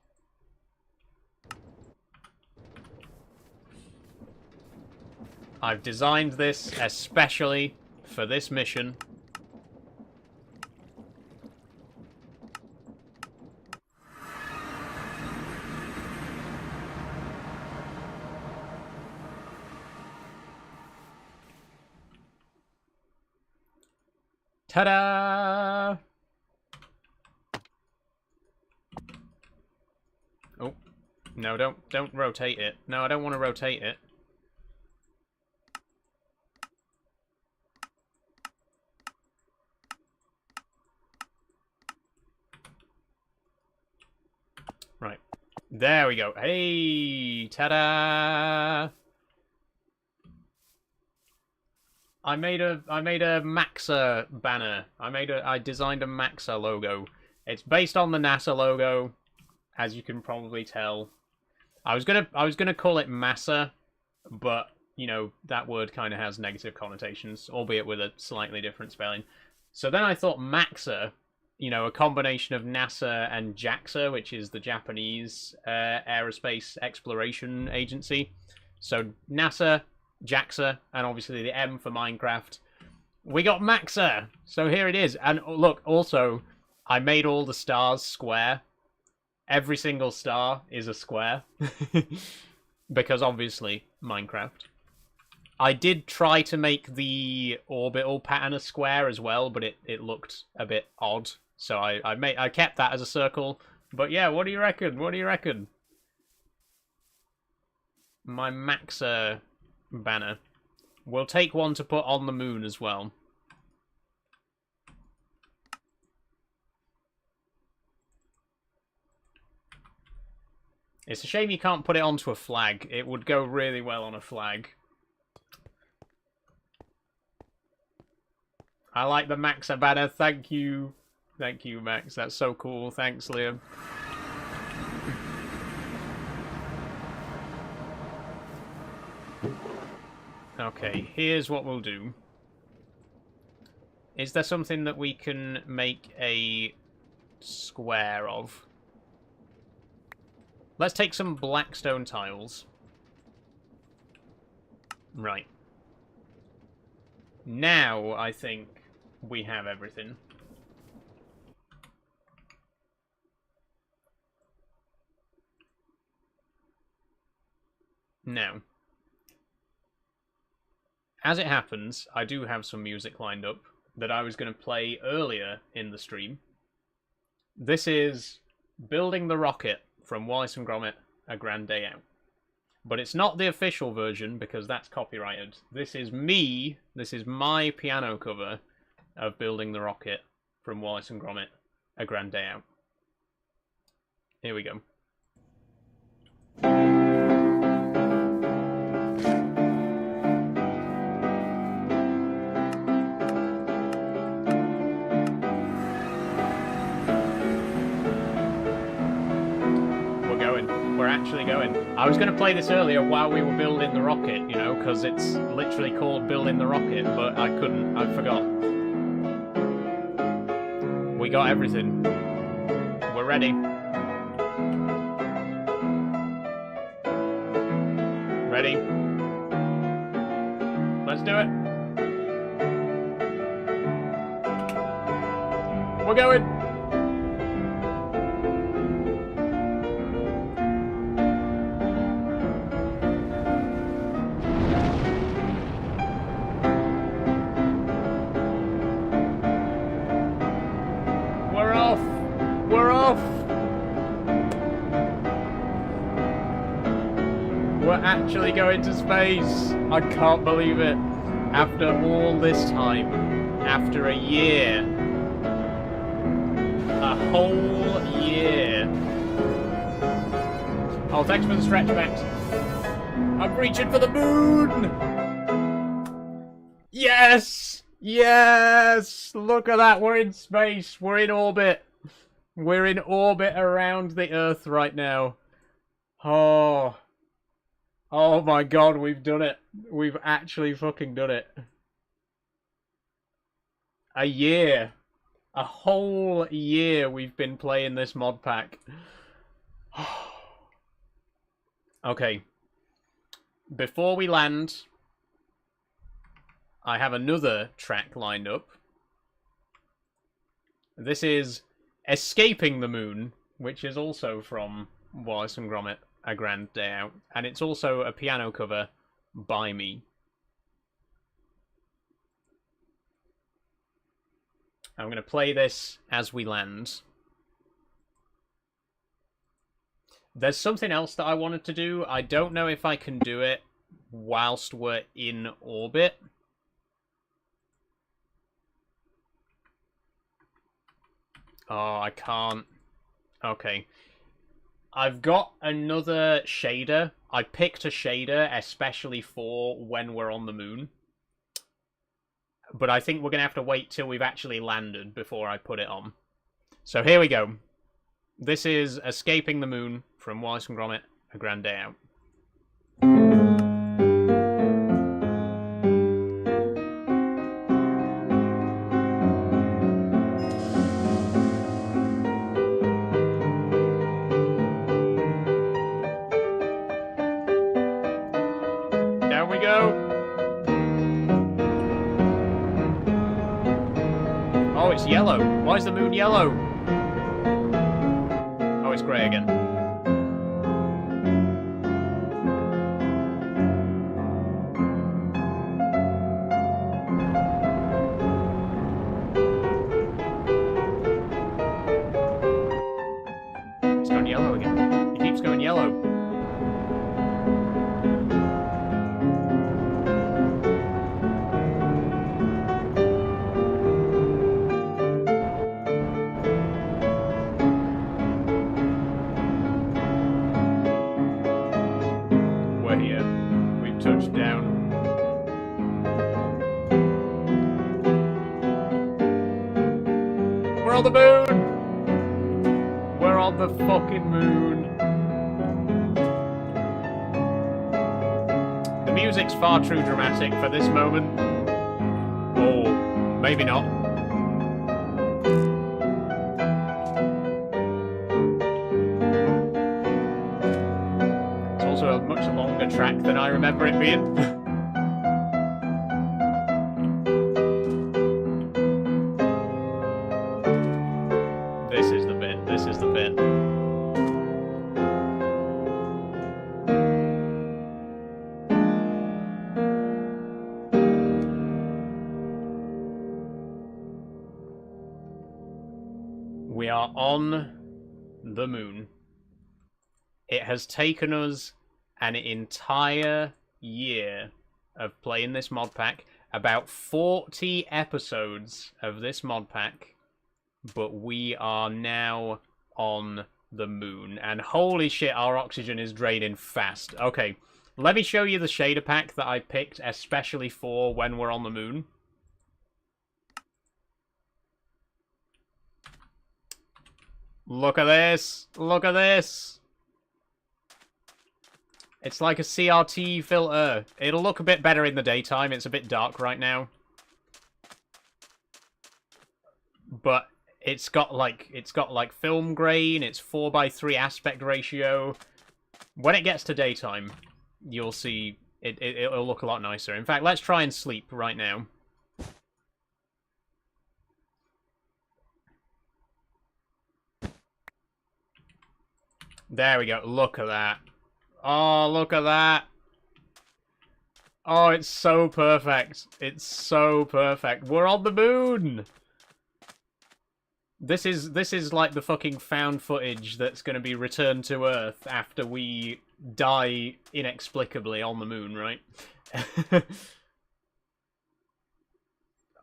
Speaker 1: I've designed this especially for this mission. Ta-da! Oh. No, don't rotate it. No, I don't want to rotate it. Right. There we go. Hey! Ta-da! I made a Maxa banner. I designed a Maxa logo. It's based on the NASA logo, as you can probably tell. I was gonna call it Massa, but you know that word kind of has negative connotations, albeit with a slightly different spelling. So then I thought Maxa, you know, a combination of NASA and JAXA, which is the Japanese aerospace exploration agency. So NASA, JAXA, and obviously the M for Minecraft. We got Maxa! So here it is. And look, also, I made all the stars square. Every single star is a square. Because obviously, Minecraft. I did try to make the orbital pattern a square as well, but it looked a bit odd. So I kept that as a circle. But yeah, what do you reckon? What do you reckon? My Maxa banner. We'll take one to put on the moon as well. It's a shame you can't put it onto a flag. It would go really well on a flag. I like the Maxa banner. Thank you. Thank you, Max. That's so cool. Thanks, Liam. Okay, here's what we'll do. Is there something that we can make a square of? Let's take some black stone tiles. Right. Now, I think we have everything. Now, as it happens, I do have some music lined up that I was going to play earlier in the stream. This is Building the Rocket from Wallace and Gromit, A Grand Day Out. But it's not the official version because that's copyrighted. This is me, this is my piano cover of Building the Rocket from Wallace and Gromit, A Grand Day Out. Here we go. We're actually going. I was going to play this earlier while we were building the rocket, you know, because it's literally called Building the Rocket, but I couldn't. I forgot. We got everything. We're ready. Ready? Let's do it. We're going. Actually going to space. I can't believe it. After all this time. After a year. A whole year. Oh, thanks for the stretch, Max. I'm reaching for the moon! Yes! Yes! Look at that, we're in space, we're in orbit. We're in orbit around the Earth right now. Oh. Oh my god, we've done it. We've actually fucking done it. A year. A whole year we've been playing this mod pack. Okay. Before we land, I have another track lined up. This is Escaping the Moon, which is also from Wallace and Gromit, A Grand Day Out. And it's also a piano cover by me. I'm going to play this as we land. There's something else that I wanted to do. I don't know if I can do it whilst we're in orbit. Oh, I can't. Okay. I've got another shader. I picked a shader especially for when we're on the moon. But I think we're going to have to wait till we've actually landed before I put it on. So here we go. This is Escaping the Moon from Wallace and Gromit, A Grand Day Out. Down we go. Oh, it's yellow. Why is the moon yellow? Oh, it's grey again. It's going yellow again. It keeps going yellow. We're here. We've touched down. We're on the moon! We're on the fucking moon. The music's far too dramatic for this moment. Or maybe not. It's also a much longer track than I remember it being. This is the bit. This is the bit. We are on the moon. It has taken us an entire year of playing this mod pack, about 40 episodes of this mod pack, but we are now on the moon. And holy shit, our oxygen is draining fast. Okay, let me show you the shader pack that I picked especially for when we're on the moon. Look at this! Look at this! It's like a CRT filter. It'll look a bit better in the daytime. It's a bit dark right now. But it's got like film grain, it's 4:3 aspect ratio. When it gets to daytime, you'll see it'll look a lot nicer. In fact, let's try and sleep right now. There we go. Look at that. Oh, look at that. Oh, it's so perfect. It's so perfect. We're on the moon. This is like the fucking found footage that's going to be returned to Earth after we die inexplicably on the moon, right?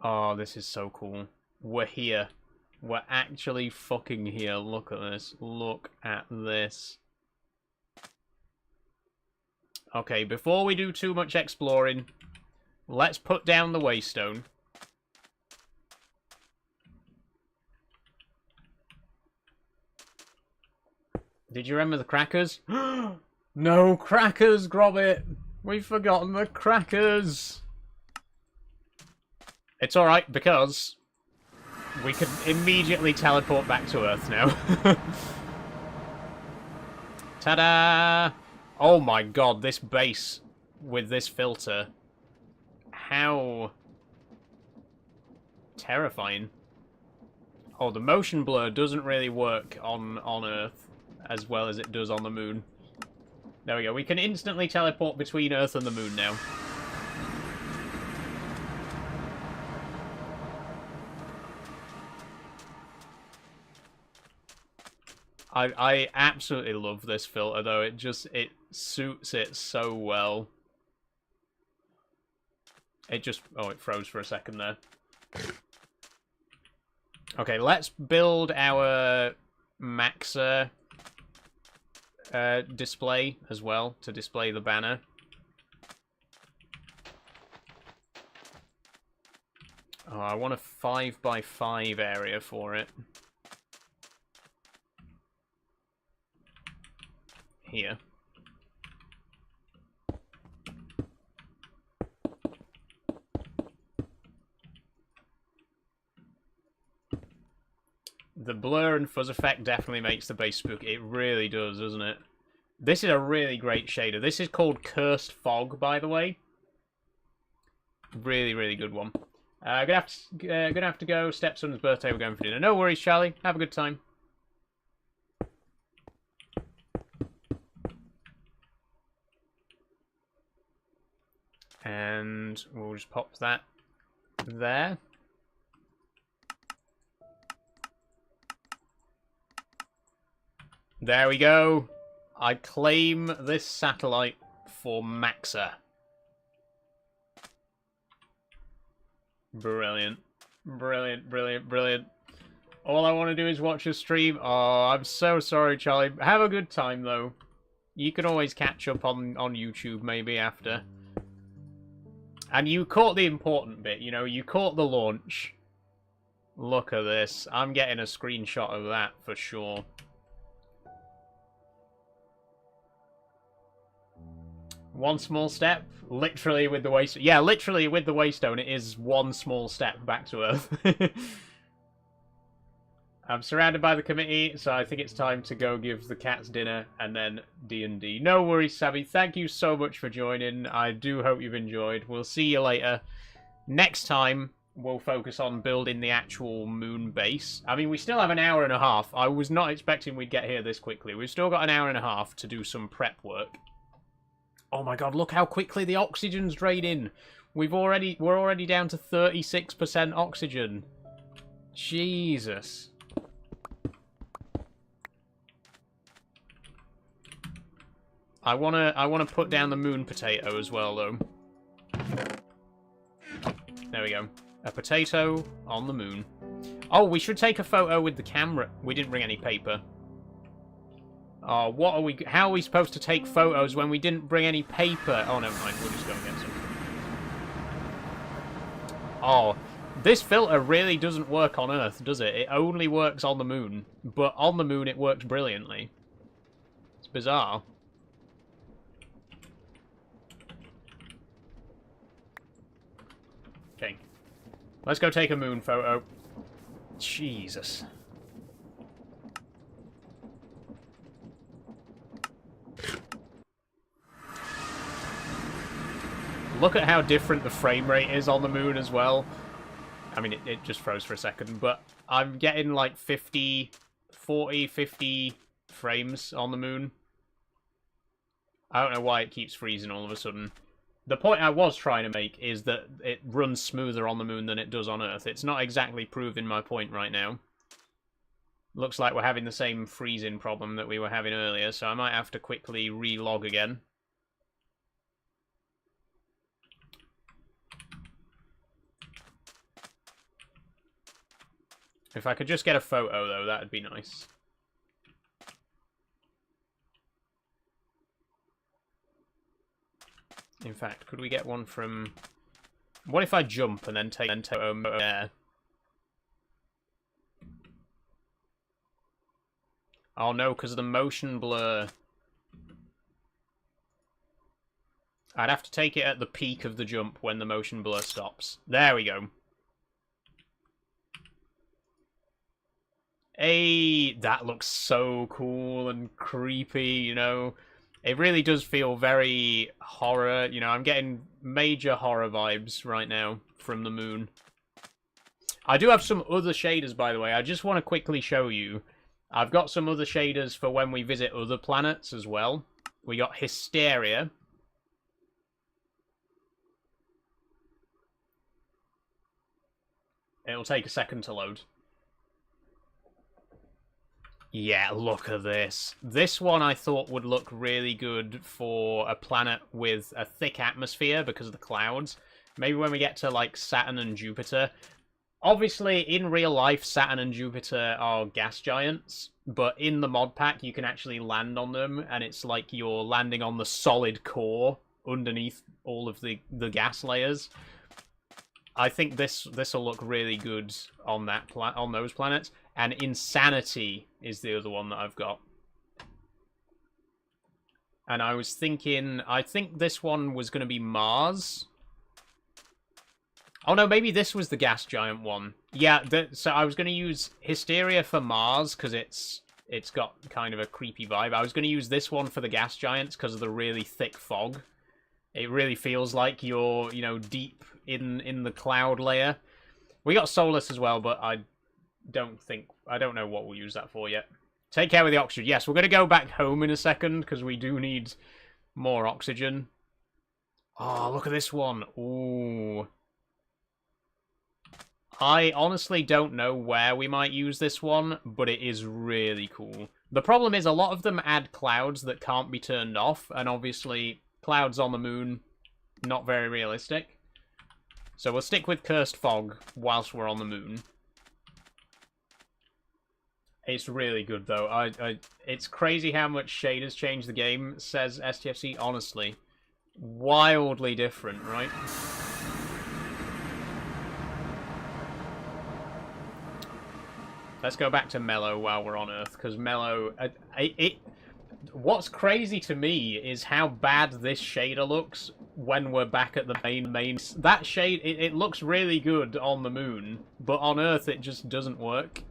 Speaker 1: Oh, this is so cool. We're here. We're actually fucking here. Look at this. Look at this. Okay, before we do too much exploring, let's put down the waystone. Did you remember the crackers? No crackers, Grobbit! We've forgotten the crackers! It's alright, because we can immediately teleport back to Earth now. Ta-da! Oh my god, this base with this filter. How terrifying. Oh, the motion blur doesn't really work on Earth as well as it does on the moon. There we go. We can instantly teleport between Earth and the moon now. I absolutely love this filter, though. It suits it so well. It just... Oh, it froze for a second there. Okay, let's build our Maxa display as well to display the banner. Oh, I want a 5x5 area for it. Here. The blur and fuzz effect definitely makes the base spooky. It really does, doesn't it? This is a really great shader. This is called Cursed Fog, by the way. Really, really good one. Gonna have to go. Stepson's birthday. We're going for dinner. No worries, Charlie. Have a good time. And we'll just pop that there. There we go. I claim this satellite for Maxa. Brilliant. Brilliant, brilliant, brilliant. All I want to do is watch a stream. Oh, I'm so sorry, Charlie. Have a good time, though. You can always catch up on YouTube, maybe, after. And you caught the important bit, you know? You caught the launch. Look at this. I'm getting a screenshot of that, for sure. One small step, literally with the waystone. Yeah, literally with the waystone, it is one small step back to Earth. I'm surrounded by the committee, so I think it's time to go give the cats dinner and then D&D. No worries, Sabby. Thank you so much for joining. I do hope you've enjoyed. We'll see you later. Next time, we'll focus on building the actual moon base. I mean, we still have an hour and a half. I was not expecting we'd get here this quickly. We've still got an hour and a half to do some prep work. Oh my god, look how quickly the oxygen's draining. We're already down to 36% oxygen. Jesus. I wanna put down the moon potato as well, though. There we go. A potato on the moon. Oh, we should take a photo with the camera. We didn't bring any paper. Oh, what are we... How are we supposed to take photos when we didn't bring any paper? Oh, never mind. We'll just go and get some. Oh, this filter really doesn't work on Earth, does it? It only works on the moon. But on the moon, it works brilliantly. It's bizarre. Okay. Let's go take a moon photo. Jesus. Look at how different the frame rate is on the moon as well. I mean, it just froze for a second, but I'm getting like 40, 50 frames on the moon. I don't know why it keeps freezing all of a sudden. The point I was trying to make is that it runs smoother on the moon than it does on Earth. It's not exactly proving my point right now. Looks like we're having the same freezing problem that we were having earlier, so I might have to quickly re-log again. If I could just get a photo, though, that would be nice. In fact, could we get one from What if I jump and then take there? Oh no, because of the motion blur. I'd have to take it at the peak of the jump when the motion blur stops. There we go. Hey, that looks so cool and creepy, you know. It really does feel very horror. You know, I'm getting major horror vibes right now from the moon. I do have some other shaders, by the way. I just want to quickly show you. I've got some other shaders for when we visit other planets as well. We got Hysteria. It'll take a second to load. Yeah, look at this. This one I thought would look really good for a planet with a thick atmosphere because of the clouds. Maybe when we get to, like, Saturn and Jupiter. Obviously, in real life, Saturn and Jupiter are gas giants, but in the mod pack, you can actually land on them, and it's like you're landing on the solid core underneath all of the gas layers. I think this will look really good on on those planets. And Insanity is the other one that I've got. And I was thinking, I think this one was going to be Mars. Oh no, maybe this was the gas giant one. Yeah, so I was going to use Hysteria for Mars because it's got kind of a creepy vibe. I was going to use this one for the gas giants because of the really thick fog. It really feels like you're, you know, deep in the cloud layer. We got Solus as well, but I don't know what we'll use that for yet. Take care with the oxygen. Yes, we're going to go back home in a second because we do need more oxygen. Oh, look at this one. Ooh. I honestly don't know where we might use this one, but it is really cool. The problem is a lot of them add clouds that can't be turned off, and obviously clouds on the moon, not very realistic. So we'll stick with Cursed Fog whilst we're on the moon. It's really good, though. It's crazy how much shaders change the game, says STFC. Honestly, wildly different, right? Let's go back to Mellow while we're on Earth, because Mellow... What's crazy to me is how bad this shader looks when we're back at the main... That shade, it looks really good on the moon, but on Earth it just doesn't work.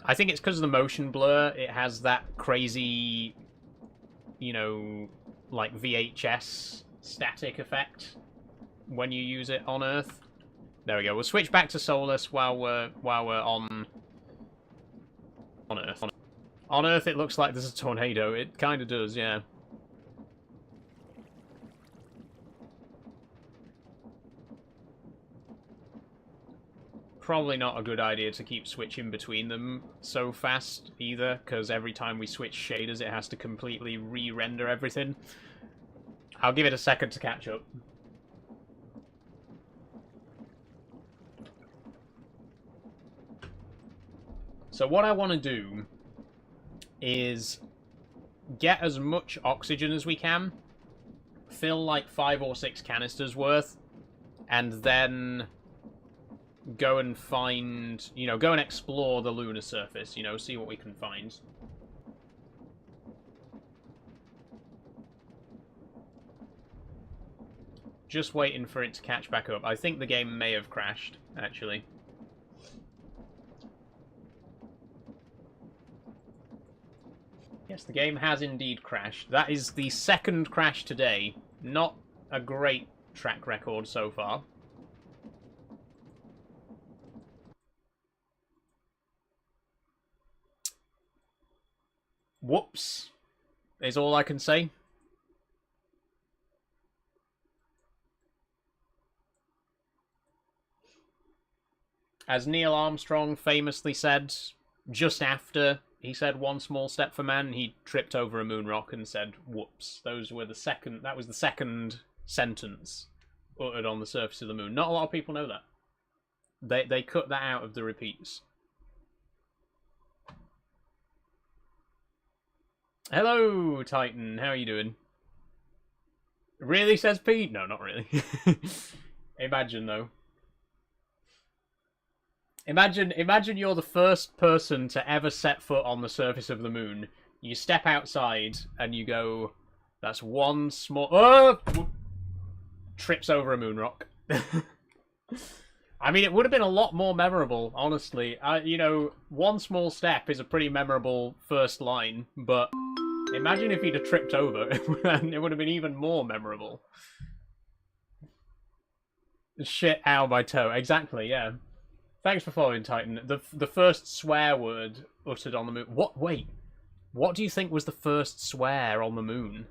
Speaker 1: I think it's because of the motion blur. It has that crazy, you know, like VHS static effect when you use it on Earth. There we go. We'll switch back to Solus while we're on Earth. On Earth, it looks like there's a tornado. It kind of does, yeah. Probably not a good idea to keep switching between them so fast either, because every time we switch shaders, it has to completely re-render everything. I'll give it a second to catch up. So what I want to do is get as much oxygen as we can, fill like 5 or 6 canisters worth, and then go and find, you know, go and explore the lunar surface, you know, see what we can find. Just waiting for it to catch back up. I think the game may have crashed, actually. Yes, the game has indeed crashed. That is the second crash today. Not a great track record so far. Whoops, is all I can say. As Neil Armstrong famously said, just after he said one small step for man, he tripped over a moon rock and said, whoops. That was the second sentence uttered on the surface of the moon. Not a lot of people know that. They cut that out of the repeats. Hello, Titan. How are you doing? Really, says Pete? No, not really. Imagine, though. Imagine you're the first person to ever set foot on the surface of the moon. You step outside and you go, that's one small... Oh! Trips over a moon rock. I mean, it would have been a lot more memorable, honestly. You know, one small step is a pretty memorable first line, but imagine if he'd have tripped over, and it would have been even more memorable. Shit, ow, my toe. Exactly, yeah. Thanks for following, Titan. The first swear word uttered on the moon. What? Wait. What do you think was the first swear on the moon?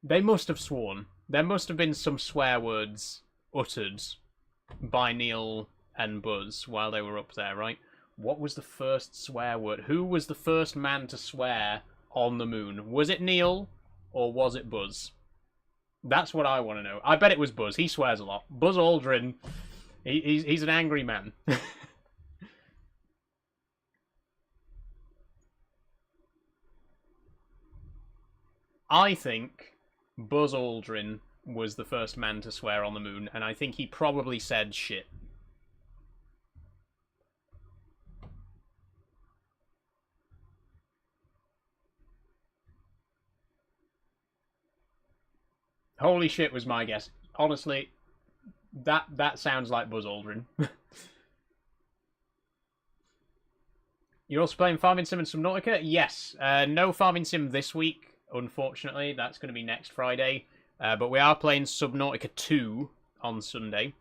Speaker 1: They must have sworn. There must have been some swear words uttered by Neil and Buzz while they were up there, right? What was the first swear word? Who was the first man to swear on the moon? Was it Neil or was it Buzz? That's what I want to know. I bet it was Buzz. He swears a lot. Buzz Aldrin, he's an angry man. I think Buzz Aldrin was the first man to swear on the moon, and I think he probably said shit. Holy shit was my guess. Honestly, that sounds like Buzz Aldrin. You're also playing Farming Sim and Subnautica? Yes. No Farming Sim this week, unfortunately. That's going to be next Friday. But we are playing Subnautica 2 on Sunday.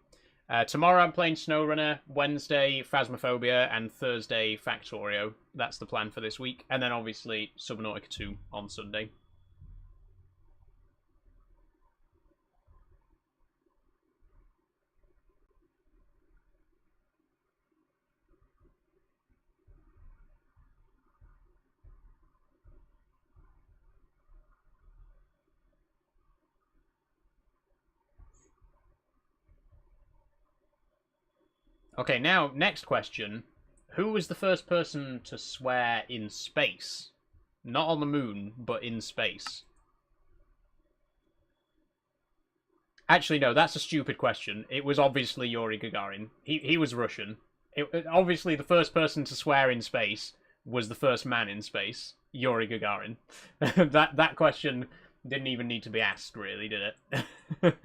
Speaker 1: Tomorrow I'm playing SnowRunner, Wednesday Phasmophobia, and Thursday Factorio. That's the plan for this week. And then obviously Subnautica 2 on Sunday. Okay, now, next question. Who was the first person to swear in space? Not on the moon, but in space. Actually, no, that's a stupid question. It was obviously Yuri Gagarin. He was Russian. Obviously, the first person to swear in space was the first man in space, Yuri Gagarin. that question didn't even need to be asked, really, did it?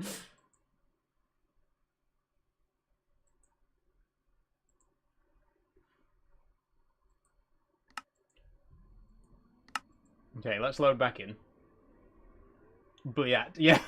Speaker 1: Okay, let's load back in. But yeah.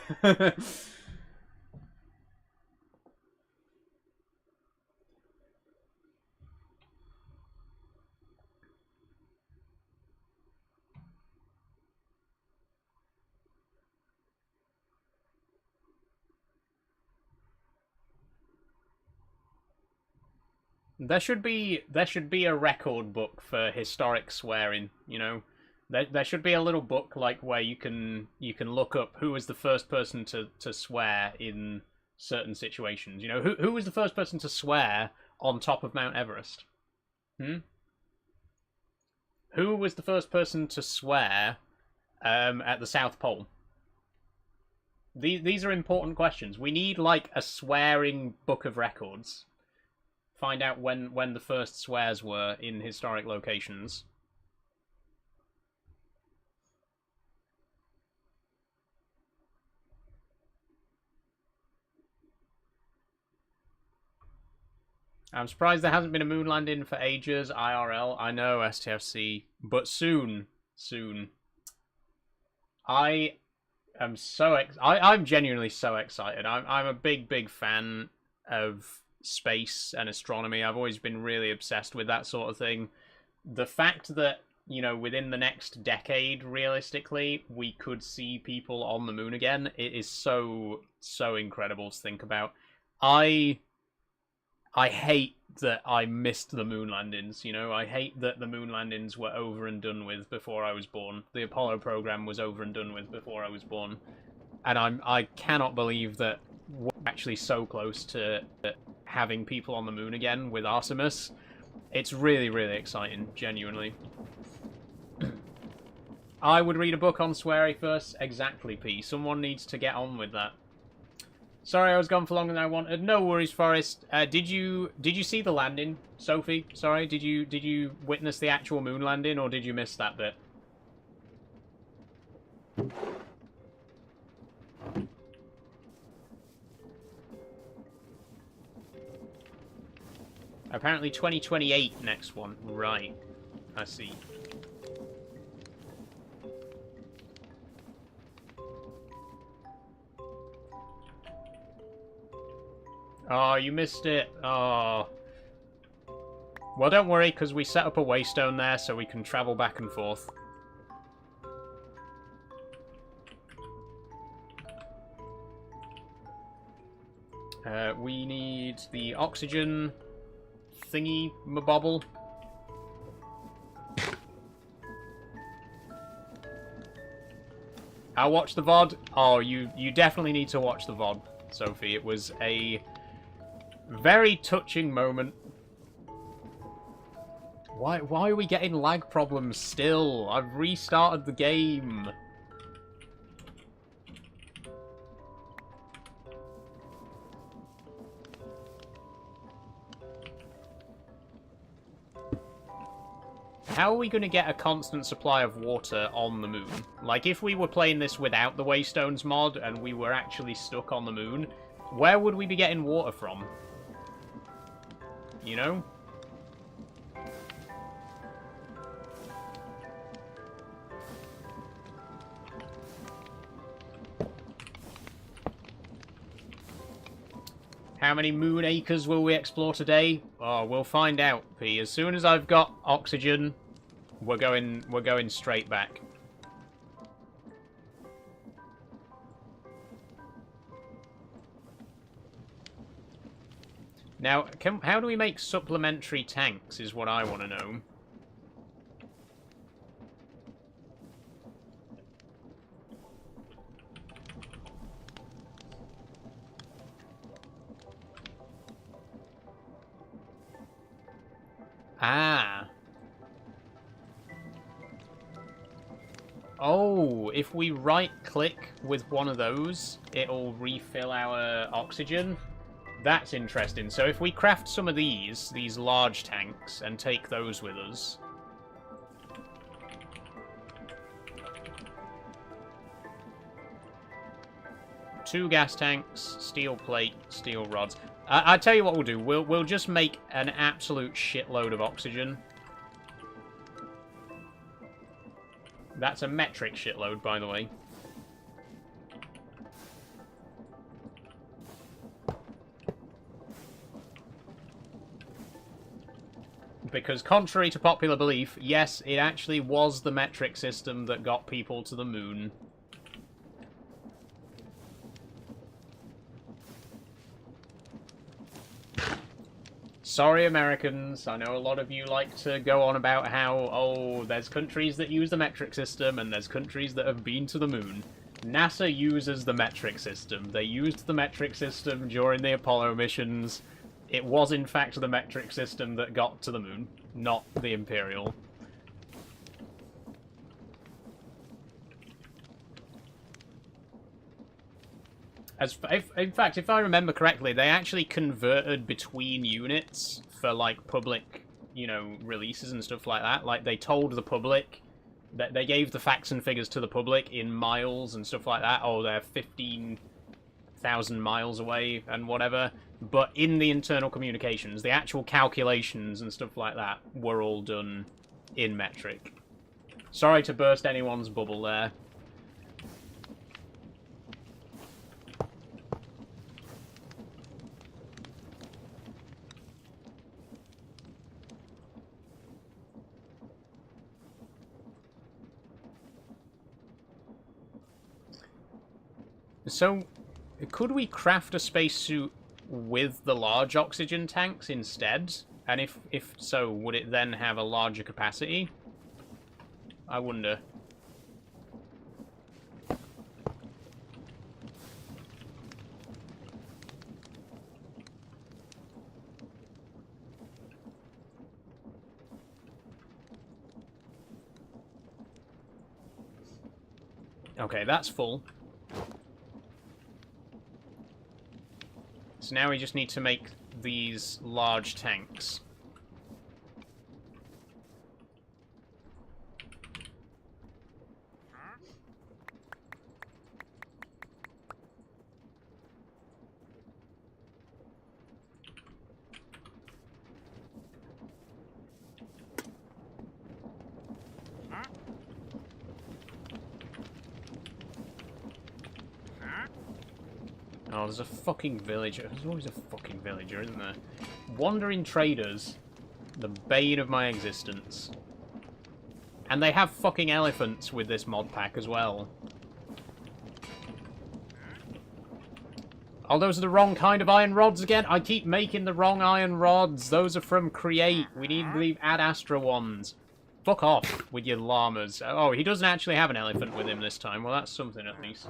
Speaker 1: There should be a record book for historic swearing, you know. There should be a little book like where you can look up who was the first person to swear in certain situations. You know, who was the first person to swear on top of Mount Everest? Who was the first person to swear at the South Pole? These are important questions. We need like a swearing book of records. Find out when the first swears were in historic locations. I'm surprised there hasn't been a moon landing for ages, IRL. I know, STFC, but soon. I am I'm genuinely so excited. I'm a big fan of space and astronomy. I've always been really obsessed with that sort of thing. The fact that, you know, within the next decade, realistically, we could see people on the moon again, it is so incredible to think about. I hate that I missed the moon landings, you know? I hate that the moon landings were over and done with before I was born. The Apollo program was over and done with before I was born. And I cannot believe that we're actually so close to having people on the moon again with Artemis. It's really exciting, genuinely. I would read a book on swearing first. Exactly, P. Someone needs to get on with that. Sorry, I was gone for longer than I wanted. No worries, Forrest. Did you see the landing, Sophie? Sorry, did you witness the actual moon landing, or did you miss that bit? Apparently 2028 next one. Right. I see. Oh, you missed it. Oh. Well, don't worry, because we set up a waystone there so we can travel back and forth. We need the oxygen thingy mabobble. I'll watch the VOD. Oh, you definitely need to watch the VOD, Sophie. It was a very touching moment. Why are we getting lag problems still? I've restarted the game. How are we going to get a constant supply of water on the moon? Like, if we were playing this without the Waystones mod and we were actually stuck on the moon, where would we be getting water from? You know? How many moon acres will we explore today? Oh, we'll find out, P. As soon as I've got oxygen, we're going straight back. Now, how do we make supplementary tanks is what I want to know. Ah. Oh, if we right-click with one of those, it'll refill our oxygen. That's interesting. So if we craft some of these large tanks, and take those with us... Two gas tanks, steel plate, steel rods. I tell you what we'll do. We'll just make an absolute shitload of oxygen. That's a metric shitload, by the way. Because contrary to popular belief, yes, it actually was the metric system that got people to the moon. Sorry, Americans. I know a lot of you like to go on about how, oh, there's countries that use the metric system and there's countries that have been to the moon. NASA uses the metric system. They used the metric system during the Apollo missions. It was, in fact, the metric system that got to the moon, not the Imperial. In fact, if I remember correctly, they actually converted between units for, like, public, you know, releases and stuff like that. Like, they told the public, that they gave the facts and figures to the public in miles and stuff like that. Oh, they're 15,000 miles away and whatever. But in the internal communications, the actual calculations and stuff like that were all done in metric. Sorry to burst anyone's bubble there. So, could we craft a spacesuit with the large oxygen tanks instead? And if so, would it then have a larger capacity? I wonder. Okay, that's full. So now we just need to make these large tanks. Oh, there's a fucking villager. There's always a fucking villager, isn't there? Wandering traders. The bane of my existence. And they have fucking elephants with this mod pack as well. Oh, those are the wrong kind of iron rods again? I keep making the wrong iron rods. Those are from Create. We need the Ad Astra ones. Fuck off with your llamas. Oh, he doesn't actually have an elephant with him this time. Well, that's something at least.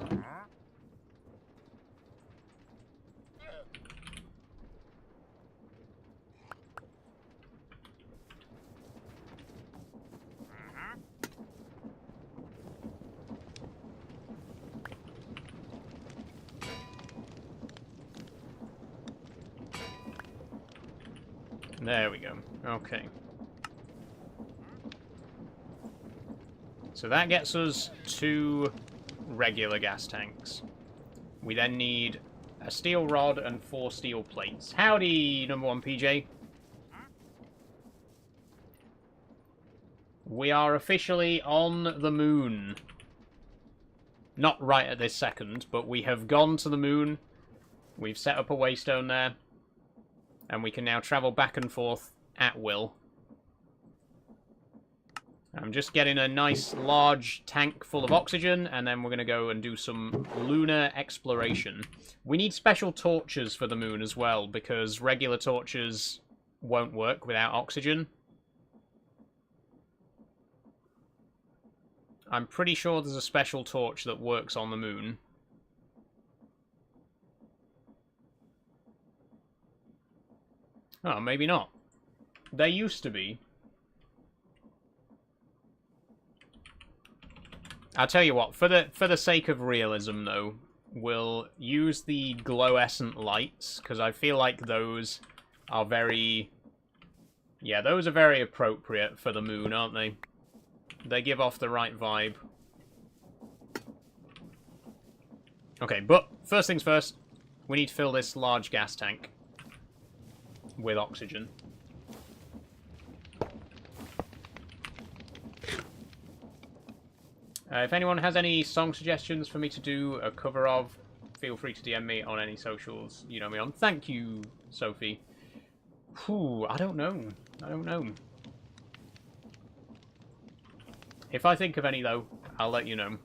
Speaker 1: There we go. Okay. So that gets us 2 regular gas tanks. We then need a steel rod and 4 steel plates. Howdy, number 1 PJ. We are officially on the moon. Not right at this second, but we have gone to the moon. We've set up a waystone there. And we can now travel back and forth at will. I'm just getting a nice large tank full of oxygen, and then we're going to go and do some lunar exploration. We need special torches for the moon as well, because regular torches won't work without oxygen. I'm pretty sure there's a special torch that works on the moon. Oh, maybe not. There used to be. I'll tell you what, for the sake of realism, though, we'll use the glow-escent lights, because I feel like those are very... Yeah, those are very appropriate for the moon, aren't they? They give off the right vibe. Okay, but first things first, we need to fill this large gas tank with oxygen. If anyone has any song suggestions for me to do a cover of, feel free to DM me on any socials you know me on. Thank you, Sophie. Whew, I don't know. I don't know. If I think of any, though, I'll let you know.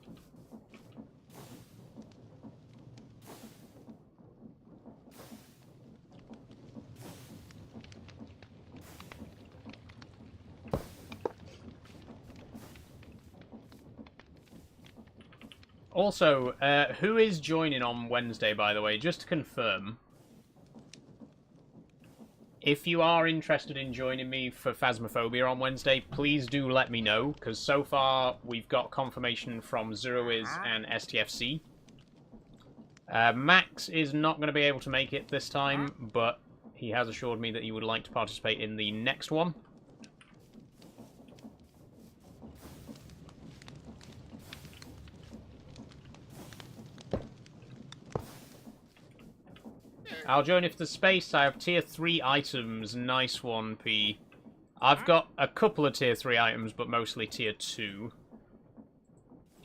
Speaker 1: Also, who is joining on Wednesday, by the way? Just to confirm. If you are interested in joining me for Phasmophobia on Wednesday, please do let me know, because so far we've got confirmation from ZeroIs and STFC. Max is not going to be able to make it this time, but he has assured me that he would like to participate in the next one. I'll join if there's space. I have tier 3 items. Nice one, P. I've got a couple of tier 3 items, but mostly tier 2.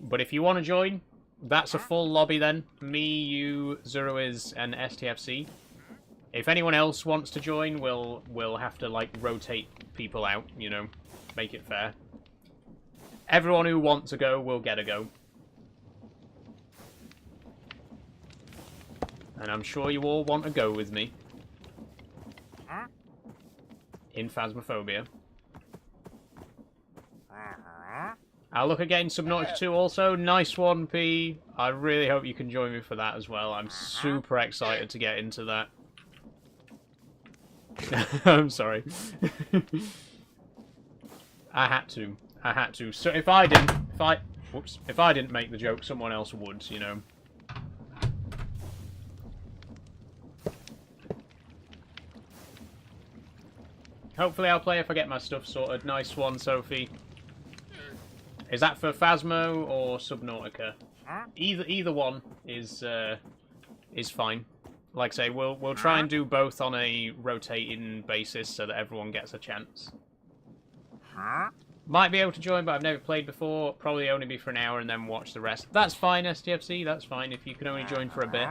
Speaker 1: But if you want to join, that's a full lobby then. Me, you, ZeroIs, and STFC. If anyone else wants to join, we'll have to, like, rotate people out, you know. Make it fair. Everyone who wants to go will get a go. And I'm sure you all want to go with me. In Phasmophobia. I'll look again, Subnautica 2 also. Nice one, P. I really hope you can join me for that as well. I'm super excited to get into that. I'm sorry. I had to. So if I didn't... Whoops. If I didn't make the joke, someone else would, you know. Hopefully I'll play if I get my stuff sorted. Nice one, Sophie. Is that for Phasmo or Subnautica? Either one is fine. Like I say, we'll try and do both on a rotating basis so that everyone gets a chance. Might be able to join, but I've never played before. Probably only be for an hour and then watch the rest. That's fine, STFC. That's fine if you can only join for a bit.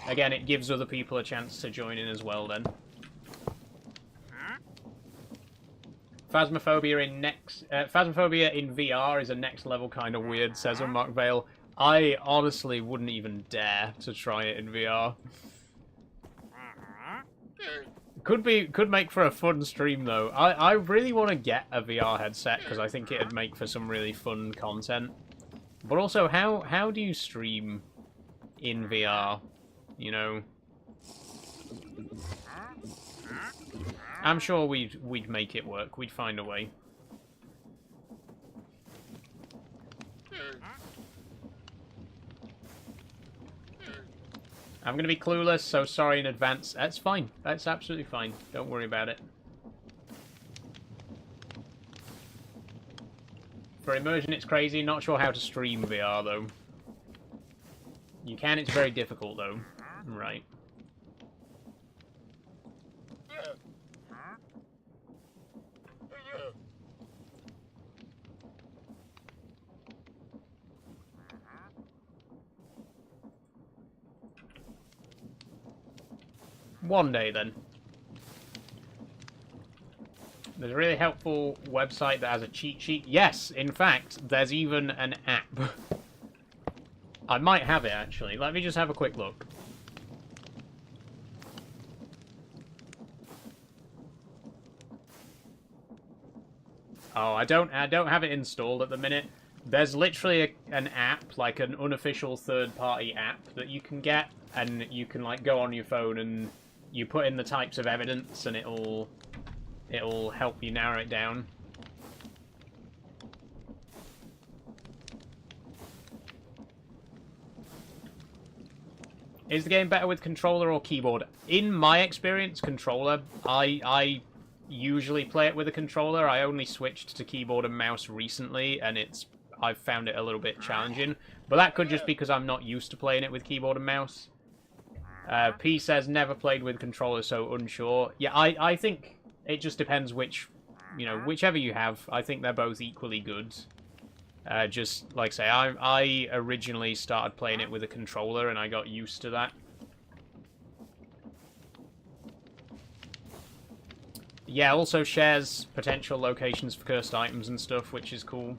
Speaker 1: Again, it gives other people a chance to join in as well then. Phasmophobia in VR is a next level kind of weird, says Mark Vale. I honestly wouldn't even dare to try it in VR. Could make for a fun stream though. I really want to get a VR headset because I think it'd make for some really fun content. But also, how do you stream in VR? You know, I'm sure we'd make it work. We'd find a way. I'm going to be clueless, so sorry in advance. That's fine. That's absolutely fine. Don't worry about it. For immersion, it's crazy. Not sure how to stream VR, though. You can. It's very difficult, though. Right. One day, then. There's a really helpful website that has a cheat sheet. Yes, in fact, there's even an app. I might have it, actually. Let me just have a quick look. Oh, I don't have it installed at the minute. There's literally an app, like an unofficial third-party app that you can get, and you can like go on your phone and you put in the types of evidence, and it'll help you narrow it down. Is the game better with controller or keyboard? In my experience, controller. I usually play it with a controller. I only switched to keyboard and mouse recently, and I've found it a little bit challenging. But that could just be because I'm not used to playing it with keyboard and mouse. P says never played with controller, so unsure. Yeah, I think it just depends whichever you have. I think they're both equally good. Just like say, I originally started playing it with a controller, and I got used to that. Yeah, also shares potential locations for cursed items and stuff, which is cool.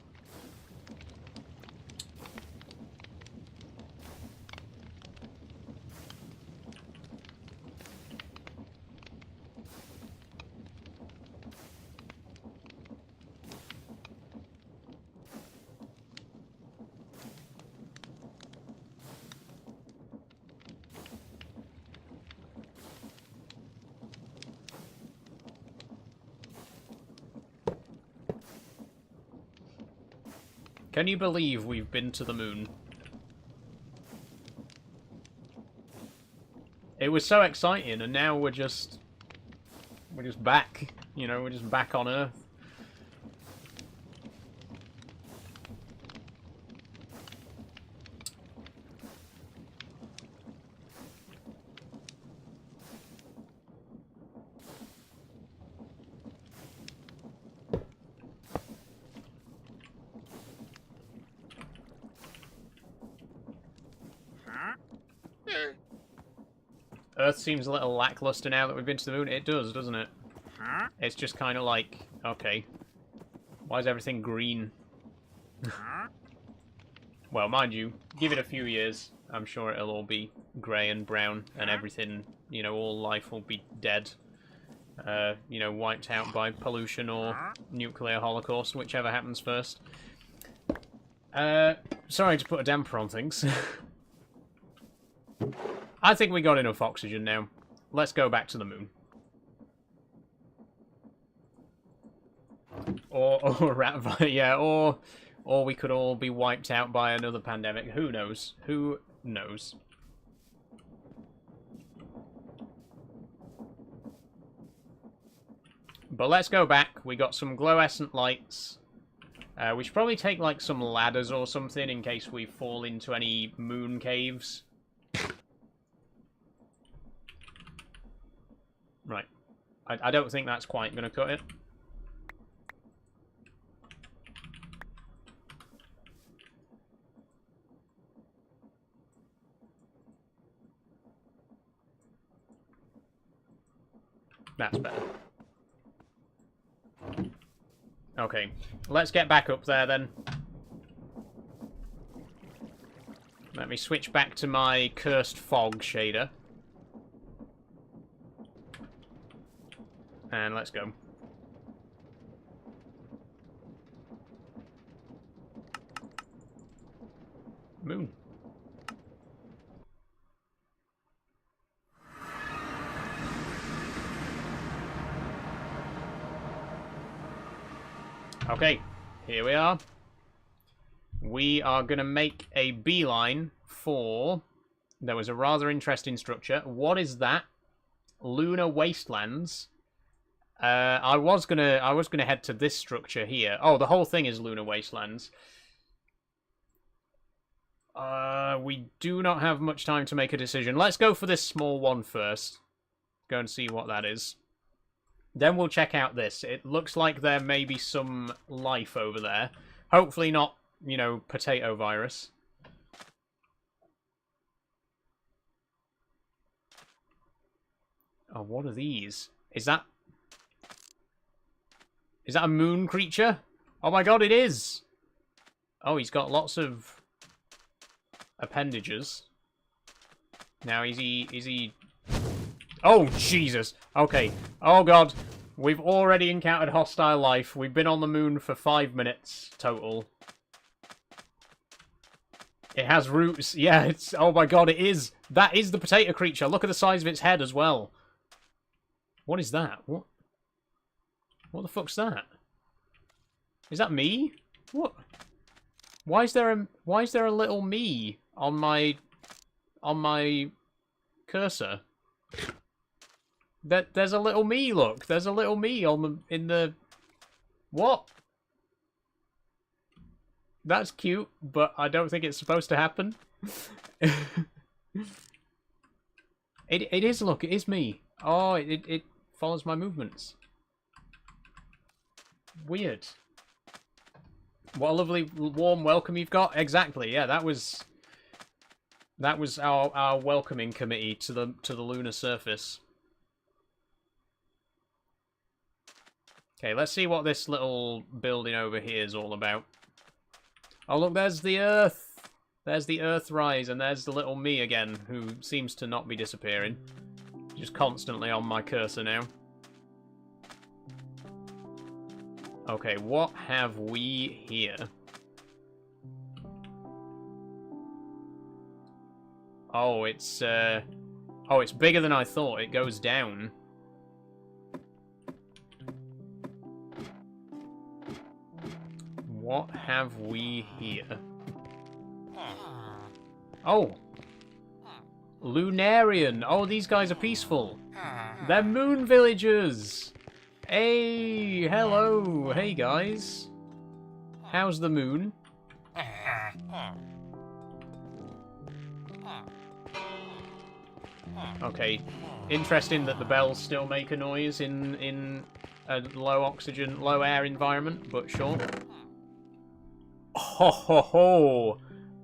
Speaker 1: Can you believe we've been to the moon? It was so exciting, and now we're just back. You know, we're just back on Earth. Earth seems a little lackluster now that we've been to the moon. It does, doesn't it? It's just kind of like, okay, why is everything green? Well, mind you, give it a few years, I'm sure it'll all be grey and brown, and everything, you know, all life will be dead. You know, wiped out by pollution or nuclear holocaust, whichever happens first. Sorry to put a damper on things. I think we got enough oxygen now. Let's go back to the moon. Or yeah, or Or we could all be wiped out by another pandemic. Who knows? Who knows? But let's go back. We got some glow-essent lights. We should probably take, like, some ladders or something in case we fall into any moon caves. Right. I don't think that's quite going to cut it. That's better. Okay, let's get back up there then. Let me switch back to my cursed fog shader. And let's go. Moon. Okay, here we are. We are going to make a beeline for... There was a rather interesting structure. What is that? Lunar Wastelands. I was gonna head to this structure here. Oh, the whole thing is Lunar Wastelands. We do not have much time to make a decision. Let's go for this small one first. Go and see what that is. Then we'll check out this. It looks like there may be some life over there. Hopefully not, you know, potato virus. Oh, what are these? Is that a moon creature? Oh my god, it is! Oh, he's got lots of appendages. Now, is he... Oh, Jesus! Okay. Oh god. We've already encountered hostile life. We've been on the moon for 5 minutes total. It has roots. Yeah, it's... Oh my god, it is! That is the potato creature. Look at the size of its head as well. What is that? What? What the fuck's that? Is that me? What? Why is there a little me on my cursor? There's a little me, look. There's a little me in the what? That's cute, but I don't think it's supposed to happen. It is, look, it is me. Oh, it follows my movements. Weird. What a lovely warm welcome you've got. Exactly. Yeah, that was our welcoming committee to the lunar surface. Okay, let's see what this little building over here is all about. Oh look, there's the Earth. There's the Earthrise, and there's the little me again, who seems to not be disappearing. Just constantly on my cursor now. Okay, what have we here? Oh, it's bigger than I thought. It goes down. What have we here? Oh! Lunarian! Oh, these guys are peaceful. They're moon villagers! Hey, hello! Hey, guys. How's the moon? Okay. Interesting that the bells still make a noise in a low oxygen, low air environment, but sure. Ho ho ho!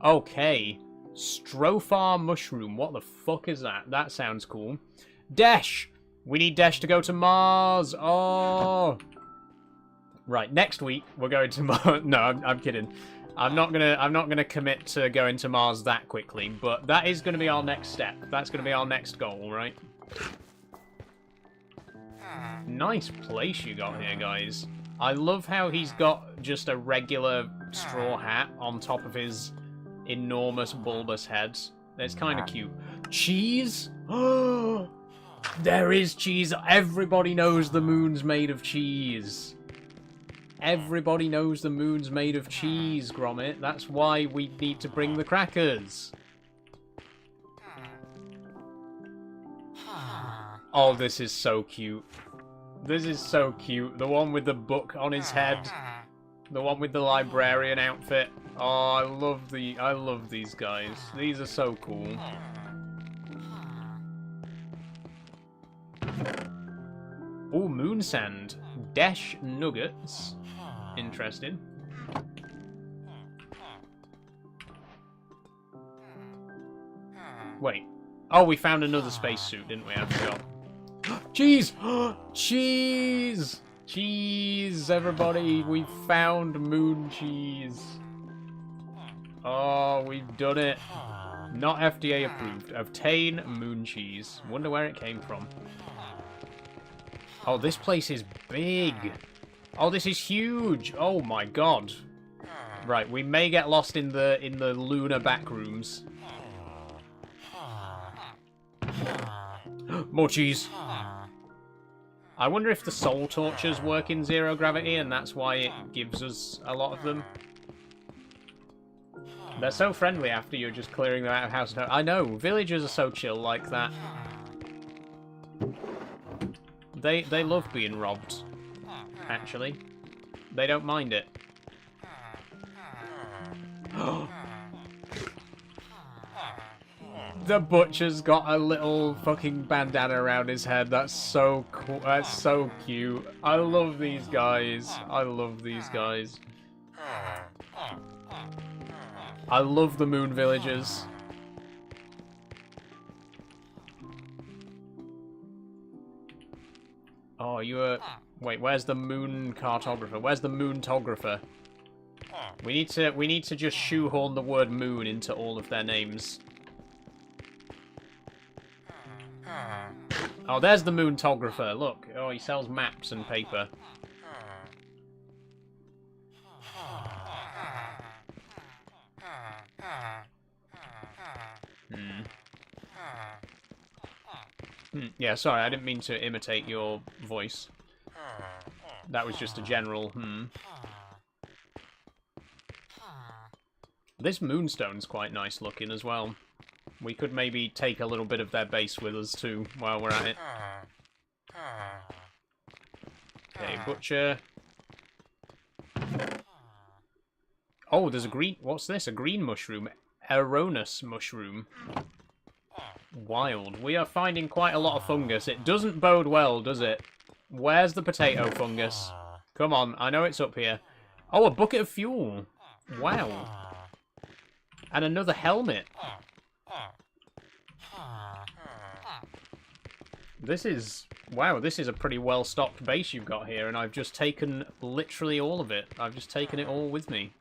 Speaker 1: Okay. Strophar mushroom. What the fuck is that? That sounds cool. Dash! We need Dash to go to Mars! Oh! Right, next week we're going to Mars. No, I'm kidding. I'm not gonna commit to going to Mars that quickly, but that is gonna be our next step. That's gonna be our next goal, right? Nice place you got here, guys. I love how he's got just a regular straw hat on top of his enormous bulbous head. It's kind of cute. Cheese? Oh, there is cheese. Everybody knows the moon's made of cheese. Everybody knows the moon's made of cheese, Gromit. That's why we need to bring the crackers. Oh, this is so cute. This is so cute. The one with the book on his head. The one with the librarian outfit. Oh, I love these guys. These are so cool. Oh, moon sand. Dash nuggets. Interesting. Wait. Oh, we found another spacesuit, didn't we? I forgot. Cheese! Cheese! Cheese, everybody! We found moon cheese. Oh, we've done it. Not FDA approved. Obtain moon cheese. Wonder where it came from. Oh, this place is big. Oh, this is huge. Oh my god. Right, we may get lost in the lunar back rooms. More cheese. I wonder if the soul torches work in zero gravity and that's why it gives us a lot of them. They're so friendly after you're just clearing them out of house. I know, villagers are so chill like that. They love being robbed, actually. They don't mind it. The butcher's got a little fucking bandana around his head. That's so cool. That's so cute. I love these guys. I love these guys. I love the moon villagers. Oh, you are... Wait, where's the moon cartographer? Where's the moontographer? We need to just shoehorn the word moon into all of their names. Oh, there's the moontographer. Look. Oh, he sells maps and paper. Yeah, sorry, I didn't mean to imitate your voice. That was just a general This moonstone's quite nice looking as well. We could maybe take a little bit of their base with us too, while we're at it. Okay, butcher. Oh, there's a green... What's this? A green mushroom. Erroneous mushroom. Wild. We are finding quite a lot of fungus. It doesn't bode well, does it? Where's the potato fungus? Come on, I know it's up here. Oh, a bucket of fuel. Wow. And another helmet. This is... Wow, this is a pretty well-stocked base you've got here, and I've just taken literally all of it. I've just taken it all with me.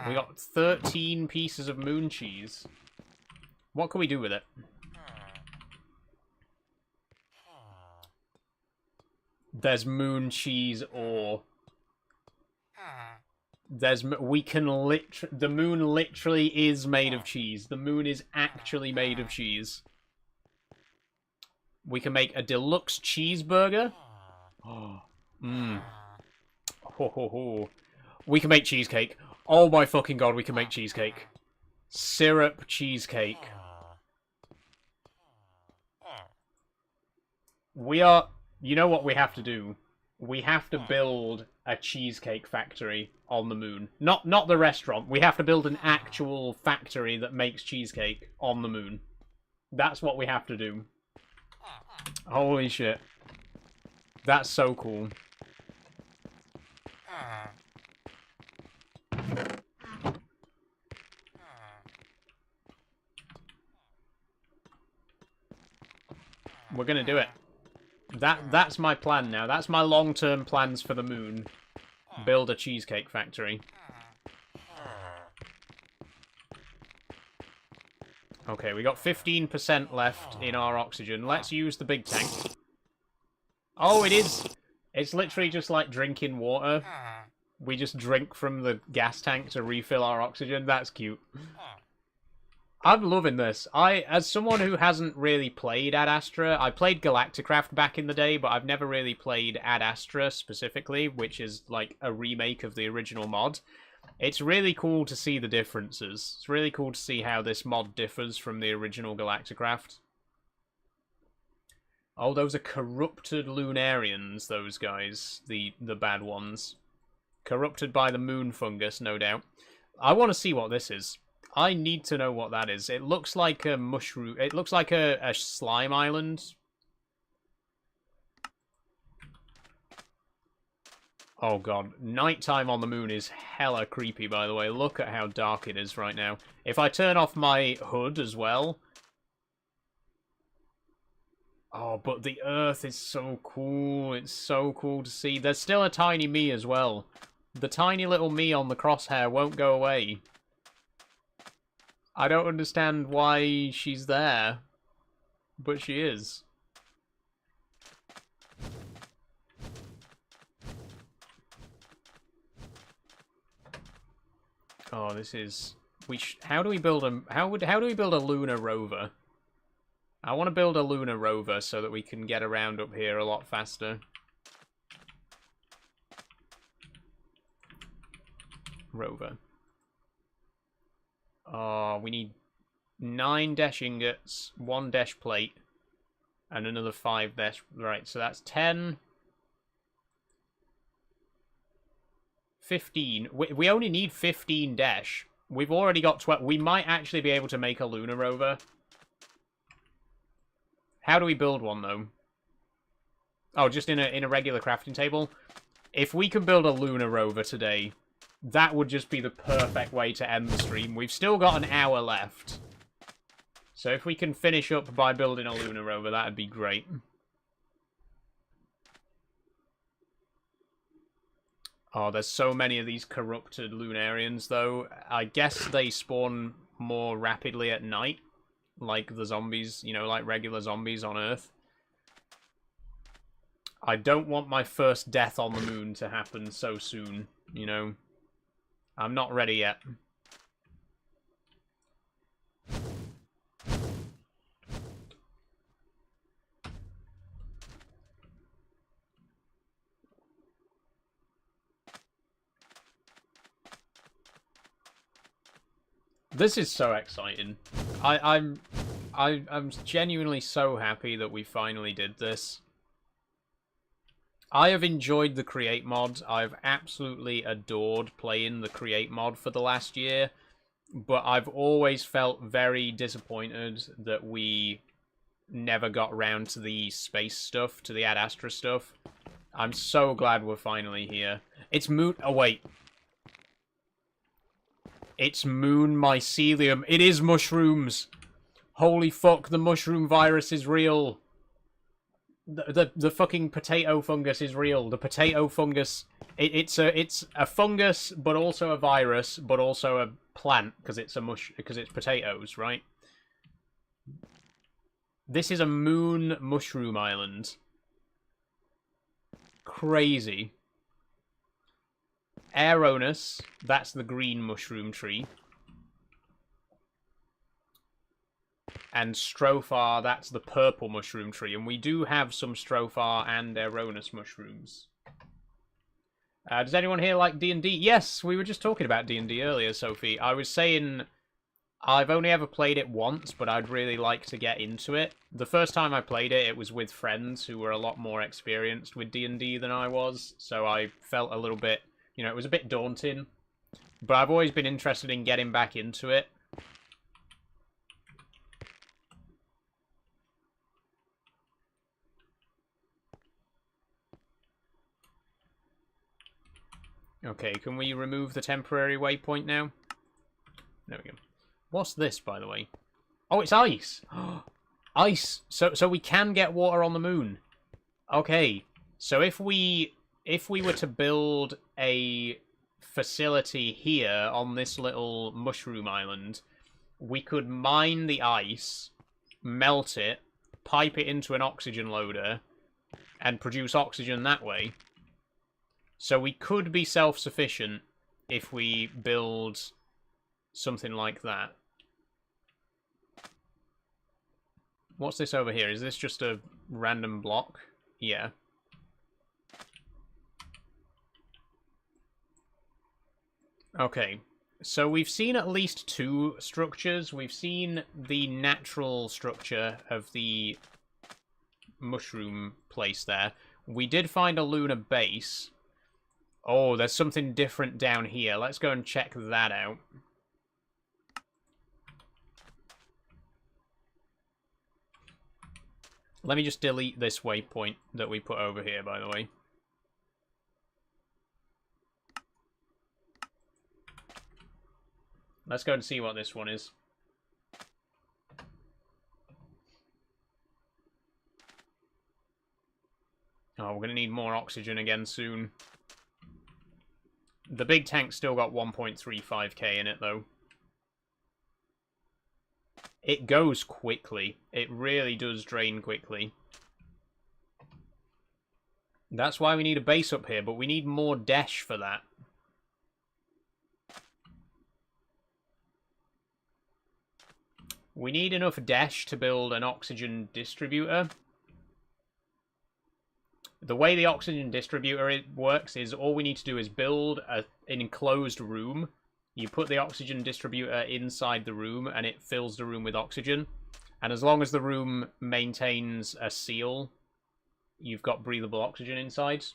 Speaker 1: We got 13 pieces of moon cheese. What can we do with it? There's moon cheese ore. There's... We can the moon literally is made of cheese. The moon is actually made of cheese. We can make a deluxe cheeseburger. Oh, Ho, ho, ho. We can make cheesecake. Oh my fucking god, we can make cheesecake. Syrup cheesecake. We are... You know what we have to do? We have to build a cheesecake factory on the moon. Not the restaurant. We have to build an actual factory that makes cheesecake on the moon. That's what we have to do. Holy shit. That's so cool. We're gonna do it. That's my plan now. That's my long-term plans for the moon. Build a cheesecake factory. Okay, we got 15% left in our oxygen. Let's use the big tank. Oh, it is. It's literally just like drinking water. We just drink from the gas tank to refill our oxygen. That's cute. I'm loving this. As someone who hasn't really played Ad Astra, I played Galacticraft back in the day, but I've never really played Ad Astra specifically, which is like a remake of the original mod. It's really cool to see the differences. It's really cool to see how this mod differs from the original Galacticraft. Oh, those are corrupted Lunarians, those guys. The bad ones. Corrupted by the moon fungus, no doubt. I want to see what this is. I need to know what that is. It looks like a mushroom. It looks like a slime island. Oh god. Nighttime on the moon is hella creepy, by the way. Look at how dark it is right now. If I turn off my hood as well... Oh, but the Earth is so cool. It's so cool to see. There's still a tiny me as well. The tiny little me on the crosshair won't go away. I don't understand why she's there. But she is. Oh, this is... How do we build a... How do we build a lunar rover? I want to build a lunar rover so that we can get around up here a lot faster. Rover. Oh, we need 9 dash ingots, 1 dash plate, and another 5 dash... Right, so that's 10... 15. We only need 15 dash. We've already got 12. We might actually be able to make a lunar rover. How do we build one, though? Oh, just in a regular crafting table? If we can build a lunar rover today, that would just be the perfect way to end the stream. We've still got an hour left. So if we can finish up by building a lunar rover, that'd be great. Oh, there's so many of these corrupted Lunarians, though. I guess they spawn more rapidly at night. Like the zombies, you know, like regular zombies on Earth. I don't want my first death on the moon to happen so soon, you know. I'm not ready yet. This is so exciting. I'm genuinely so happy that we finally did this. I have enjoyed the Create mod. I've absolutely adored playing the Create mod for the last year. But I've always felt very disappointed that we never got round to the space stuff, to the Ad Astra stuff. I'm so glad we're finally here. It's moon... Oh, wait. It's moon mycelium. It is mushrooms. Holy fuck, the mushroom virus is real. The fucking potato fungus is real. The potato fungus... It's a fungus, but also a virus, but also a plant, because it's potatoes, right? This is a moon mushroom island. Crazy. Aeronus, that's the green mushroom tree. And Strophar, that's the purple mushroom tree. And we do have some Strophar and Aeronus mushrooms. Does anyone here like D&D? Yes, we were just talking about D&D earlier, Sophie. I was saying I've only ever played it once, but I'd really like to get into it. The first time I played it, it was with friends who were a lot more experienced with D&D than I was. So I felt a little bit... You know, it was a bit daunting, but I've always been interested in getting back into it. Okay, can we remove the temporary waypoint now? There we go. What's this, by the way? Oh, it's ice! Ice! So we can get water on the moon. Okay, so if we were to build a facility here on this little mushroom island, we could mine the ice, melt it, pipe it into an oxygen loader, and produce oxygen that way. So we could be self-sufficient if we build something like that. What's this over here? Is this just a random block? Yeah. Okay. So we've seen at least 2 structures. We've seen the natural structure of the mushroom place there. We did find a lunar base. Oh, there's something different down here. Let's go and check that out. Let me just delete this waypoint that we put over here, by the way. Let's go and see what this one is. Oh, we're going to need more oxygen again soon. The big tank's still got 1.35k in it, though. It goes quickly. It really does drain quickly. That's why we need a base up here, but we need more dash for that. We need enough dash to build an oxygen distributor. The way the oxygen distributor works is all we need to do is build an enclosed room. You put the oxygen distributor inside the room and it fills the room with oxygen. And as long as the room maintains a seal, you've got breathable oxygen inside.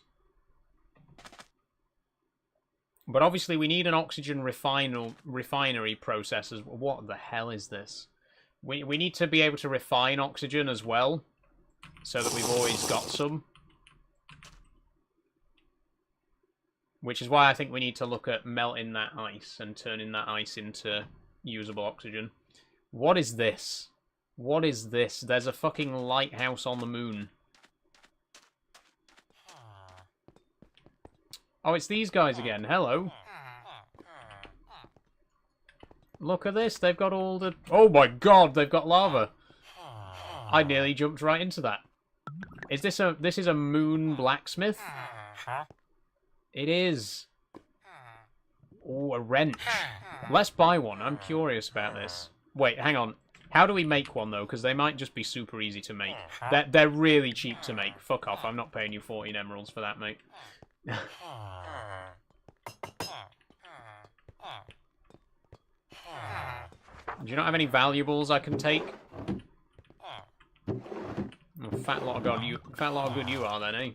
Speaker 1: But obviously we need an oxygen refinery process. What the hell is this? We need to be able to refine oxygen as well, so that we've always got some. Which is why I think we need to look at melting that ice and turning that ice into usable oxygen. What is this? What is this? There's a fucking lighthouse on the moon. Oh, it's these guys again. Hello. Look at this. They've got all the... Oh my god, they've got lava. I nearly jumped right into that. Is this a... This is a moon blacksmith? It is. Oh, a wrench. Let's buy one. I'm curious about this. Wait, hang on. How do we make one, though? Because they might just be super easy to make. They're really cheap to make. Fuck off. I'm not paying you 14 emeralds for that, mate. Do you not have any valuables I can take? Oh, fat lot of good you are then, eh?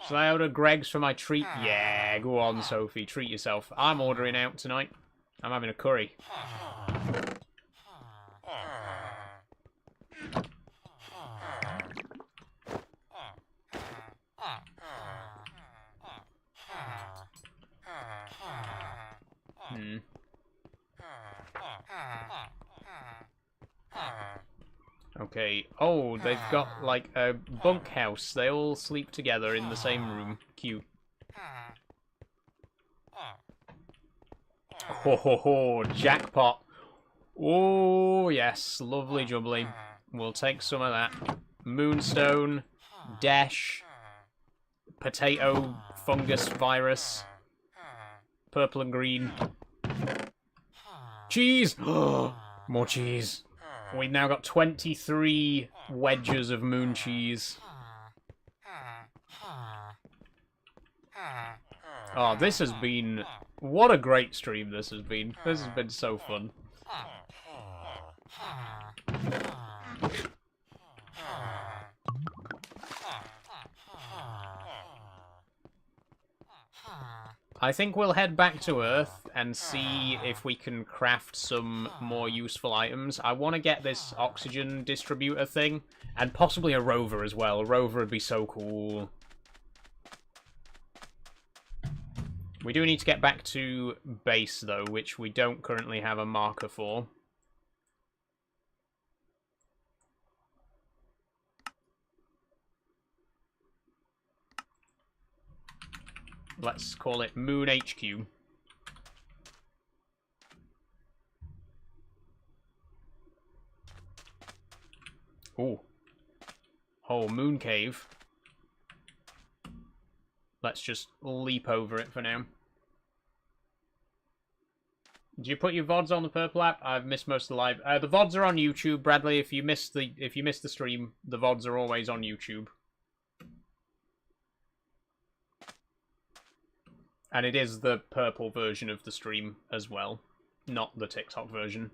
Speaker 1: Shall I order Greg's for my treat? Yeah, go on, Sophie. Treat yourself. I'm ordering out tonight. I'm having a curry. Okay. Oh, they've got, like, a bunkhouse. They all sleep together in the same room. Cute. Ho ho ho, jackpot. Oh, yes. Lovely jubbly. We'll take some of that. Moonstone. Dash. Potato. Fungus virus. Purple and green. Cheese! More cheese. We've now got 23 wedges of moon cheese. Oh, this has been... What a great stream this has been. This has been so fun. I think we'll head back to Earth and see if we can craft some more useful items. I want to get this oxygen distributor thing, and possibly a rover as well. A rover would be so cool. We do need to get back to base, though, which we don't currently have a marker for. Let's call it Moon HQ. Ooh. Oh, Moon Cave. Let's just leap over it for now. Do you put your VODs on the Purple app? I've missed most of the live. The VODs are on YouTube, Bradley. If you missed the stream, the VODs are always on YouTube. And it is the purple version of the stream as well, not the TikTok version.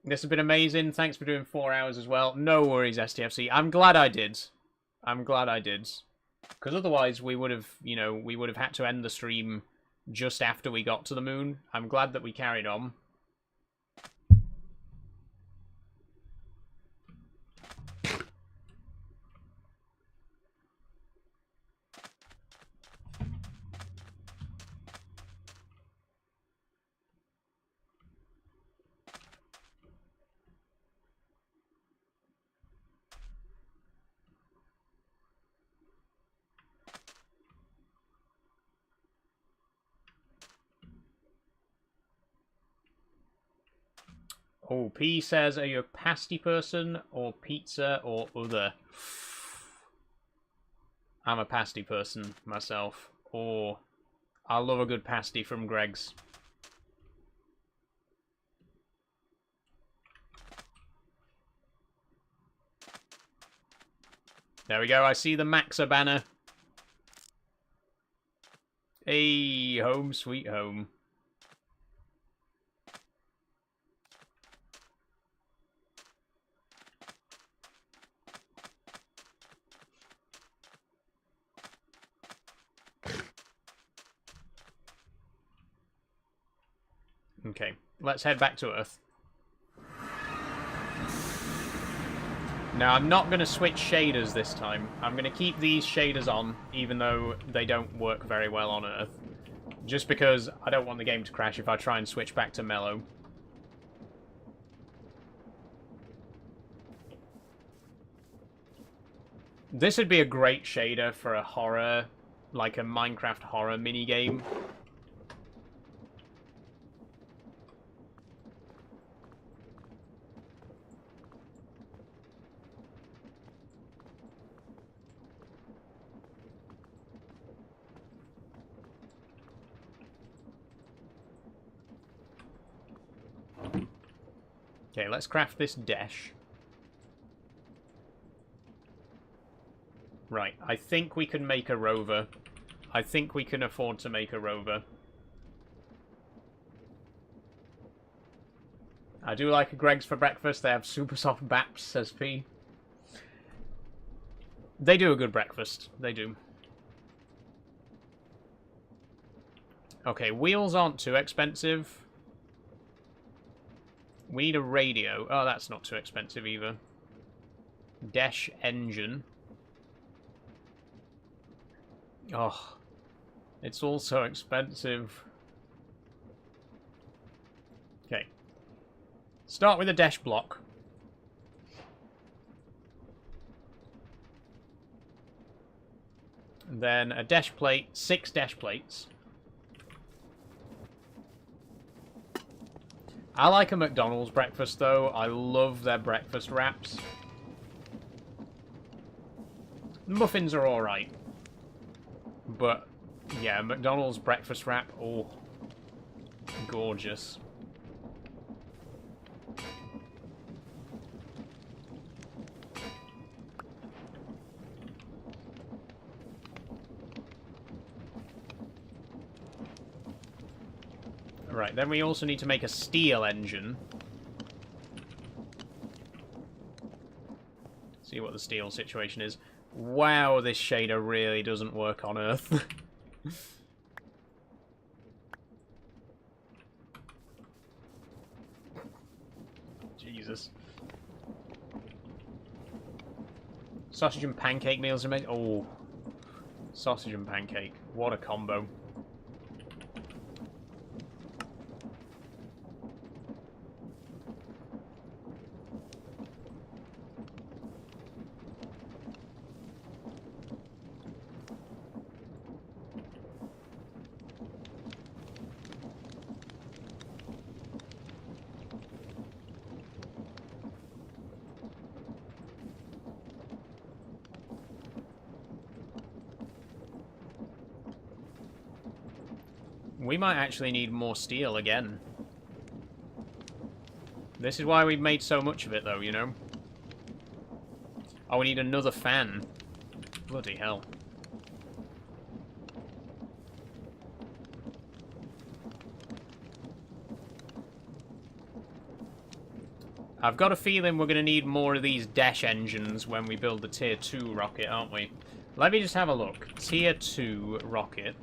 Speaker 1: This has been amazing. Thanks for doing 4 hours as well. No worries, STFC. I'm glad I did. I'm glad I did. Because otherwise we would have, you know, we would have had to end the stream just after we got to the moon. I'm glad that we carried on. Oh, P says, are you a pasty person or pizza or other? I'm a pasty person myself. Or I love a good pasty from Greg's. There we go. I see the Maxa banner. Hey, home sweet home. Okay, let's head back to Earth. Now, I'm not going to switch shaders this time. I'm going to keep these shaders on, even though they don't work very well on Earth. Just because I don't want the game to crash if I try and switch back to mellow. This would be a great shader for a horror, like a Minecraft horror minigame. Okay, let's craft this dash. Right, I think we can make a rover. I think we can afford to make a rover. I do like a Greg's for breakfast. They have super soft baps, says P. They do a good breakfast. They do. Okay, wheels aren't too expensive. We need a radio. Oh, that's not too expensive either. Dash engine. Oh, it's all so expensive. Okay. Start with a dash block. And then a dash plate, 6 dash plates. I like a McDonald's breakfast, though. I love their breakfast wraps. Muffins are alright. But, yeah, McDonald's breakfast wrap, oh, gorgeous. Right, then we also need to make a steel engine. See what the steel situation is. Wow, this shader really doesn't work on Earth. Jesus. Sausage and pancake meals are made. Oh, sausage and pancake. What a combo. We might actually need more steel again. This is why we've made so much of it, though, you know? Oh, we need another fan. Bloody hell. I've got a feeling we're going to need more of these dash engines when we build the Tier 2 rocket, aren't we? Let me just have a look. Tier 2 rocket.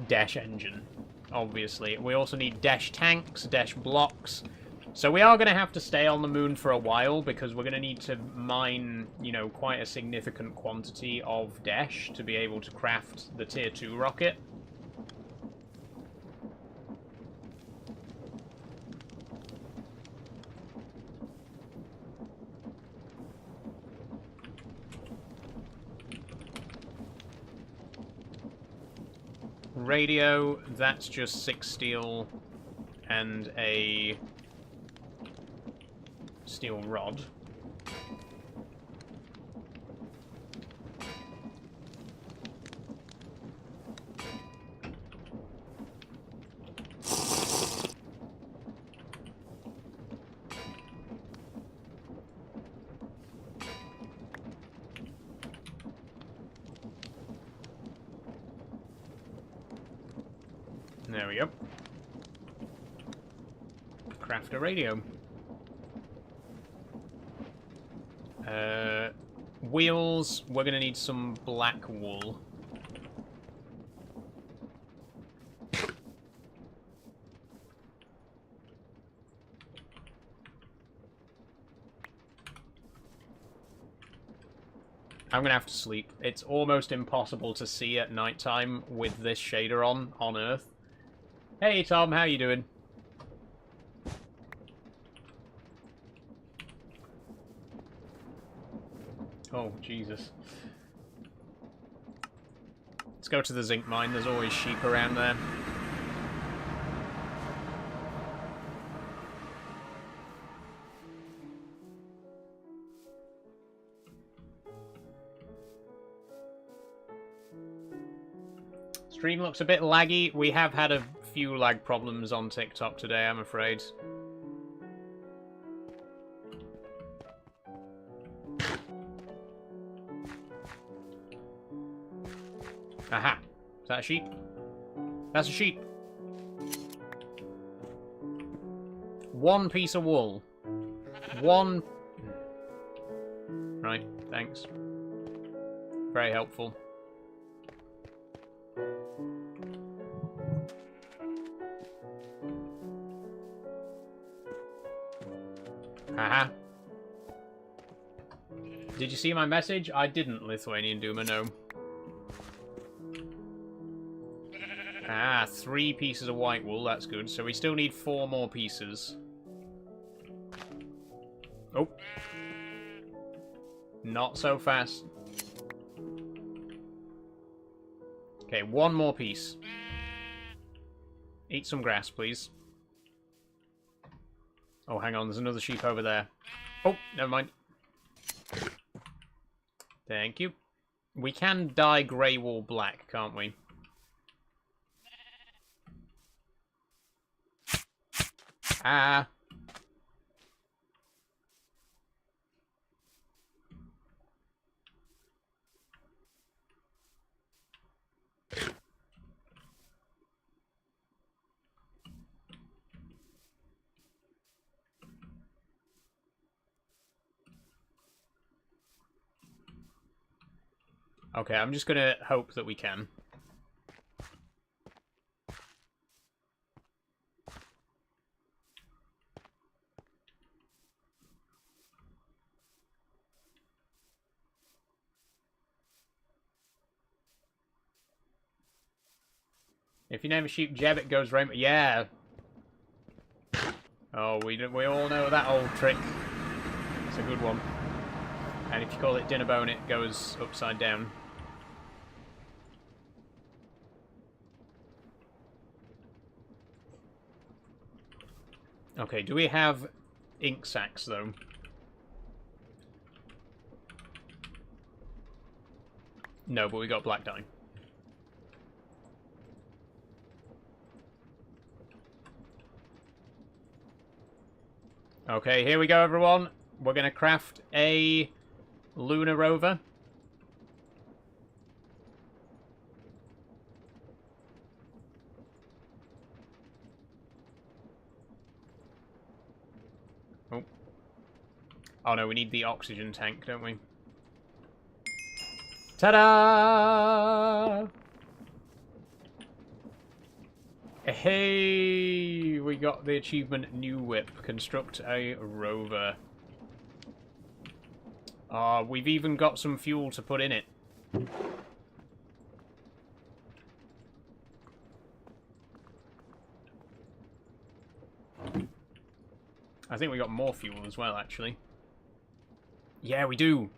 Speaker 1: Dash engine, obviously. We also need dash tanks, dash blocks. So we are going to have to stay on the moon for a while because we're going to need to mine, you know, quite a significant quantity of dash to be able to craft the Tier 2 rocket. Radio, that's just 6 steel and a steel rod. There we go. Craft a radio. Wheels, we're going to need some black wool. I'm going to have to sleep. It's almost impossible to see at nighttime with this shader on Earth. Hey Tom, how you doing? Oh, Jesus. Let's go to the zinc mine. There's always sheep around there. Stream looks a bit laggy. We have had a few lag problems on TikTok today, I'm afraid. Aha. Is that a sheep? That's a sheep. 1 piece of wool. 1... Right, thanks. Very helpful. Haha. Did you see my message? I didn't, Lithuanian Doomer, no. Ah, 3 pieces of white wool, that's good. So we still need 4 more pieces. Oh. Not so fast. Okay, 1 more piece. Eat some grass, please. Oh, hang on, there's another sheep over there. Oh, never mind. Thank you. We can dye grey wool black, can't we? Ah. Okay, I'm just gonna hope that we can. If you name a sheep Jeb, it goes rainbow. Yeah. Oh, we all know that old trick. It's a good one. And if you call it dinner bone, it goes upside down. Okay, do we have ink sacks, though? No, but we got black dye. Okay, here we go, everyone. We're going to craft a lunar rover. Oh. Oh no, we need the oxygen tank, don't we? Ta-da! Hey! We got the achievement New Whip. Construct a rover. We've even got some fuel to put in it. I think we got more fuel as well, actually. Yeah, we do.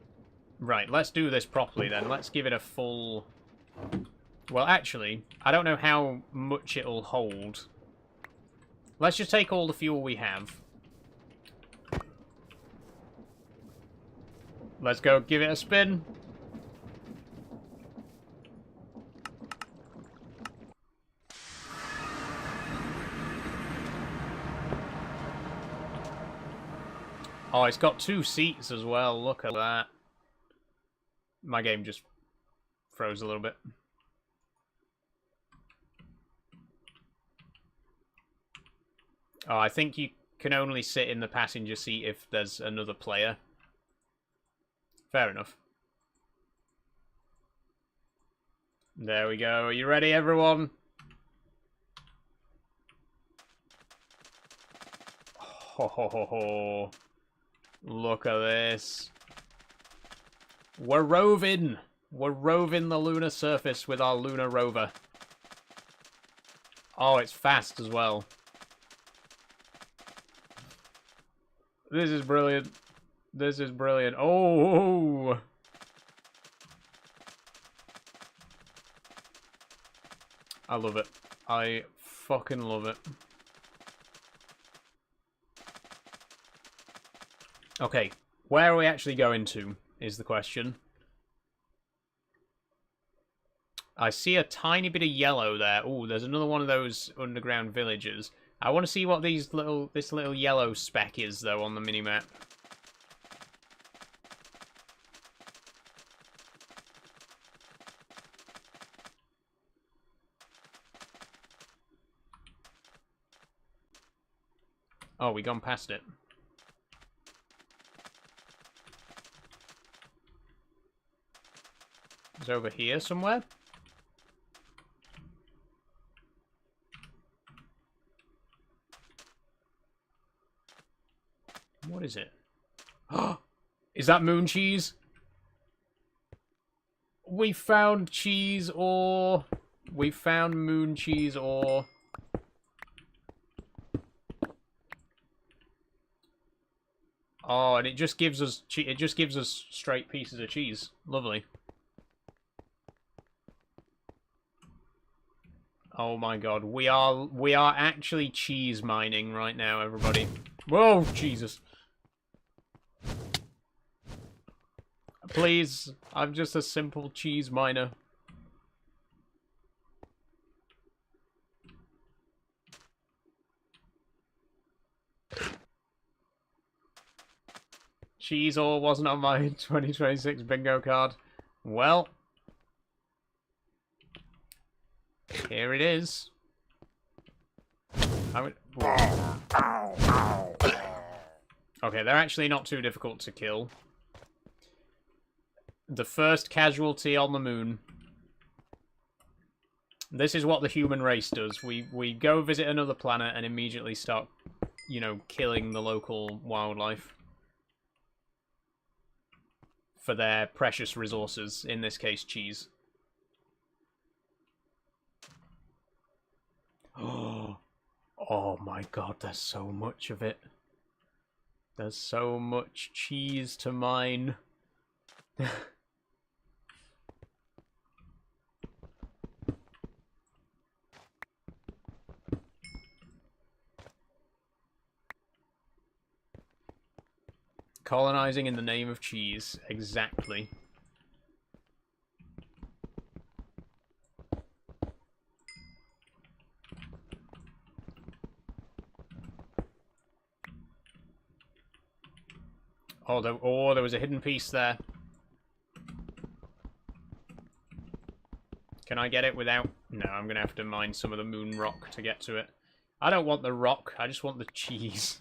Speaker 1: Right, let's do this properly then. Let's give it a full... Well, actually, I don't know how much it'll hold. Let's just take all the fuel we have. Let's go give it a spin. Oh, it's got 2 seats as well. Look at that. My game just froze a little bit. Oh, I think you can only sit in the passenger seat if there's another player. Fair enough. There we go. Are you ready, everyone? Ho ho ho ho. Look at this. We're roving. We're roving the lunar surface with our lunar rover. Oh, it's fast as well. This is brilliant. This is brilliant. Oh! I love it. I fucking love it. Okay, where are we actually going to, is the question. I see a tiny bit of yellow there. Oh, there's another one of those underground villages. I want to see what this little yellow speck is, though, on the minimap. Oh, we gone past it. It's over here somewhere. What is it? Is that moon cheese? We found cheese ore. We found moon cheese ore. Oh, and it just gives us straight pieces of cheese. Lovely. Oh my god, we are actually cheese mining right now, everybody. Whoa, Jesus. Please, I'm just a simple cheese miner. Cheese ore wasn't on my 2026 bingo card. Well, here it is. Okay, they're actually not too difficult to kill. The first casualty on the moon. This is what the human race does. We go visit another planet and immediately start, you know, killing the local wildlife for their precious resources, in this case, cheese. Oh my god, there's so much of it. There's so much cheese to mine. Colonizing in the name of cheese. Exactly. Oh, there was a hidden piece there. Can I get it without... No, I'm going to have to mine some of the moon rock to get to it. I don't want the rock, I just want the cheese.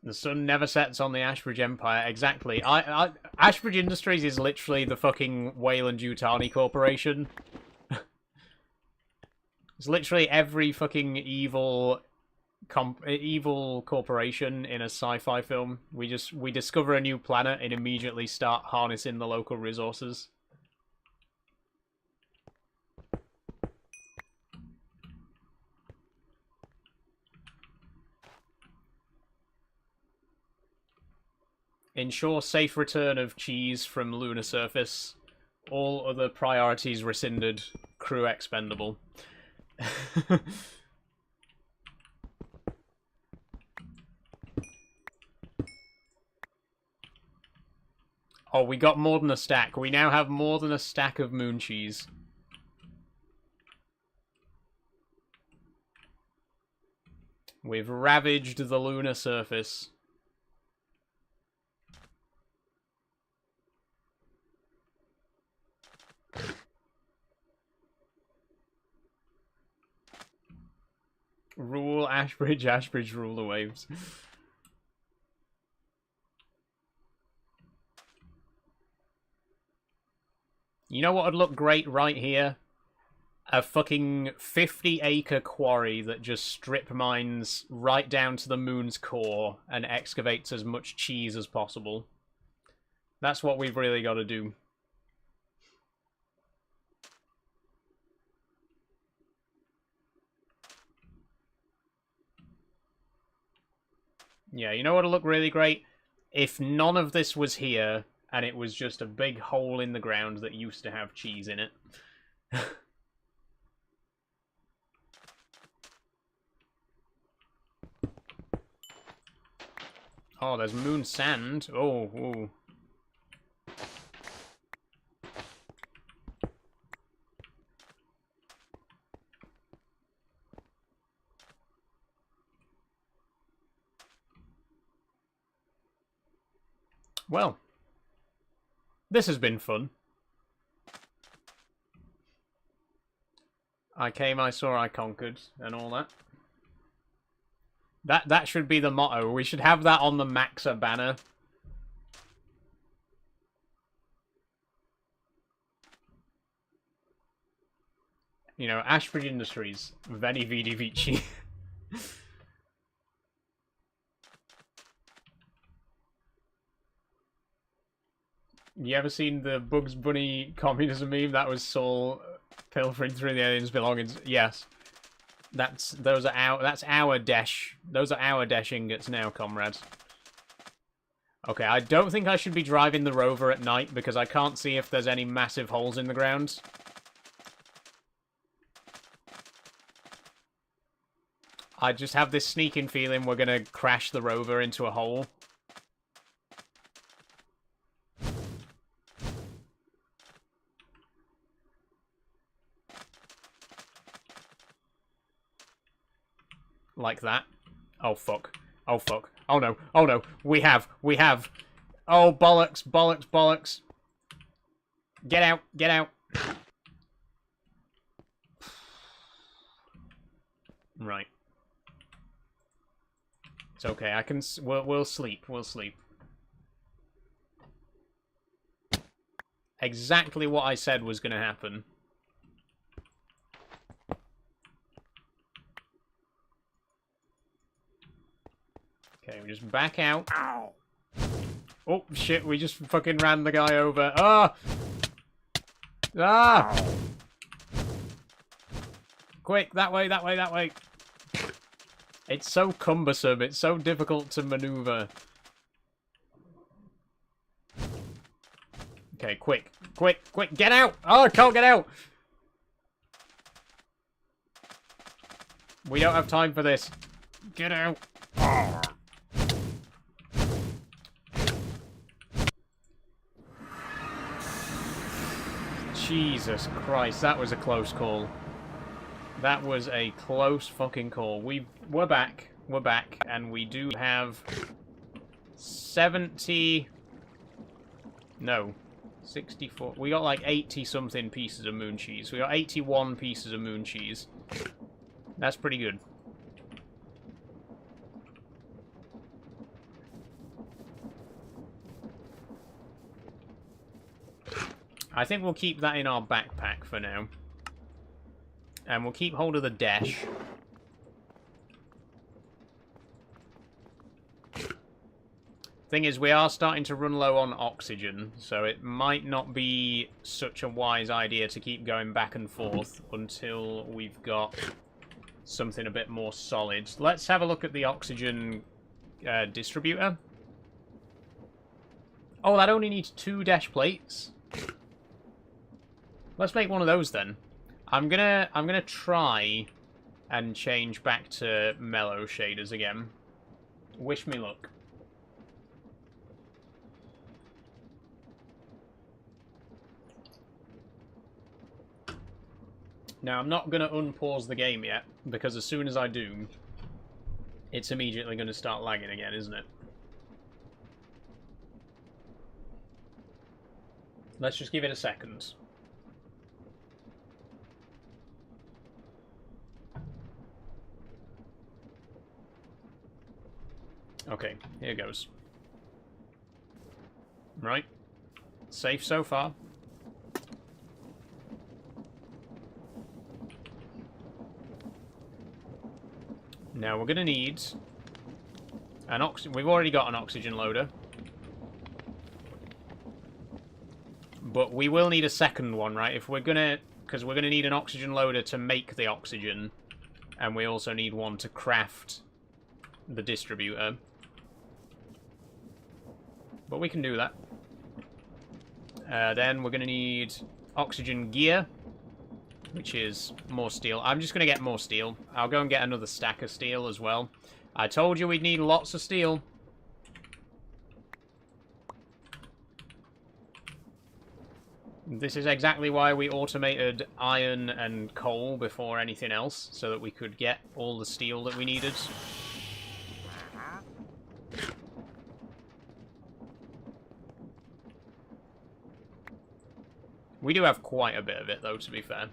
Speaker 1: The sun never sets on the Ashbridge Empire. Exactly. Ashbridge Industries is literally the fucking Weyland-Yutani Corporation. It's literally every fucking evil corporation in a sci-fi film. We discover a new planet and immediately start harnessing the local resources. Ensure safe return of cheese from lunar surface. All other priorities rescinded. Crew expendable. Oh, we got more than a stack. We now have more than a stack of moon cheese. We've ravaged the lunar surface. Rule Ashbridge, Ashbridge rule the waves. You know what would look great right here? A fucking 50-acre quarry that just strip mines right down to the moon's core and excavates as much cheese as possible. That's what we've really got to do. Yeah, you know what would look really great? If none of this was here, and it was just a big hole in the ground that used to have cheese in it. Oh, there's moon sand. Oh, ooh. Well, this has been fun. I came, I saw, I conquered, and all that. That should be the motto. We should have that on the Maxa banner. You know, Ashbridge Industries, Veni Vidi Vici. You ever seen the Bugs Bunny communism meme? That was Saul pilfering through the aliens' belongings. Yes. That's our dash. Those are our dash ingots now, comrades. Okay, I don't think I should be driving the rover at night because I can't see if there's any massive holes in the ground. I just have this sneaking feeling we're gonna crash the rover into a hole. Like that. Oh, fuck. Oh, fuck. Oh, no. Oh, no. We have. Oh, bollocks, bollocks, bollocks. Get out. Get out. Right. It's okay. I can... We'll sleep. We'll sleep. Exactly what I said was going to happen. Okay, we just back out. Ow! Oh, shit, we just fucking ran the guy over. Ah! Ah! Quick, that way, that way, that way. It's so cumbersome, it's so difficult to maneuver. Okay, quick, quick, quick, get out! Oh, I can't get out! We don't have time for this. Get out. Oh. Jesus Christ, that was a close call. That was a close fucking call. We're back. we're back, and we do have 70... No, 64... We got like 80-something pieces of moon cheese. We got 81 pieces of moon cheese. That's pretty good. I think we'll keep that in our backpack for now. And we'll keep hold of the dash. Thing is, we are starting to run low on oxygen, so it might not be such a wise idea to keep going back and forth until we've got something a bit more solid. Let's have a look at the oxygen distributor. Oh, that only needs 2 dash plates. Let's make one of those then. I'm gonna try and change back to mellow shaders again. Wish me luck. Now, I'm not going to unpause the game yet, because as soon as I do, it's immediately going to start lagging again, isn't it? Let's just give it a second. Okay, here goes. Right. Safe so far. Now we're going to need an oxygen. We've already got an oxygen loader. But we will need a second one, right? If we're going to... Because we're going to need an oxygen loader to make the oxygen. And we also need one to craft the distributor. But we can do that. Then we're going to need oxygen gear, which is more steel. I'm just going to get more steel. I'll go and get another stack of steel as well. I told you we'd need lots of steel. This is exactly why we automated iron and coal before anything else, so that we could get all the steel that we needed. We do have quite a bit of it, though, to be fair.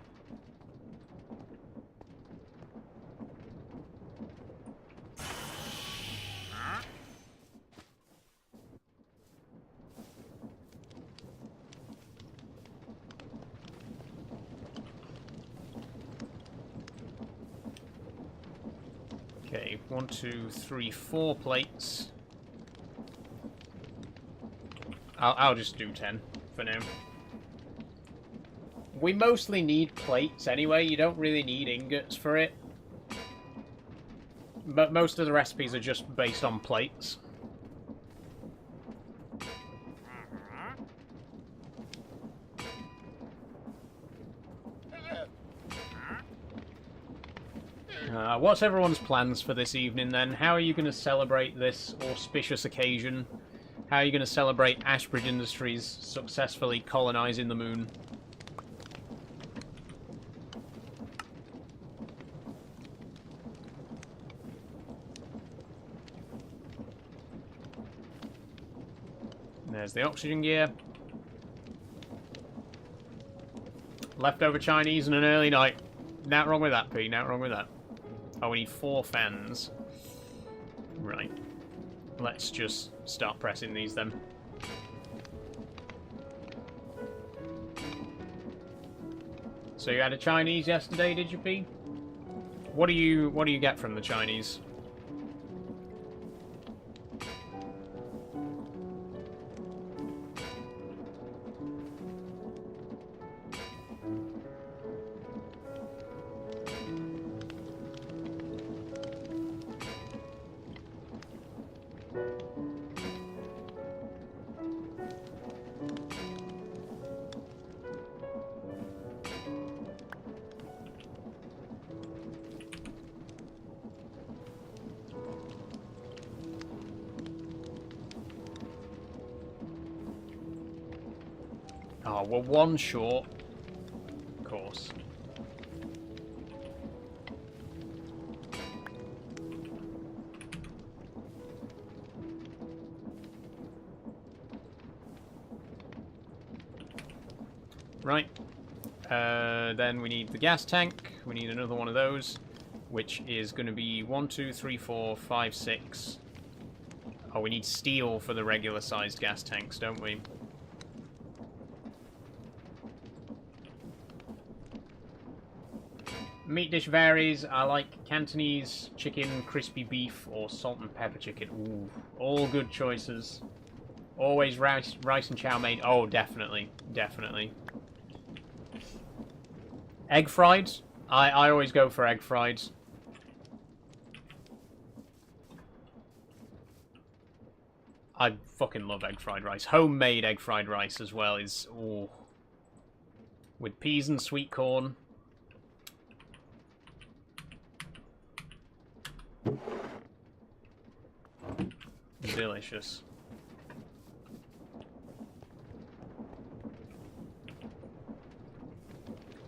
Speaker 1: Okay, 1, 2, 3, 4 plates. I'll just do 10 for now. We mostly need plates anyway. You don't really need ingots for it. But most of the recipes are just based on plates. What's everyone's plans for this evening then? How are you going to celebrate this auspicious occasion? How are you going to celebrate Ashbridge Industries successfully colonising the moon? There's the oxygen gear. Leftover Chinese and an early night. Not wrong with that, P. Not wrong with that. Oh, we need 4 fans. Right. Let's just start pressing these then. So you had a Chinese yesterday, did you, P? What do you get from the Chinese? Oh, we're 1 short. Of course. Right. Then we need the gas tank. We need another one of those, which is going to be 1, 2, 3, 4, 5, 6. Oh, we need steel for the regular-sized gas tanks, don't we? Meat dish varies. I like Cantonese chicken, crispy beef, or salt and pepper chicken. Ooh, all good choices. Always rice and chow mein. Oh, definitely, definitely. Egg fried. I always go for egg fried. I fucking love egg fried rice. Homemade egg fried rice as well is ooh. With peas and sweet corn. Delicious.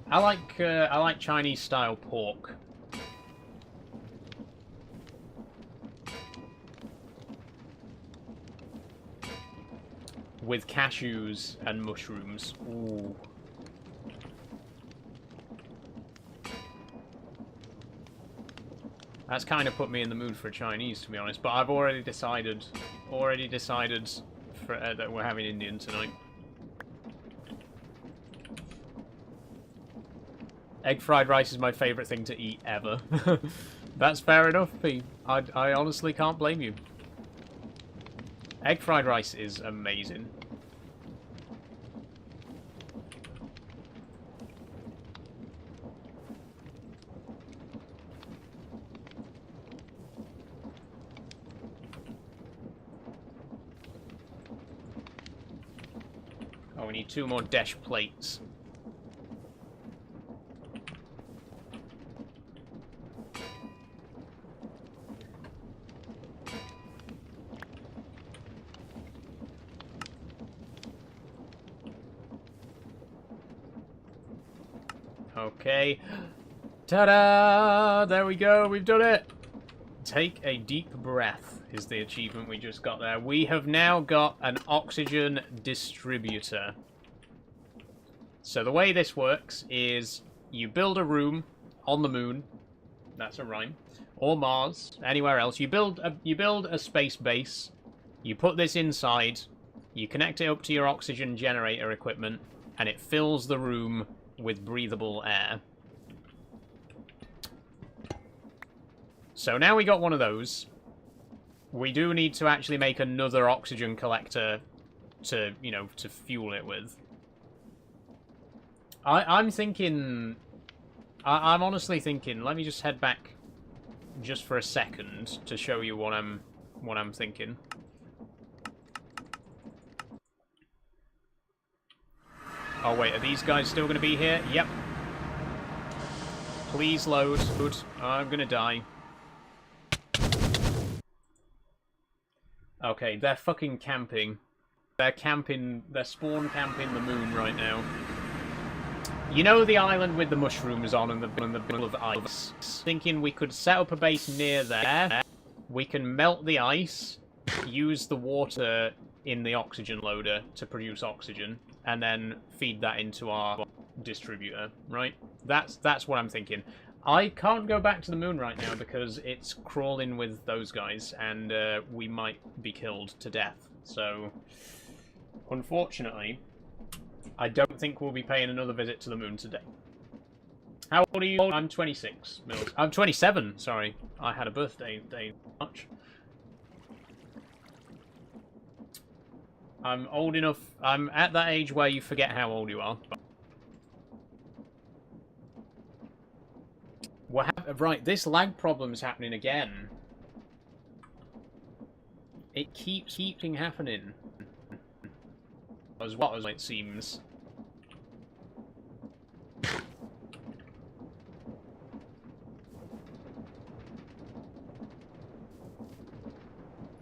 Speaker 1: I like Chinese style pork. With cashews and mushrooms. Ooh. That's kind of put me in the mood for Chinese, to be honest. But I've already decided for, that we're having Indian tonight. Egg fried rice is my favourite thing to eat ever. That's fair enough, P. I honestly can't blame you. Egg fried rice is amazing. Oh, we need 2 more desh plates. Okay. Ta-da! There we go, we've done it! Take a deep breath is the achievement we just got there. We have now got an oxygen distributor. So the way this works is you build a room on the moon. That's a rhyme. Or Mars, anywhere else. You build a space base. You put this inside. You connect it up to your oxygen generator equipment, and it fills the room with breathable air. So now we got one of those. We do need to actually make another oxygen collector to, you know, to fuel it with. I'm thinking... I'm honestly thinking, let me just head back just for a second to show you what I'm thinking. Oh wait, are these guys still going to be here? Yep. Please load. Good. I'm going to die. Okay, they're fucking camping. They're camping, they're spawn camping the moon right now. You know the island with the mushrooms on and the middle of the ice? Thinking we could set up a base near there. We can melt the ice, use the water in the oxygen loader to produce oxygen, and then feed that into our distributor, right? That's what I'm thinking. I can't go back to the moon right now because it's crawling with those guys, and we might be killed to death. So, unfortunately, I don't think we'll be paying another visit to the moon today. How old are you? I'm 26. I'm 27, sorry. I had a birthday day in March. I'm old enough. I'm at that age where you forget how old you are. What happened? Right, this lag problem is happening again. It keeps happening. As it seems.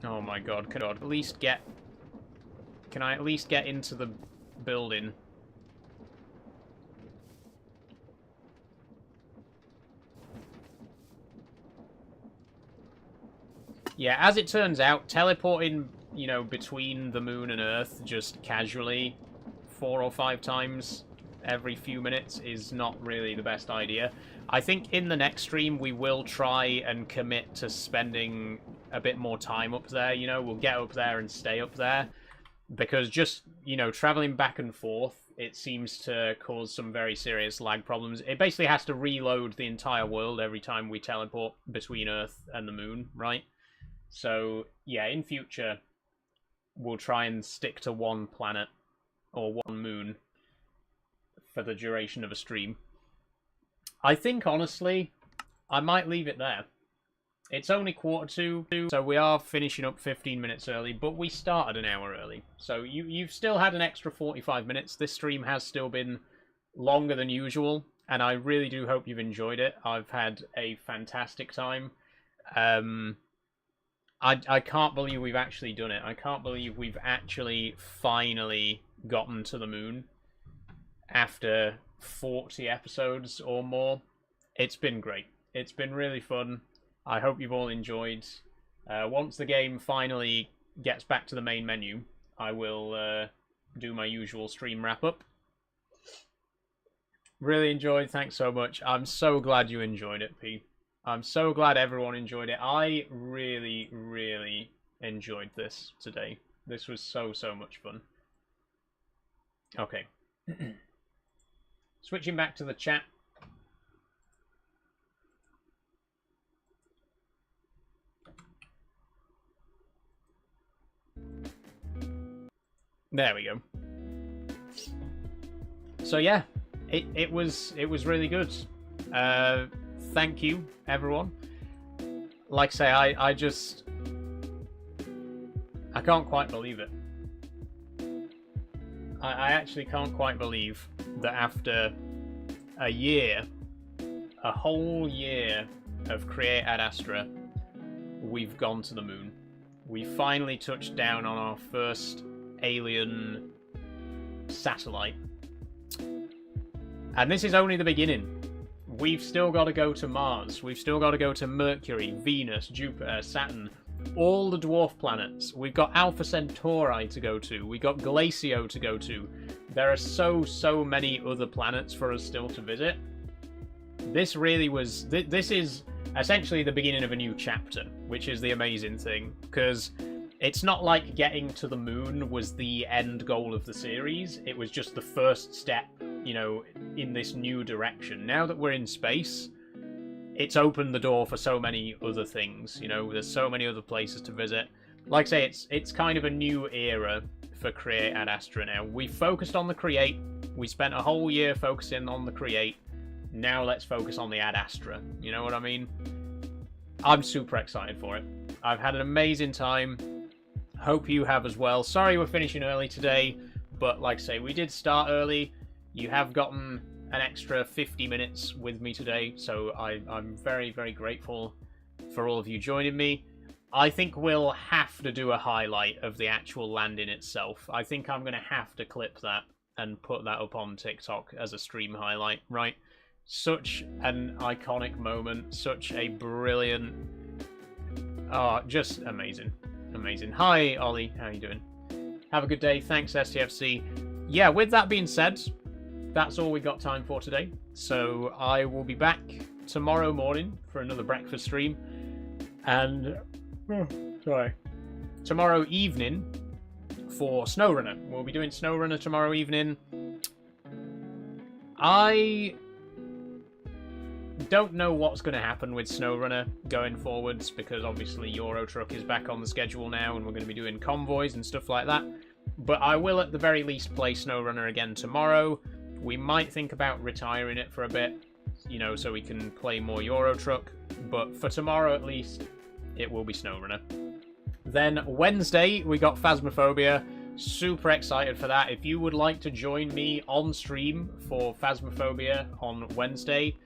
Speaker 1: Oh my god, can I at least get... Can I at least get into the building? Yeah, as it turns out, teleporting, you know, between the moon and Earth just casually 4 or 5 times every few minutes is not really the best idea. I think in the next stream we will try and commit to spending a bit more time up there, you know, we'll get up there and stay up there, because just, you know, traveling back and forth, it seems to cause some very serious lag problems. It basically has to reload the entire world every time we teleport between Earth and the moon, right? So, yeah, in future, we'll try and stick to one planet or one moon for the duration of a stream. I think, honestly, I might leave it there. It's only 1:45, so we are finishing up 15 minutes early, but we started an hour early. So you've still had an extra 45 minutes. This stream has still been longer than usual, and I really do hope you've enjoyed it. I've had a fantastic time. I can't believe we've actually done it. I can't believe we've actually finally gotten to the moon after 40 episodes or more. It's been great. It's been really fun. I hope you've all enjoyed. Once the game finally gets back to the main menu, I will do my usual stream wrap-up. Really enjoyed. Thanks so much. I'm so glad you enjoyed it, P. I'm so glad everyone enjoyed it. I really, really enjoyed this today. This was so much fun. Okay. Switching back to the chat. There we go. So yeah, it was really good. Thank you, everyone. Like I say, I can't quite believe it. I actually can't quite believe that after a year, a whole year of Create Ad Astra, we've gone to the moon. We finally touched down on our first alien satellite. And this is only the beginning. We've still got to go to Mars. We've still got to go to Mercury, Venus, Jupiter, Saturn, all the dwarf planets. We've got Alpha Centauri to go to. We've got Glacio to go to. There are so many other planets for us still to visit. This really was... This is essentially the beginning of a new chapter, which is the amazing thing, because it's not like getting to the moon was the end goal of the series. It was just the first step, you know, in this new direction. Now that we're in space, it's opened the door for so many other things, you know, there's so many other places to visit. Like I say, it's kind of a new era for Create Ad Astra now. We focused on the Create, we spent a whole year focusing on the Create, now let's focus on the Ad Astra, you know what I mean? I'm super excited for it. I've had an amazing time, hope you have as well. Sorry we're finishing early today, but like I say, we did start early. You have gotten an extra 50 minutes with me today, so I'm very grateful for all of you joining me. I think we'll have to do a highlight of the actual landing itself. I think I'm going to have to clip that and put that up on TikTok as a stream highlight, right? Such an iconic moment, such a brilliant... Oh, just amazing. Amazing. Hi, Ollie. How you doing? Have a good day. Thanks, STFC. Yeah, with that being said, that's all we got time for today. So I will be back tomorrow morning for another breakfast stream. And... tomorrow evening for SnowRunner. We'll be doing SnowRunner tomorrow evening. I don't know what's going to happen with SnowRunner going forwards, because obviously Euro Truck is back on the schedule now and we're going to be doing convoys and stuff like that. But I will at the very least play SnowRunner again tomorrow. We might think about retiring it for a bit, you know, so we can play more Euro Truck. But for tomorrow at least, it will be SnowRunner. Then Wednesday, we got Phasmophobia. Super excited for that. If you would like to join me on stream for Phasmophobia on Wednesday,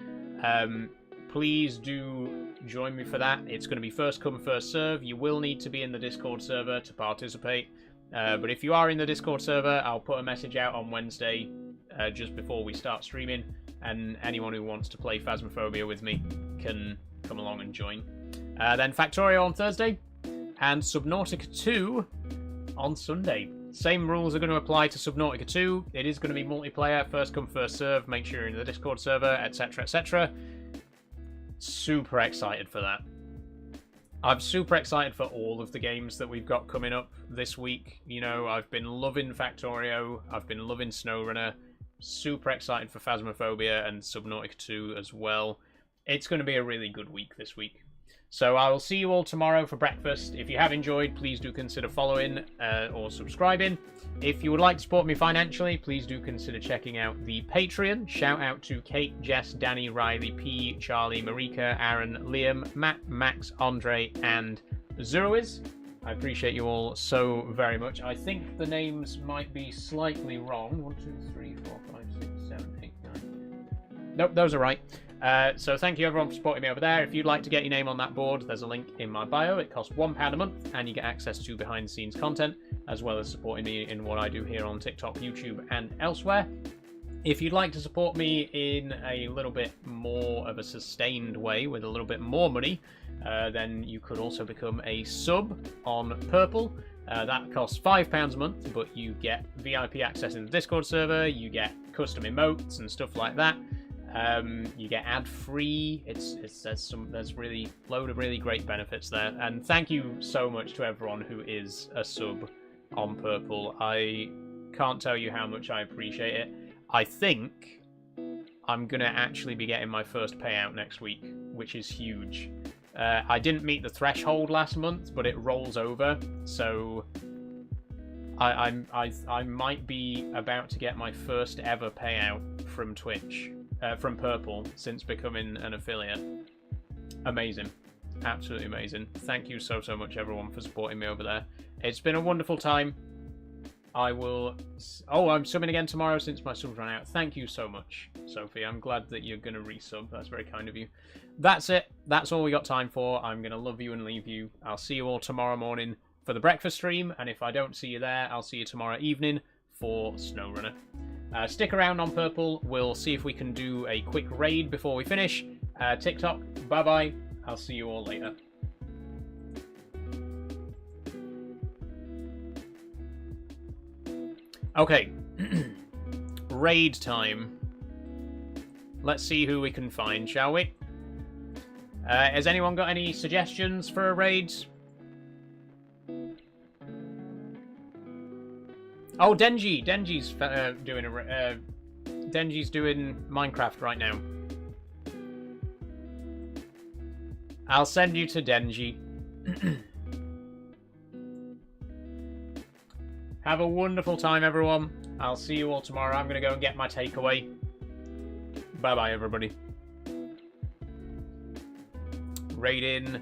Speaker 1: please do join me for that. It's going to be first come, first serve. You will need to be in the Discord server to participate. But if you are in the Discord server, I'll put a message out on Wednesday just before we start streaming, and anyone who wants to play Phasmophobia with me can come along and join. Then Factorio on Thursday, and Subnautica 2 on Sunday. Same rules are going to apply to Subnautica 2. It is going to be multiplayer, first come, first serve. Make sure you're in the Discord server, etc., etc. Super excited for that. I'm super excited for all of the games that we've got coming up this week. You know, I've been loving Factorio. I've been loving SnowRunner. Super excited for Phasmophobia and Subnautica 2 as well. It's going to be a really good week this week. So I will see you all tomorrow for breakfast. If you have enjoyed, please do consider following or subscribing. If you would like to support me financially, please do consider checking out the Patreon. Shout out to Kate, Jess, Danny, Riley, P, Charlie, Marika, Aaron, Liam, Matt, Max, Andre, and Zeroiz. I appreciate you all so very much. I think the names might be slightly wrong. 1, 2, 3, 4, 5, 6, 7, 8, 9. Nope, those are right. So thank you everyone for supporting me over there. If you'd like to get your name on that board, there's a link in my bio. It costs £1 a month, and you get access to behind-the-scenes content, as well as supporting me in what I do here on TikTok, YouTube, and elsewhere. If you'd like to support me in a little bit more of a sustained way, with a little bit more money, then you could also become a sub on Purple. That costs £5 a month, but you get VIP access in the Discord server, you get custom emotes and stuff like that. You get ad-free. There's really load of really great benefits there. And thank you so much to everyone who is a sub on Purple. I can't tell you how much I appreciate it. I think I'm gonna actually be getting my first payout next week, which is huge. I didn't meet the threshold last month, but it rolls over, so I might be about to get my first ever payout from Twitch. From Purple since becoming an affiliate. Amazing. Absolutely amazing. Thank you so much everyone for supporting me over there. It's been a wonderful time. I will... Oh, I'm subbing again tomorrow since my subs ran out. Thank you so much, Sophie. I'm glad that you're going to resub. That's very kind of you. That's it. That's all we got time for. I'm going to love you and leave you. I'll see you all tomorrow morning for the breakfast stream, and if I don't see you there, I'll see you tomorrow evening for SnowRunner. Stick around on Purple. We'll see if we can do a quick raid before we finish. TikTok, bye-bye. I'll see you all later. Okay. Raid time. Let's see who we can find, shall we? Has anyone got any suggestions for a raid? Oh, Denji! Denji's doing Denji's doing Minecraft right now. I'll send you to Denji. Have a wonderful time, everyone. I'll see you all tomorrow. I'm going to go and get my takeaway. Bye-bye, everybody. Raid in.